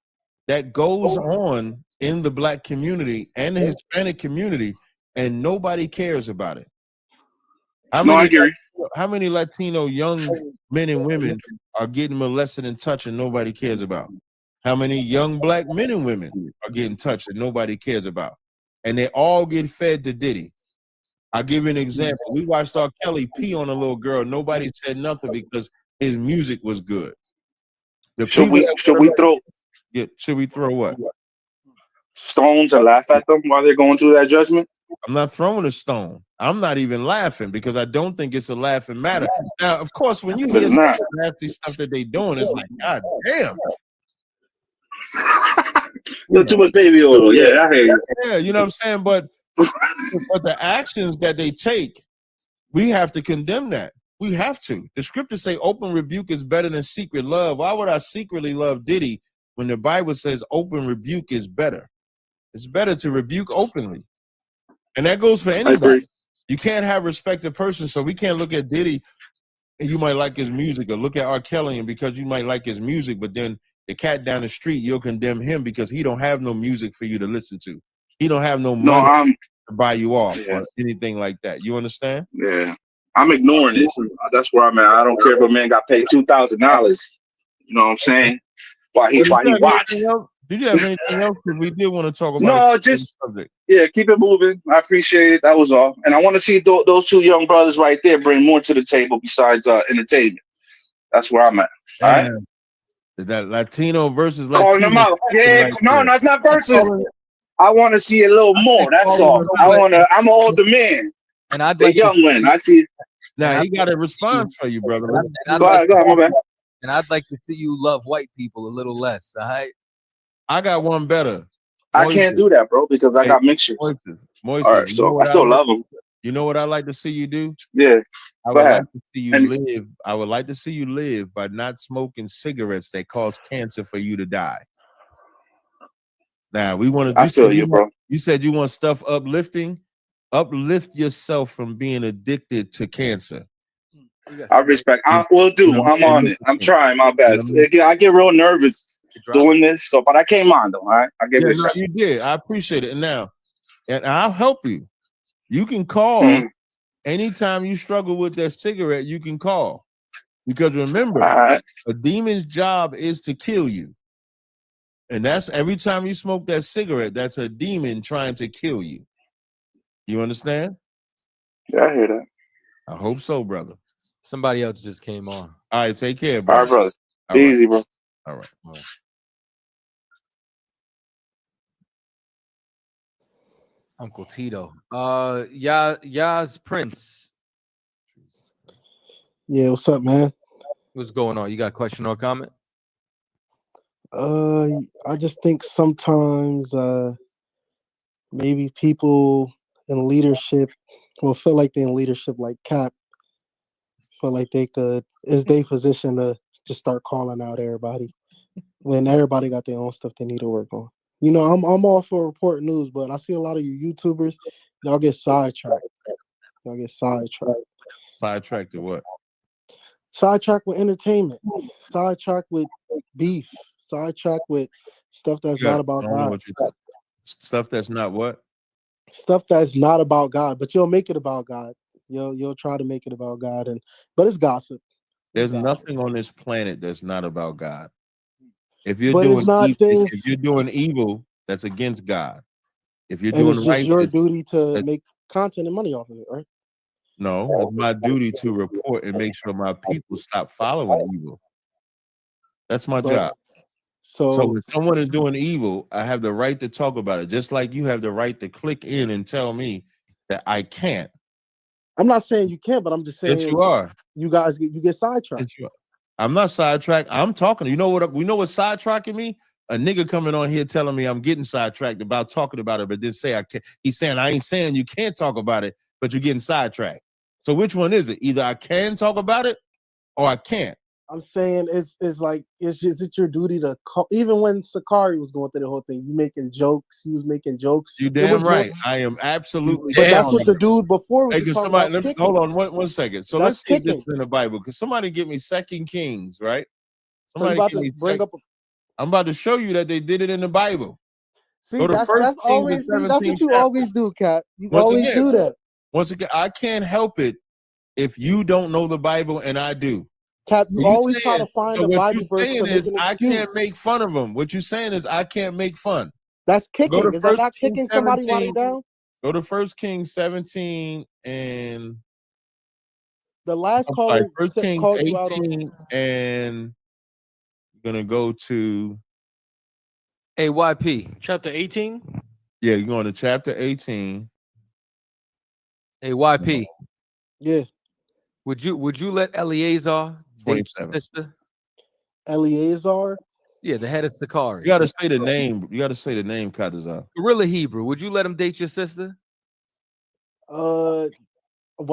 that goes on in the Black community and the Hispanic community, and nobody cares about it. How many Latino young men and women are getting molested and touched and nobody cares about? How many young Black men and women are getting touched and nobody cares about? And they all get fed to Diddy. I'll give you an example. We watched R. Kelly pee on a little girl. Nobody said nothing because his music was good. Should we throw what? Stones and laugh at them while they're going through that judgment? I'm not throwing a stone. I'm not even laughing because I don't think it's a laughing matter. Now, of course, when you hear some of the nasty stuff that they doing, it's like, God damn. You're too much baby oil. Yeah, I hear you. Yeah, you know what I'm saying? But the actions that they take, we have to condemn that. We have to. The scriptures say open rebuke is better than secret love. Why would I secretly love Diddy when the Bible says open rebuke is better? It's better to rebuke openly. And that goes for anybody. You can't have respect to person, so we can't look at Diddy and you might like his music, or look at R. Kelly and because you might like his music, but then the cat down the street, you'll condemn him because he don't have no music for you to listen to. He don't have no money to buy you off or anything like that. You understand? Yeah. I'm ignoring it. That's where I'm at. I don't care if a man got paid $2,000. You know what I'm saying? Why he watched. Did you have anything else? Because we did want to talk about no, just subject. Yeah, keep it moving. I appreciate it. That was all. And I want to see those two young brothers right there bring more to the table besides entertainment. That's where I'm at. All right. That Latino versus Latino. Calling them out. Yeah, no, it's not versus. I want to see a little more. That's all. I'm an older man. And I'd like young one. I see. Now he got a response for you, brother. Go ahead, my bad. And I'd like to see you love white people a little less. All right. I got one better. I can't do that, bro, because I got mixtures. Moises. All right, so I still love them. You know what I like to see you do? Yeah. I would like to see you live. I would like to see you live by not smoking cigarettes that cause cancer for you to die. Now we want to. I feel you, bro. You said you want stuff uplifting. Uplift yourself from being addicted to cancer. I respect. I will do. I'm on it. I'm trying my best. I get real nervous doing this, but I came on though. All right, I give it a shot. You did. I appreciate it. And now, and I'll help you. You can call anytime you struggle with that cigarette. You can call, because remember, a demon's job is to kill you, and that's every time you smoke that cigarette. That's a demon trying to kill you. You understand? Yeah, I hear that. I hope so, brother. Somebody else just came on. All right, take care, bro. All right, brother. Easy, bro. All right. Uncle Tito. Yaz Prince. Yeah, what's up, man? What's going on? You got a question or comment? I just think sometimes maybe people in leadership will feel like they're in leadership, like Cap, feel like they could, it's their position to just start calling out everybody when everybody got their own stuff they need to work on. You know, I'm all for report news, but I see a lot of you YouTubers, y'all get sidetracked. Sidetracked to what? Sidetracked with entertainment. Sidetracked with beef. Sidetracked with stuff that's not about God. Stuff that's not what? Stuff that's not about God, but you'll make it about God. You'll try to make it about God, but it's gossip. There's nothing on this planet that's not about God. If you're doing evil, that's against God. If you're doing right, it's your duty to make content and money off of it, right? No, it's my duty to report and make sure my people stop following evil. That's my job. So if someone is doing evil, I have the right to talk about it, just like you have the right to click in and tell me that I can't. I'm not saying you can't, but I'm just saying yes, you are. You guys get sidetracked. I'm not sidetracked. I'm talking. You know what? We know what's sidetracking me? A nigga coming on here telling me I'm getting sidetracked about talking about it, but didn't say I can't. He's saying I ain't saying you can't talk about it, but you're getting sidetracked. So which one is it? Either I can talk about it or I can't. I'm saying it's your duty to call. Even when Sakari was going through the whole thing, you making jokes. He was making jokes. You damn right. I am absolutely. But that's what the dude before was Hey, talking somebody, about. let me, hold on one second. So That's let's see if this kicking. is in the Bible. Because somebody give me 2 Kings, right? So you Somebody about give to me bring up. I'm about to show you that they did it in the Bible. See, Go to that's 1 Kings, always the that's what 17th you chapter. always do, Cat. You Once always again, do that. I can't help it if you don't know the Bible and I do. Cap, you So always try to find so a what Bible you verse saying to make is an I excuse. can't make fun of them. What you're saying is I can't make fun. That's Go kicking. to Is that 1 not Kings kicking somebody while they 17. down? Go to 1 Kings 17 and The last I'm caller sorry, 1 Kings called you out on. 18 and you're gonna go to AYP. Chapter 18. Yeah, you're going to chapter 18. AYP. Yeah. Would you let Eleazar date your 27. sister? Eleazar? Yeah, the head of Sakari. You gotta say the name. You gotta say the name, Kadazar. Gorilla Hebrew. Would you let him date your sister? Would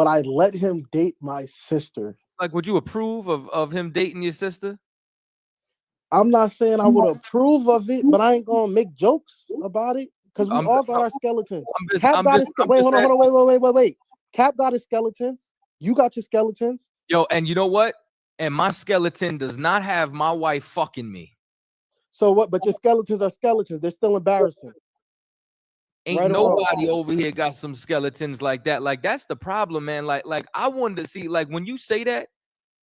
I let him date my sister? Like, would you approve of him dating your sister? I'm not saying I would approve of it, but I ain't gonna make jokes about it because we all got our skeletons. Cap got his wait, hold on, wait. Cap got his skeletons. You got your skeletons. Yo, and you know what? And my skeleton does not have my wife fucking me. So what? But your skeletons are skeletons. They're still embarrassing. Ain't Right or wrong? nobody over here got some skeletons like that. Like, that's the problem, man. Like I wanted to see, like, when you say that,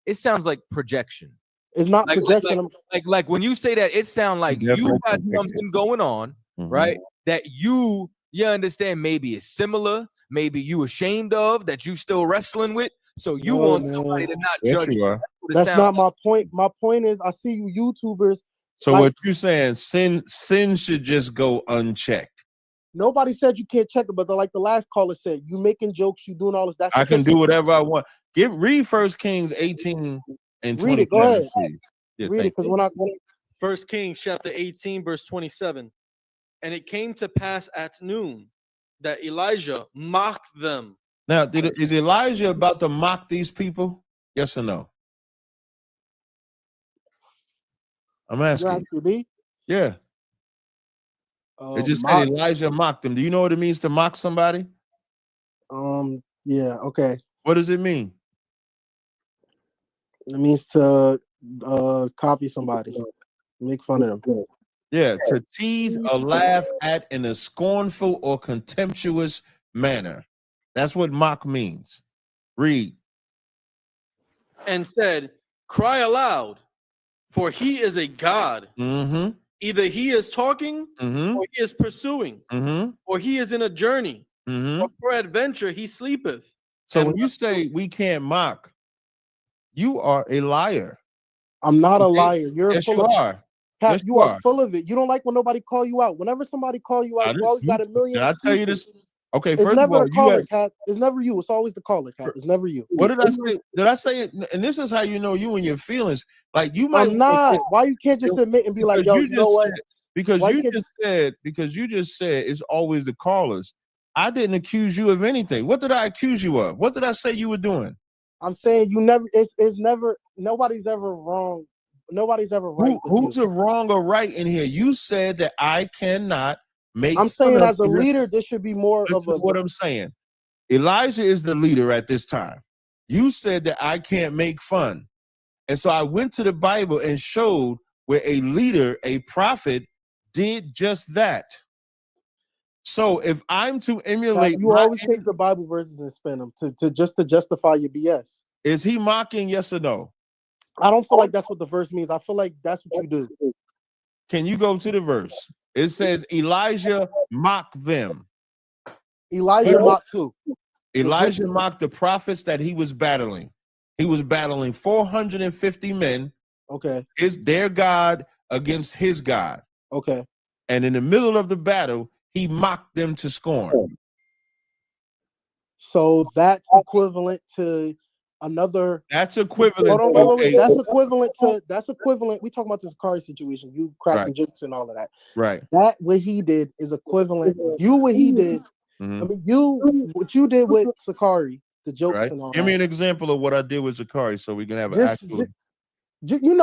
it sounds like projection. It's not Like, projection. like when you say that, it sounds like you got something going on, right? That you understand maybe it's similar, maybe you ashamed of, that you still wrestling with. So you want somebody to not Yes, judge you you. are. That's not my point. My point is, I see you YouTubers. So like, what you saying? Sin should just go unchecked. Nobody said you can't check it, but like the last caller said, you making jokes, you doing all this. That's I can kicking. do whatever I want. Read 1 Kings 18 and 27. Read it. Go ahead. Yeah, read it, because when I 1 Kings chapter 18, verse 27. And it came to pass at noon that Elijah mocked them. Now, is Elijah about to mock these people? Yes or no? I'm asking you. Yeah. It just said Elijah mocked them. Do you know what it means to mock somebody? Yeah. Okay. What does it mean? It means to copy somebody, make fun of them. Yeah, to tease or laugh at in a scornful or contemptuous manner. That's what mock means. Read. And said, cry aloud, for he is a god. Mm-hmm. Either he is talking, or he is pursuing, or he is in a journey, or peradventure he sleepeth. So when you say we can't mock, you are a liar. I'm not a liar. You're yes, full you of are. Cap, Yes, you are full of it. You don't like when nobody call you out. Whenever somebody call you out, you always got a million. Did I tell you this? Okay, It's first never of all, the caller, Cap. It's never you. It's always the caller, Cap. It's never you. What did I say? Did I say it? And this is how you know you and your feelings. Like you might. I'm not. Why you can't just admit and be like, yo, you know what? Because you just said it's always the callers. I didn't accuse you of anything. What did I accuse you of? What did I say you were doing? I'm saying you never. It's never. Nobody's ever wrong. Nobody's ever right. Who's a wrong or right in here? You said that I cannot make. I'm saying as a leader, this should be more of a. What I'm saying. Elijah is the leader at this time. You said that I can't make fun. And so I went to the Bible and showed where a leader, a prophet, did just that. So if I'm to emulate, you always take the Bible verses and spin them to justify your BS. Is he mocking? Yes or no? I don't feel like that's what the verse means. I feel like that's what you do. Can you go to the verse? It says Elijah mocked them. Elijah mocked who? Elijah mocked the prophets that he was battling. He was battling 450 men. Okay. Is their God against his God. Okay. And in the middle of the battle, he mocked them to scorn. So that's equivalent to another. That's equivalent. Hold on, wait. Okay. That's equivalent. We talking about this Sakari situation. You cracking jokes and all of that. Right. That what he did is equivalent. You what he did. Mm-hmm. I mean, what you did with Sakari, the jokes and all Give that. me an example of what I did with Sakari, so we can have an actual. Just your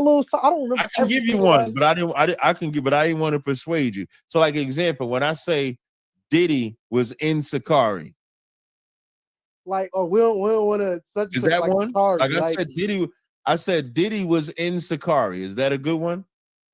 little. I don't remember. I can give you one, but I didn't want to persuade you. So, like example, when I say Diddy was in Sakari, like, oh, we don't want to. Is that like one? Sakari, Like I said Diddy was in Sakari. Is that a good one?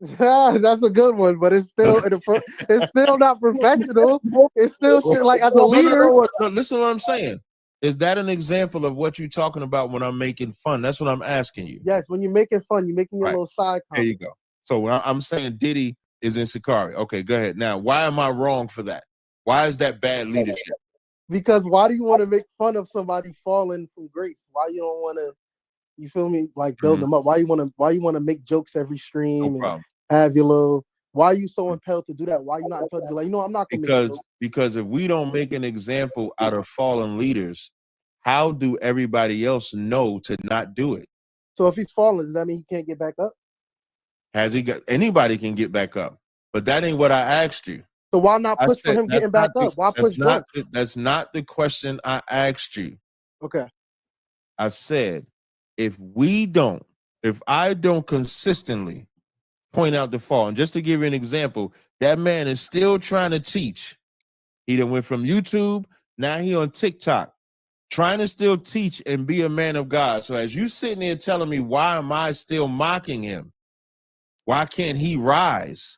That's a good one, but it's still it's still not professional. It's still shit. Like as a leader. No, listen to what I'm saying. Is that an example of what you're talking about when I'm making fun? That's what I'm asking you. Yes, when you're making fun, you're making your little side comment. There you go. So when I'm saying Diddy is in Sakari. Okay, go ahead. Now, why am I wrong for that? Why is that bad leadership? Because why do you want to make fun of somebody falling from grace? Why you don't want to? You feel me? Like build them up. Why you want to make jokes every stream and have your little? Why are you so impelled to do that? Why you not impelled to be like, I'm not going to because if we don't make an example out of fallen leaders, how do everybody else know to not do it? So if he's fallen, does that mean he can't get back up? Has he got anybody can get back up? But that ain't what I asked you. So why not push for him getting back up? Why push Dunk? That's not the question I asked you. Okay. I said, if I don't consistently point out the fall, and just to give you an example, that man is still trying to teach. He done went from YouTube, now he on TikTok, trying to still teach and be a man of God. So as you sitting there telling me, why am I still mocking him? Why can't he rise?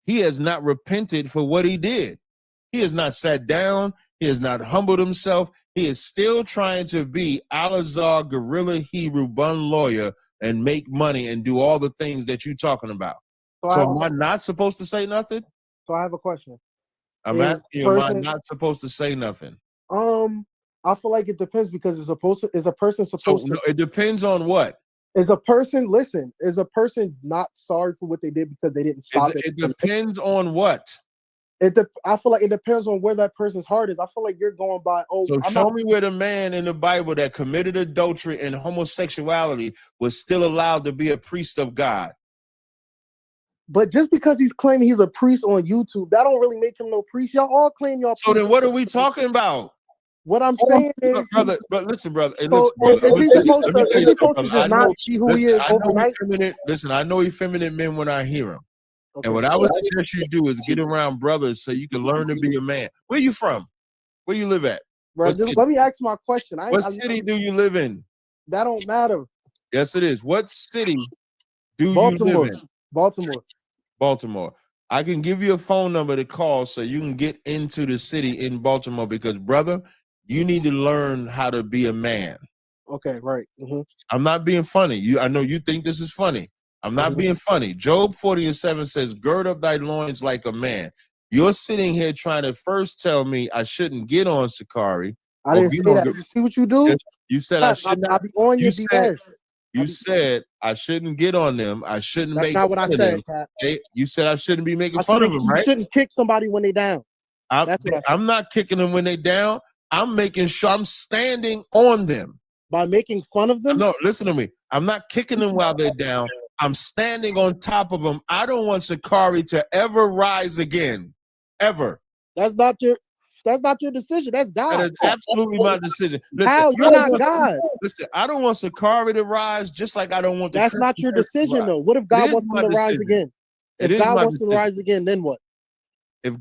He has not repented for what he did. He has not sat down. He has not humbled himself. He is still trying to be Al-Azhar, guerrilla Hebrew, bun lawyer, and make money and do all the things that you're talking about. So am I not supposed to say nothing? So I have a question. I'm asking you, am I not supposed to say nothing? I feel like it depends because is a person supposed to? No, it depends on what? Is a person not sorry for what they did because they didn't stop it? It depends on what? I feel like it depends on where that person's heart is. I feel like you're going by, show me where the man in the Bible that committed adultery and homosexuality was still allowed to be a priest of God. But just because he's claiming he's a priest on YouTube, that don't really make him no priest. Y'all all claim y'all. So then what are we talking about? What I'm saying is, brother. Listen, brother. So is he supposed to just not see who he is overnight? Listen, I know effeminate men when I hear them. Okay. And what I would suggest you do is get around brothers so you can learn to be a man. Where you from? Where you live at? Bro, let me ask my question. What city do you live in? That don't matter. Yes, it is. What city do you live in? Baltimore. I can give you a phone number to call so you can get into the city in Baltimore because, brother, you need to learn how to be a man. Okay, right. I'm not being funny. I know you think this is funny. I'm not being funny. Job 40:7 says, gird up thy loins like a man. You're sitting here trying to first tell me I shouldn't get on Sakari. I didn't say that. You see what you do? You said I should not. I'll be on your BS. You said I shouldn't get on them. I shouldn't make fun of them. That's not what I said, Pat. You said I shouldn't be making fun of them, right? You shouldn't kick somebody when they down. I'm not kicking them when they down. I'm making sure I'm standing on them. By making fun of them? No, listen to me. I'm not kicking them while they're down. I'm standing on top of them. I don't want Sakari to ever rise again. Ever. That's not your decision. That's God. That is absolutely my decision. Listen, how? You're not God. Listen, I don't want Sakari to rise, just like I don't want That's not your decision, though. What if God wants him to rise again? If God wants him to rise again, then what? If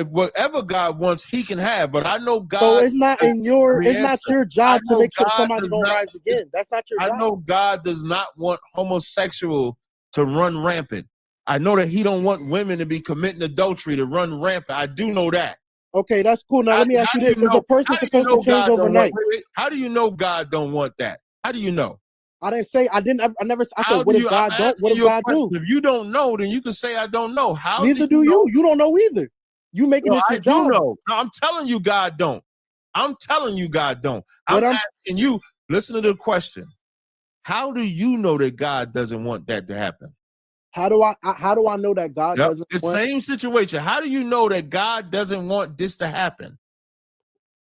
whatever God wants, he can have. But I know God. So it's not your job to make sure somebody don't rise again. That's not your job. I know God does not want homosexual to run rampant. I know that he don't want women to be committing adultery to run rampant. I do know that. Okay, that's cool. Now let me ask you this: is a person supposed to change overnight? How do you know God don't want that? How do you know? I didn't say I never. I said, what if God don't? What if God do? If you don't know, then you can say I don't know. How? Neither do you. You don't know either. You making it your job. No, I'm telling you, God don't. I'm telling you, God don't. I'm asking you. Listen to the question. How do you know that God doesn't want that to happen? How do I know that God doesn't? The same situation. How do you know that God doesn't want this to happen?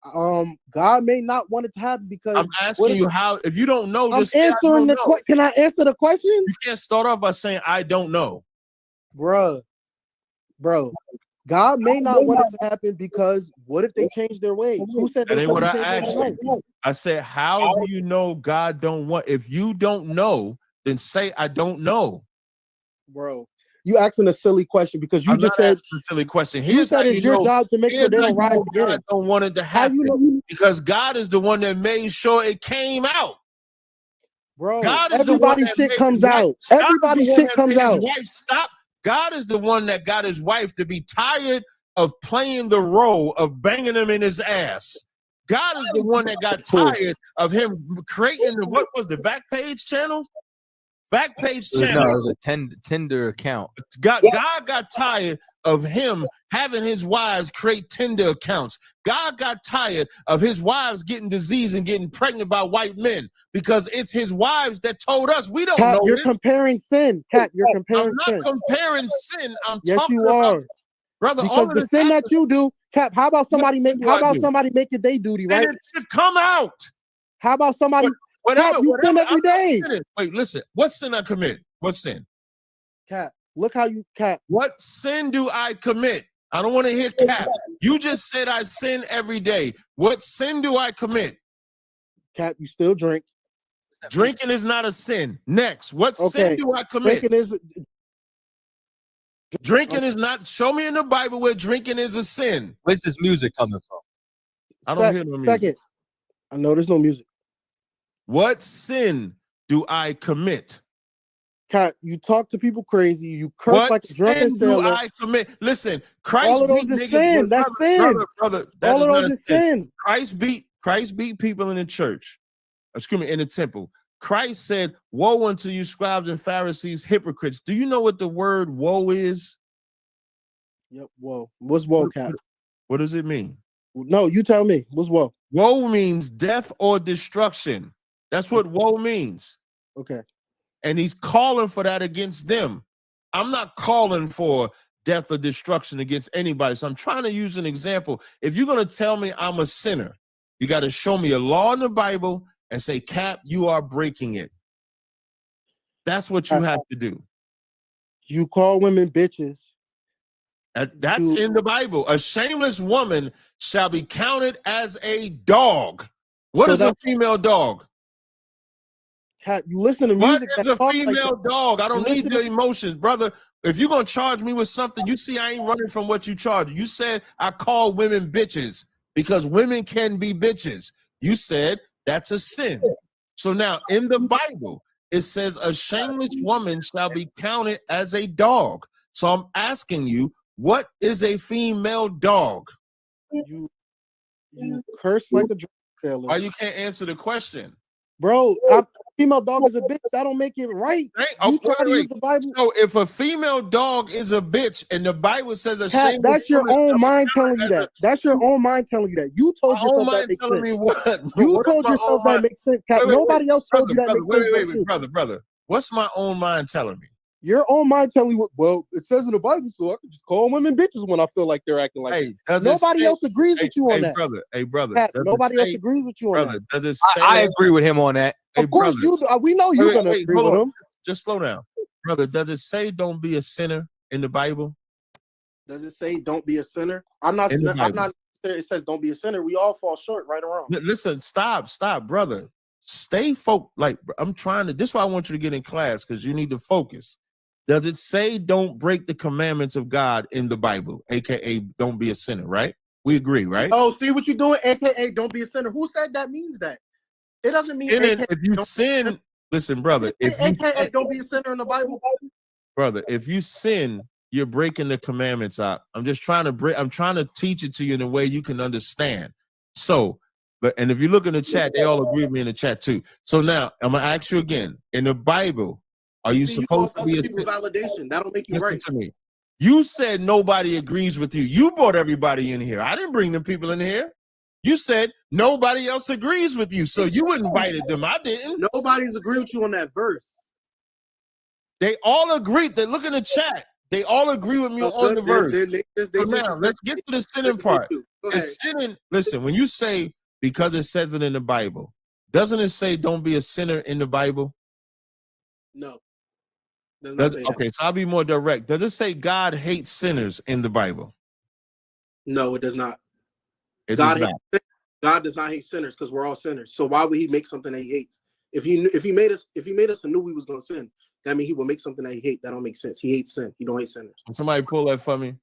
God may not want it to happen because I'm asking you how. If you don't know, I'm just say, answering the question. Can I answer the question? You can't start off by saying I don't know, bro. God may not want it to happen because what if they change their ways? Who said that they ain't what I change their asked ways? you. I said, how do you know God don't want? If you don't know, then say I don't know. Bro, you asking a silly question because you I'm just not said asking a silly question. you said it's your job to make sure they don't rise again. God don't want it to happen because God is the one that made sure it came out. Bro, God is everybody's shit comes out. Everybody's shit comes out. Stop. God is the one that got his wife to be tired of playing the role of banging him in his ass. God is the one that got tired of him creating what was the Backpage channel? Backpage channel. No, it was a Tinder account. God got tired of him having his wives create Tinder accounts. God got tired of his wives getting disease and getting pregnant by white men because it's his wives that told us. We don't know. You're comparing sin. Cat, you're comparing sin. I'm not comparing sin. I'm yes, talking you are. about, brother. Because the sin that you do, Cap. How about somebody make? How about somebody make it their duty, right? And it should come out. How about somebody? Whatever. Cap, you sin every day. Wait, listen. What sin I commit? What sin? Cap, look how you Cap. What sin do I commit? I don't want to hear Cap. You just said I sin every day. What sin do I commit? Cap, you still drink. Drinking is not a sin. Next, what sin do I commit? Drinking is not. Show me in the Bible where drinking is a sin. Where's this music coming from? I don't hear no music. Second, I know there's no music. What sin do I commit? Cat, you talk to people crazy. You curse like a drunken sailor. What sin do I commit? Listen, Christ all of those beat is sin. That's sin. Brother, all of those is sin. Christ beat people in the church. Excuse me, in the temple. Christ said, "Woe unto you, scribes and Pharisees, hypocrites." Do you know what the word "woe" is? Yep, woe. What's woe, Cat? What does it mean? No, you tell me. What's woe? Woe means death or destruction. That's what woe means. Okay. And he's calling for that against them. I'm not calling for death or destruction against anybody. So I'm trying to use an example. If you're going to tell me I'm a sinner, you got to show me a law in the Bible and say, Cap, you are breaking it. That's what you have to do. You call women bitches. That's in the Bible. A shameless woman shall be counted as a dog. What is a female dog? Cat, you listen to music. What is a female dog? I don't need the emotions, brother. If you're going to charge me with something, you see I ain't running from what you charge. You said I call women bitches because women can be bitches. You said that's a sin. So now in the Bible, it says a shameless woman shall be counted as a dog. So I'm asking you, what is a female dog? You curse like a drunk sailor. Why you can't answer the question? Bro, a female dog is a bitch. That don't make it right. You try to use the Bible. So if a female dog is a bitch and the Bible says a Cat, shameless that's your own mind telling you that. That's your own mind telling you that. You told yourself that makes sense. Me what? You What told is my yourself own that mind? makes sense, Cat. Nobody else told you that makes sense. Wait, brother. What's my own mind telling me? Your own mind telling you what? Well, it says in the Bible, so I can just call women bitches when I feel like they're acting like that. Nobody else agrees with you on that. Hey, brother. Cat, nobody else agrees with you on that. Does it say I agree with him on that. Of course, you. We know you're gonna agree with him. Just slow down, brother. Does it say don't be a sinner in the Bible? Does it say don't be a sinner? I'm not. It says don't be a sinner. We all fall short, right or wrong. Listen, stop, brother. Stay focused. Like I'm trying to. This is why I want you to get in class because you need to focus. Does it say don't break the commandments of God in the Bible, aka don't be a sinner? Right? We agree, right? Oh, see what you're doing, aka don't be a sinner. Who said that means that? It doesn't mean if you sin. Listen, brother. If aka don't be a sinner in the Bible, brother. If you sin, you're breaking the commandments out. I'm just trying to break. I'm trying to teach it to you in a way you can understand. So, and if you look in the chat, they all agree with me in the chat too. So now I'm gonna ask you again. In the Bible, are you supposed to be a validation? That'll make you right. To me. You said nobody agrees with you. You brought everybody in here. I didn't bring them people in here. You said nobody else agrees with you, so you invited them. I didn't. Nobody's agreed with you on that verse. They all agreed. They look in the chat. They all agree with me on the verse. So now let's get to the sinning part. Is sinning, listen, when you say because it says it in the Bible, doesn't it say don't be a sinner in the Bible? No. Does not say that. Okay, so I'll be more direct. Does it say God hates sinners in the Bible? No, it does not. It does not. God does not hate sinners because we're all sinners. So why would he make something that he hates? If he made us and knew we was gonna sin, that means he will make something that he hates. That don't make sense. He hates sin. He don't hate sinners. Can somebody pull that for me?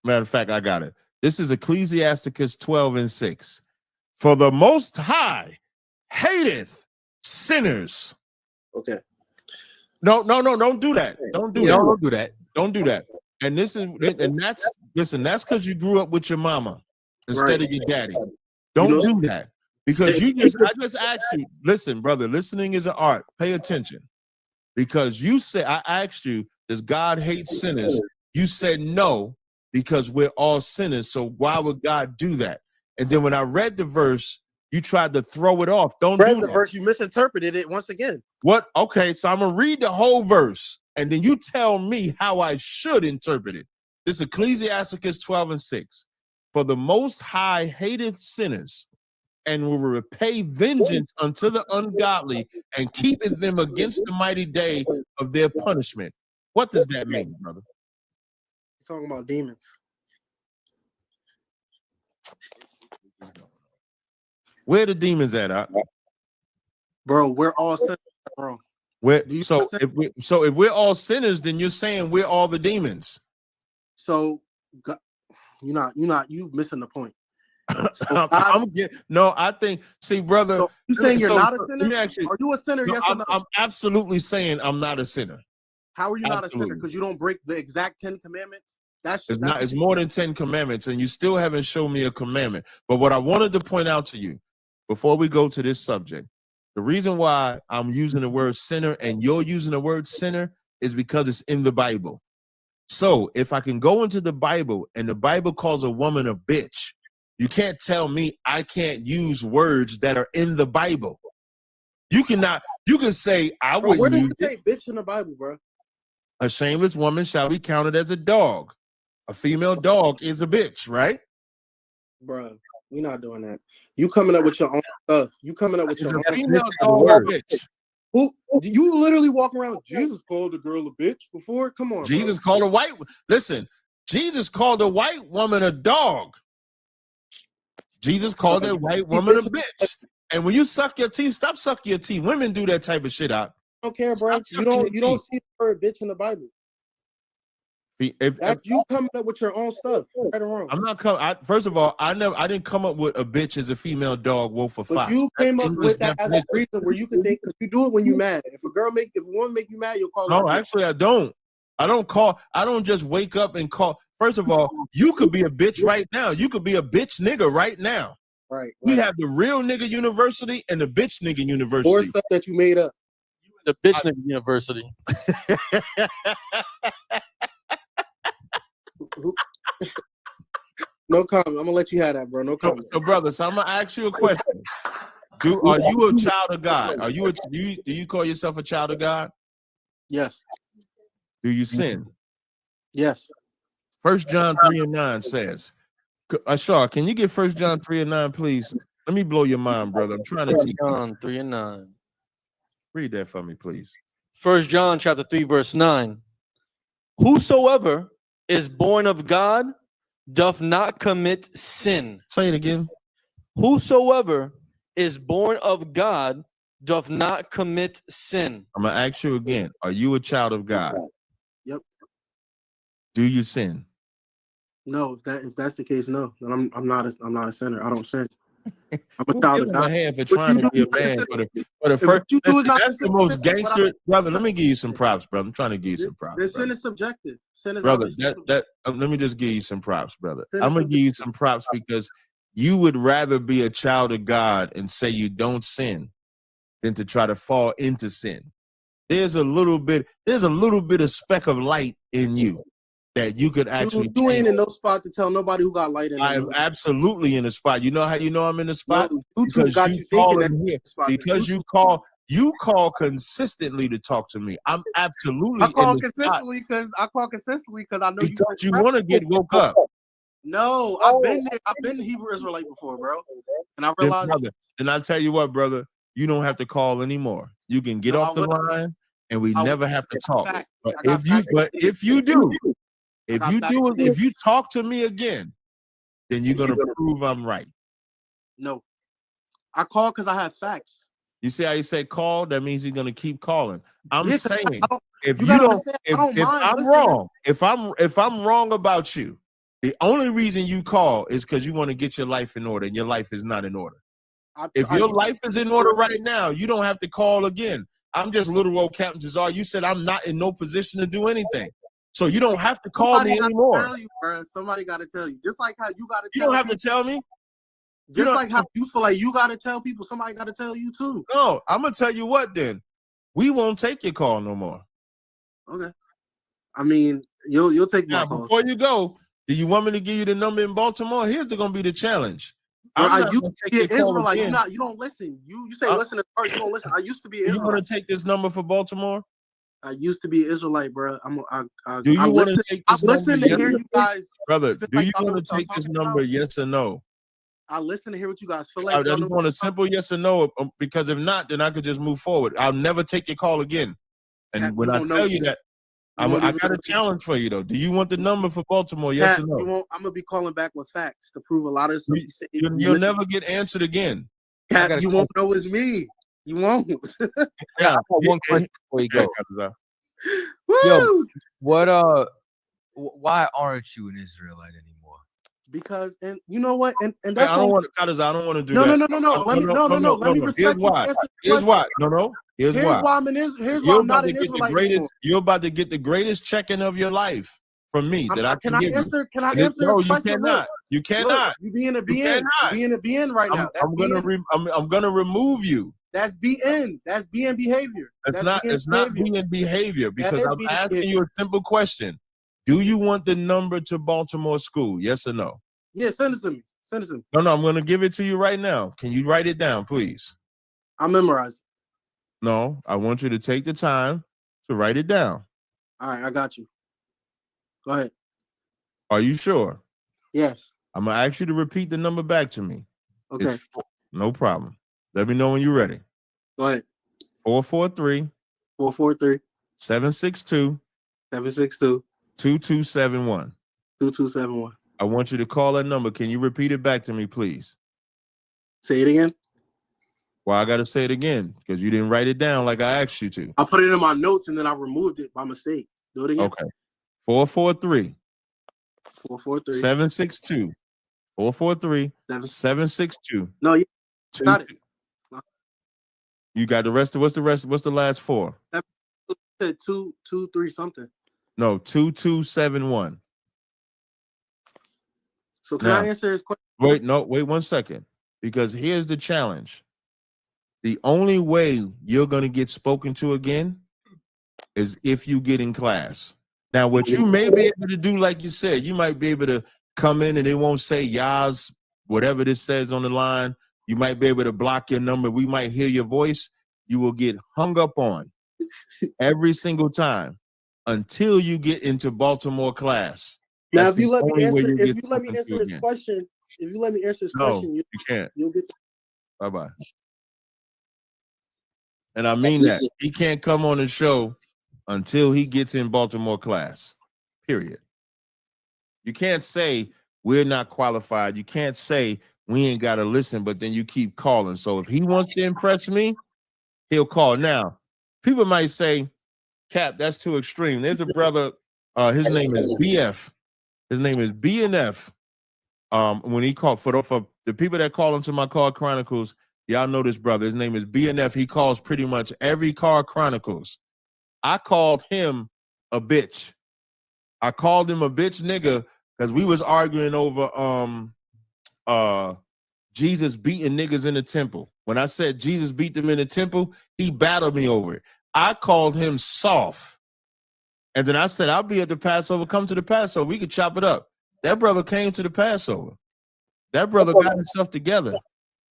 Matter of fact, I got it. This is Ecclesiasticus 12:6. For the Most High hateth sinners. Okay. No, don't do that. Don't do that. Don't do that. Don't do that. And that's because you grew up with your mama instead of your daddy. Don't do that. Because I just asked you, listen, brother, listening is an art. Pay attention. Because I asked you, does God hate sinners? You said no, because we're all sinners. So why would God do that? And then when I read the verse, you tried to throw it off. Don't do that. Verse, you misinterpreted it once again. What? Okay, so I'm gonna read the whole verse, and then you tell me how I should interpret it. This is Ecclesiasticus 12:6. For the Most High hateth sinners, and will repay vengeance unto the ungodly, and keepeth them against the mighty day of their punishment. What does that mean, brother? He's talking about demons. Where the demons at? Bro, we're all sinners, bro. If we're all sinners, then you're saying we're all the demons. So you missing the point. So I think. See, brother, so you saying you're not a sinner? Let me actually, are you a sinner? Yes or no? I'm absolutely saying I'm not a sinner. How are you not a sinner? Because you don't break the exact 10 commandments. It's more than 10 commandments, and you still haven't shown me a commandment. But what I wanted to point out to you before we go to this subject, the reason why I'm using the word sinner and you're using the word sinner is because it's in the Bible. So if I can go into the Bible and the Bible calls a woman a bitch, you can't tell me I can't use words that are in the Bible. You can say I would. Where does it say bitch in the Bible, bro? A shameless woman shall be counted as a dog. A female dog is a bitch, right? Bro, we're not doing that. You coming up with your own stuff. You coming up with your own female dog bitch. Who you literally walk around? Jesus called a girl a bitch before? Come on. Jesus called a white. Listen, Jesus called a white woman a dog. Jesus called that white woman a bitch. And when you suck your teeth, stop sucking your teeth. Women do that type of shit out. I don't care, bro. You don't see the word bitch in the Bible. That's you coming up with your own stuff, right or wrong. I'm not coming. First of all, I didn't come up with a bitch as a female dog, wolf, or fox. You came up with that as a reason where you can think, because you do it when you're mad. If a woman make you mad, you'll call her. No, actually, I don't. I don't just wake up and call. First of all, you could be a bitch right now. You could be a bitch nigga right now. Right. We have the real nigga university and the bitch nigga university. Or stuff that you made up. The bitch nigga university. No comment. I'm gonna let you have that, bro. No comment. So brother, so I'm gonna ask you a question. Are you a child of God? Do you call yourself a child of God? Yes. Do you sin? Yes. 1 John 3:9 says, Ashar, can you get 1 John 3:9, please? Let me blow your mind, brother. I'm trying to teach you. John 3:9. Read that for me, please. 1 John chapter 3, verse 9. Whosoever is born of God doth not commit sin. Say it again. Whosoever is born of God doth not commit sin. I'm gonna ask you again. Are you a child of God? Yep. Do you sin? No, if that's the case, no. Then I'm not a sinner. I don't sin. I'm a child of God. My hand for trying to be a man for the first. That's the most gangster, brother. Let me give you some props, brother. I'm trying to give you some props. The sin is subjective. Sin is brother. Let me just give you some props, brother. I'm gonna give you some props because you would rather be a child of God and say you don't sin than to try to fall into sin. There's a little bit of speck of light in you that you could actually. You ain't in no spot to tell nobody who got light in. I am absolutely in a spot. You know how you know I'm in a spot? No, because you call consistently to talk to me. I'm absolutely. I call consistently because I know because you want to get woke up. No, I've been there. I've been Hebrew Israelite before, bro. And I Then, realized brother, then I tell you what, brother, you don't have to call anymore. You can get off the line, and we never have to talk. But if you do, if you talk to me again, then you're gonna prove I'm right. No, I called because I have facts. You see how you say call? That means he's gonna keep calling. I'm Yeah, saying if you you gotta don't, understand, I don't if mind I'm listening. wrong, if I'm wrong about you, the only reason you call is because you want to get your life in order, and your life is not in order. If your life is in order right now, you don't have to call again. I'm just little old Captain Jazar. You said I'm not in no position to do anything. So you don't have to call me anymore. Tell you, bro. Somebody got to tell you. Just like how you got to tell You don't have to tell me. Just like how you feel like you got to tell people, somebody got to tell you too. No, I'm going to tell you what then. We won't take your call no more. Okay. I mean, you'll take my call. Before you go, do you want me to give you the number in Baltimore? Here's going to be the challenge. Bro, I'm I not used gonna to take be your an call Israelite. again. You don't listen. You say listen as far as you don't listen. I used to be an Do you Israelite. want to take this number for Baltimore? I used to be an Israelite, bro. Do you want to take this number? Listen to hear you guys. Brother, feel do like you y'all know want to what y'all take this talking number? about. Yes or no? I listen to hear what you guys feel I like. Y'all just know want a simple yes or no, because if not, then I could just move forward. I'll never take your call again. And Cap, when you I won't tell know. you that, You won't I even got a know. challenge for you though. Do you want the number for Baltimore? Yes Cap, or no? I'm gonna be calling back with facts to prove a lot of stuff you say. You'll never get answered again. Cap, you won't know it's me. You won't. Yeah, I got one question before you go. Woo! Yo, why aren't you an Israelite anymore? Because and you know what? And I that's don't want to do no, that. No. Let me let me Here's respectfully why. answer the Here's question. why. No. Here's why. why I'm an Here's why You're I'm not about an to get the Israelite greatest. anymore. You're about to get the greatest check-in of your life from me that I can give you. Can I And answer no, this you question? cannot. Look, You cannot. Look, you being a You BN. cannot. Being a BN right now. That's I'm gonna remove you. That's BN. That's BN behavior. It's not being behavior, because is I'm being asking behavior. you a simple question. Do you want the number to Baltimore School? Yes or no? Yeah, send it to me. Send it to me. No, I'm gonna give it to you right now. Can you write it down, please? I'll memorize it. No, I want you to take the time to write it down. All right, I got you. Go ahead. Are you sure? Yes. I'm gonna ask you to repeat the number back to me. Okay. No problem. Let me know when you're ready. Go ahead. 443 762 2271. 2271. I want you to call that number. Can you repeat it back to me, please? Say it again. Well, I got to say it again because you didn't write it down like I asked you to. I put it in my notes and then I removed it by mistake. Do it again. Okay. 443 443 762 443 762. No, you got it. You got the rest of what's the last four? Said 223 something. No, 2271. So can I answer his question? Wait 1 second. Because here's the challenge. The only way you're gonna get spoken to again is if you get in class. Now, what you may be able to do, like you said, you might be able to come in and it won't say Yaz, whatever this says on the line. You might be able to block your number. We might hear your voice. You will get hung up on every single time until you get into Baltimore class. Now, That's if you let me answer, this question, you can't. You'll get. Bye-bye. And I mean that. He can't come on the show until he gets in Baltimore class. Period. You can't say we're not qualified. You can't say we ain't got to listen, but then you keep calling. So if he wants to impress me, he'll call. Now, people might say, Cap, that's too extreme. There's a brother, his name is BF. His name is BNF. When he called for the people that call into my Car Chronicles, y'all know this brother. His name is BNF. He calls pretty much every Car Chronicles. I called him a bitch. I called him a bitch nigga because we was arguing over Jesus beating niggas in the temple. When I said Jesus beat them in the temple, he battled me over it. I called him soft. And then I said, I'll be at the Passover. Come to the Passover. We could chop it up. That brother came to the Passover. That brother got himself together.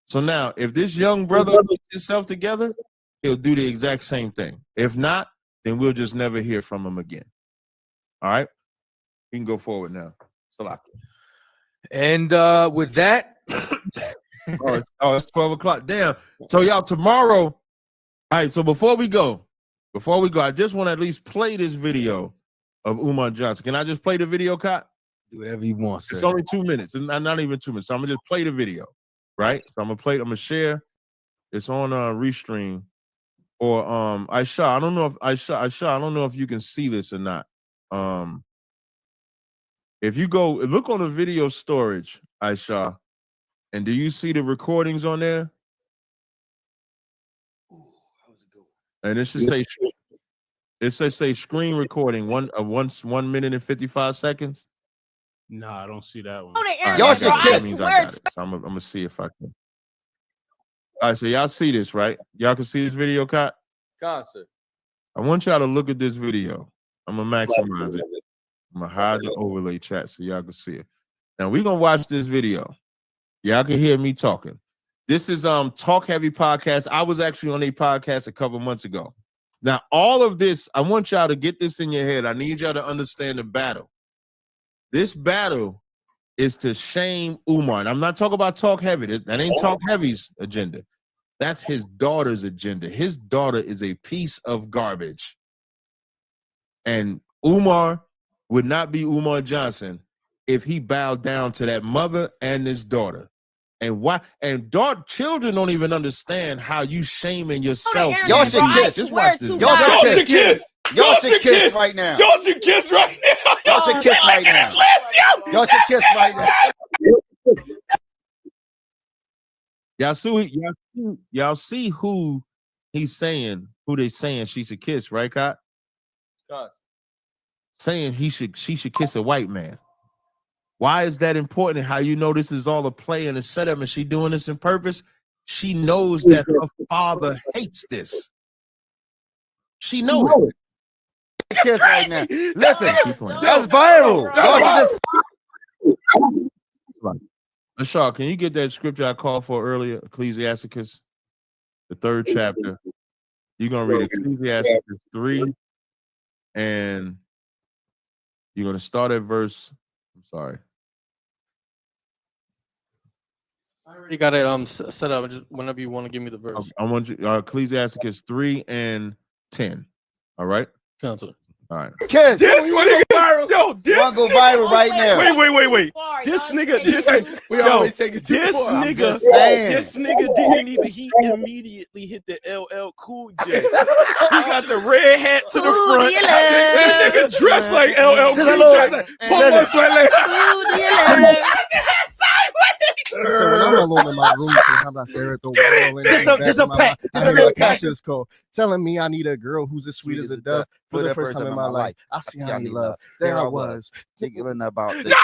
So now, if this young brother gets himself together, he'll do the exact same thing. If not, then we'll just never hear from him again. All right? We can go forward now. Salaki. And with that, it's 12 o'clock. Damn. So y'all tomorrow. All right. So before we go, I just want to at least play this video of Umar Johnson. Can I just play the video, Cot? Do whatever you want, sir. It's only 2 minutes. It's not even 2 minutes. So I'm gonna just play the video, right? So I'm gonna share. It's on Restream or Aisha. I don't know if Aisha, I don't know if you can see this or not. If you go look on the video storage, Aisha, and do you see the recordings on there? And it should say screen recording 1 minute and 55 seconds. Nah, I don't see that one. Y'all should kiss. That means I got it. So I'm gonna see if I can. All right, so y'all see this, right? Y'all can see this video, Cot? Concert. I want y'all to look at this video. I'm gonna maximize it. I'm gonna hide the overlay chat so y'all can see it. Now we're gonna watch this video. Y'all can hear me talking. This is Talk Heavy Podcast. I was actually on a podcast a couple months ago. Now, all of this, I want y'all to get this in your head. I need y'all to understand the battle. This battle is to shame Umar. And I'm not talking about Talk Heavy. That ain't Talk Heavy's agenda. That's his daughter's agenda. His daughter is a piece of garbage. And Umar would not be Umar Johnson if he bowed down to that mother and his daughter. And why? And children don't even understand how you shaming yourself. Y'all should kiss. Just watch this. Y'all should kiss. Y'all should kiss right now. Y'all should kiss right now. Y'all should kiss right now. Y'all should kiss right now. Y'all see who he's saying, who they saying she should kiss, right, Cot? Saying she should kiss a white man. Why is that important? How you know this is all a play and a setup and she doing this in purpose? She knows that her father hates this. She knows it. Kiss right now. Listen, that's viral. Y'all should just... Ashar, can you get that scripture I called for earlier, Ecclesiasticus, the 3rd chapter? You're going to read Ecclesiasticus 3, and you're going to start at verse, I'm sorry. I already got it set up. Just whenever you want to give me the verse. I want you, Ecclesiasticus 3 and 10. All right? Counselor. All right. Kiss. This nigga viral. Yo, this wanna go viral right now. Wait. This nigga, this nigga didn't even. He immediately hit the LL Cool J. He got the red hat to the front. That nigga dressed like LL Cool J. So when I'm alone in my room, sometimes I stare at the wall and just a pat. I hear a conscious call telling me I need a girl who's as sweet as a dove for the first time in my life. I see how he love. There I was giggling about this.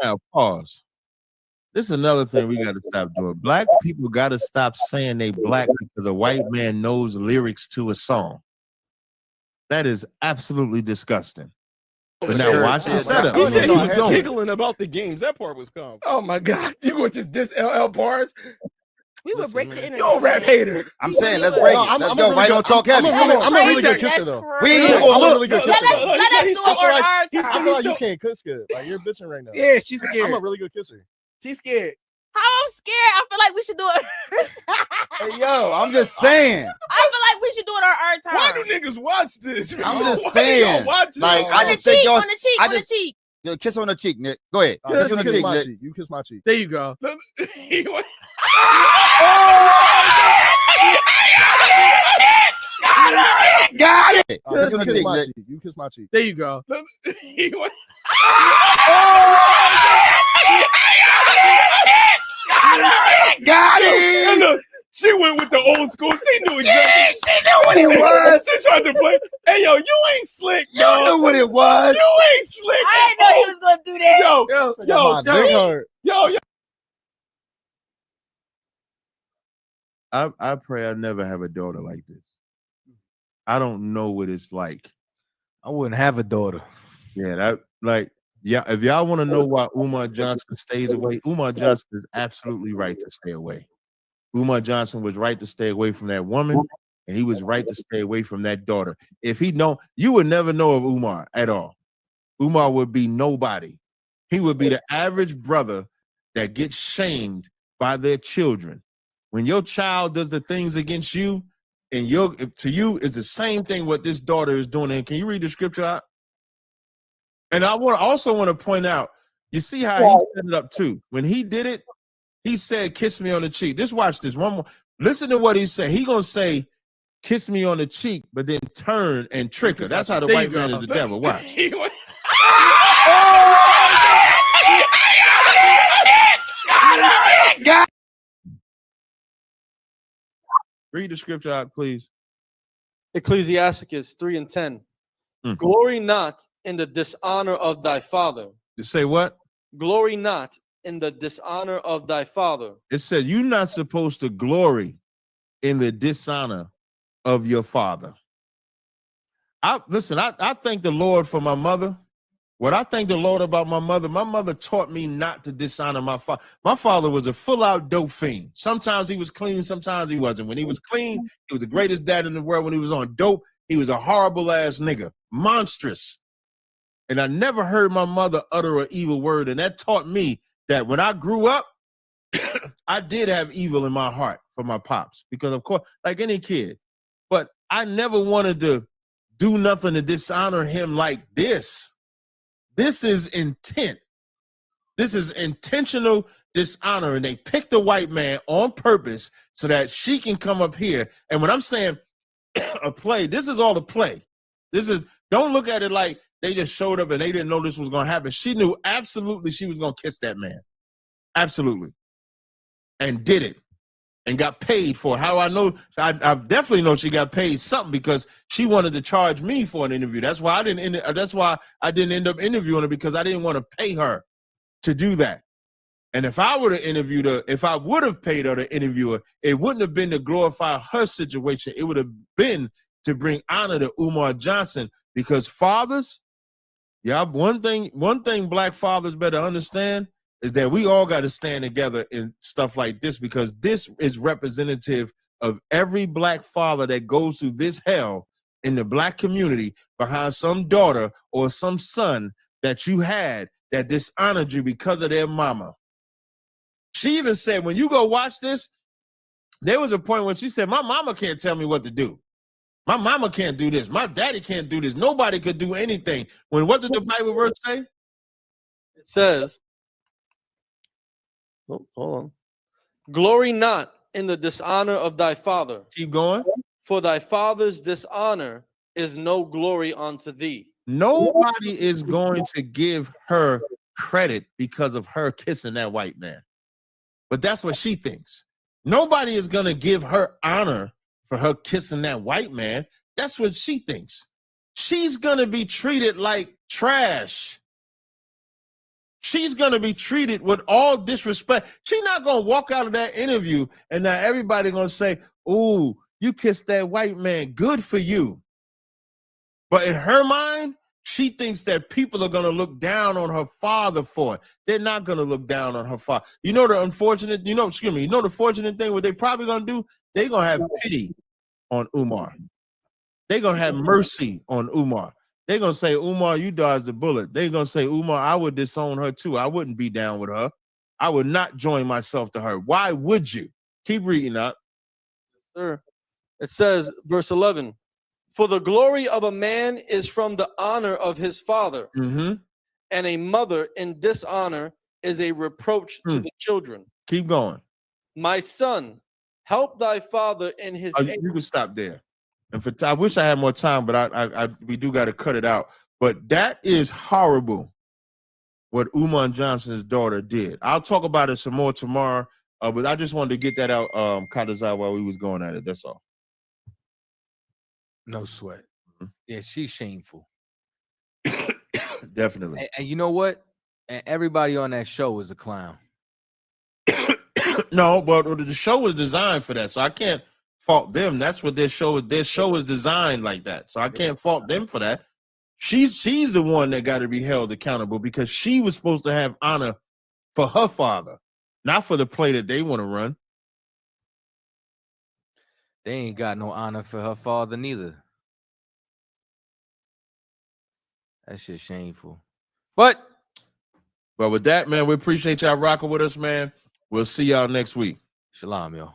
Now pause. This is another thing we got to stop doing. Black people got to stop saying they black because a white man knows lyrics to a song. That is absolutely disgusting. But now watch the setup. He said he was giggling about the games. That part was calm. Oh my God. You want this LL bars? We would break the internet. Yo, rap hater. I'm saying, let's break it. Let's go right on Talk Heavy. I'm a really good kisser, though. We ain't even gonna look. Let us do it on our I time. feel like you can't kiss good. Like, you're bitching right now. Yeah, she's scared. I'm a really good kisser. She's scared. How I'm scared. I feel like we should do it. Hey, yo, I'm just saying. I feel like we should do it our time. Why do niggas watch this? I'm just saying. Like, on the cheek, on the cheek. Yo, kiss on the cheek, Nick. Go ahead. Kiss on the cheek, Nick. You kiss my cheek. There you go. Got it. Kiss on the cheek, Nick. You kiss my cheek. There you go. Got it. And look, she went with the old school. She knew exactly. Yeah, she knew what it was. She tried to play. Hey, yo, you ain't slick. You knew what it was. You ain't slick. I didn't know he was gonna do that. Yo. I pray I never have a daughter like this. I don't know what it's like. I wouldn't have a daughter. Yeah, if y'all want to know why Umar Johnson stays away, Umar Johnson is absolutely right to stay away. Umar Johnson was right to stay away from that woman. and he was right to stay away from that daughter. If he know, you would never know of Umar at all. Umar would be nobody. He would be the average brother that gets shamed by their children. When your child does the things against you, and to you is the same thing what this daughter is doing. And can you read the scripture out? And I also want to point out, you see how he set it up too. When he did it, he said, "Kiss me on the cheek." Just watch this one more. Listen to what he said. He gonna say, "Kiss me on the cheek," but then turn and trick her. That's how the white man is the devil. Watch. Read the scripture out, please. Ecclesiasticus 3:10. Glory not in the dishonor of thy father. To say what? Glory not in the dishonor of thy father. It said you're not supposed to glory in the dishonor of your father. I thank the Lord for my mother. What I thank the Lord about my mother taught me not to dishonor my father. My father was a full-out dope fiend. Sometimes he was clean, sometimes he wasn't. When he was clean, he was the greatest dad in the world. When he was on dope, he was a horrible-ass nigga, monstrous. And I never heard my mother utter an evil word, and that taught me that when I grew up, I did have evil in my heart for my pops, because of course, like any kid, but I never wanted to do nothing to dishonor him like this. This is intent. This is intentional dishonor, and they picked the white man on purpose so that she can come up here. And when I'm saying a play, this is all a play. Don't look at it like they just showed up and they didn't know this was going to happen. She knew absolutely she was going to kiss that man. Absolutely. And did it. And got paid for it. How I know? I definitely know she got paid something, because she wanted to charge me for an interview. That's why I didn't end up interviewing her, because I didn't want to pay her to do that. And if I would have interviewed her, if I would have paid her to interview her, it wouldn't have been to glorify her situation. It would have been to bring honor to Umar Johnson, because fathers, one thing black fathers better understand is that we all got to stand together in stuff like this, because this is representative of every black father that goes through this hell in the black community behind some daughter or some son that you had that dishonored you because of their mama. She even said, when you go watch this, there was a point when she said, my mama can't tell me what to do. My mama can't do this. My daddy can't do this. Nobody could do anything. What did the Bible verse say? It says, hold on. Glory not in the dishonor of thy father. Keep going. For thy father's dishonor is no glory unto thee. Nobody is going to give her credit because of her kissing that white man. But that's what she thinks. Nobody is going to give her honor for her kissing that white man. That's what she thinks. She's going to be treated like trash. She's going to be treated with all disrespect. She's not going to walk out of that interview and now everybody going to say, "Ooh, you kissed that white man. Good for you." But in her mind, she thinks that people are going to look down on her father for it. They're not going to look down on her father. You know the the fortunate thing, what they probably going to do? They're going to have pity on Umar. They're going to have mercy on Umar. They're going to say, "Umar, you dodged the bullet." They're going to say, "Umar, I would disown her too. I wouldn't be down with her. I would not join myself to her." Why would you? Keep reading up. Sir. It says, verse 11, for the glory of a man is from the honor of his father, and a mother in dishonor is a reproach to the children. Keep going. My son, help thy father in his... You can stop there. And I wish I had more time, but we do got to cut it out. But that is horrible, what Umar Johnson's daughter did. I'll talk about it some more tomorrow, but I just wanted to get that out, Kadazai, while we was going at it. That's all. No sweat. Yeah, she's shameful. Definitely. And you know what? And everybody on that show is a clown. No, but the show was designed for that, so I can't fault them. That's what their show is. Their show is designed like that, so I can't fault them for that. She's the one that got to be held accountable, because she was supposed to have honor for her father, not for the play that they want to run. They ain't got no honor for her father neither. That shit shameful. But with that, man, we appreciate y'all rocking with us, man. We'll see y'all next week. Shalom, y'all.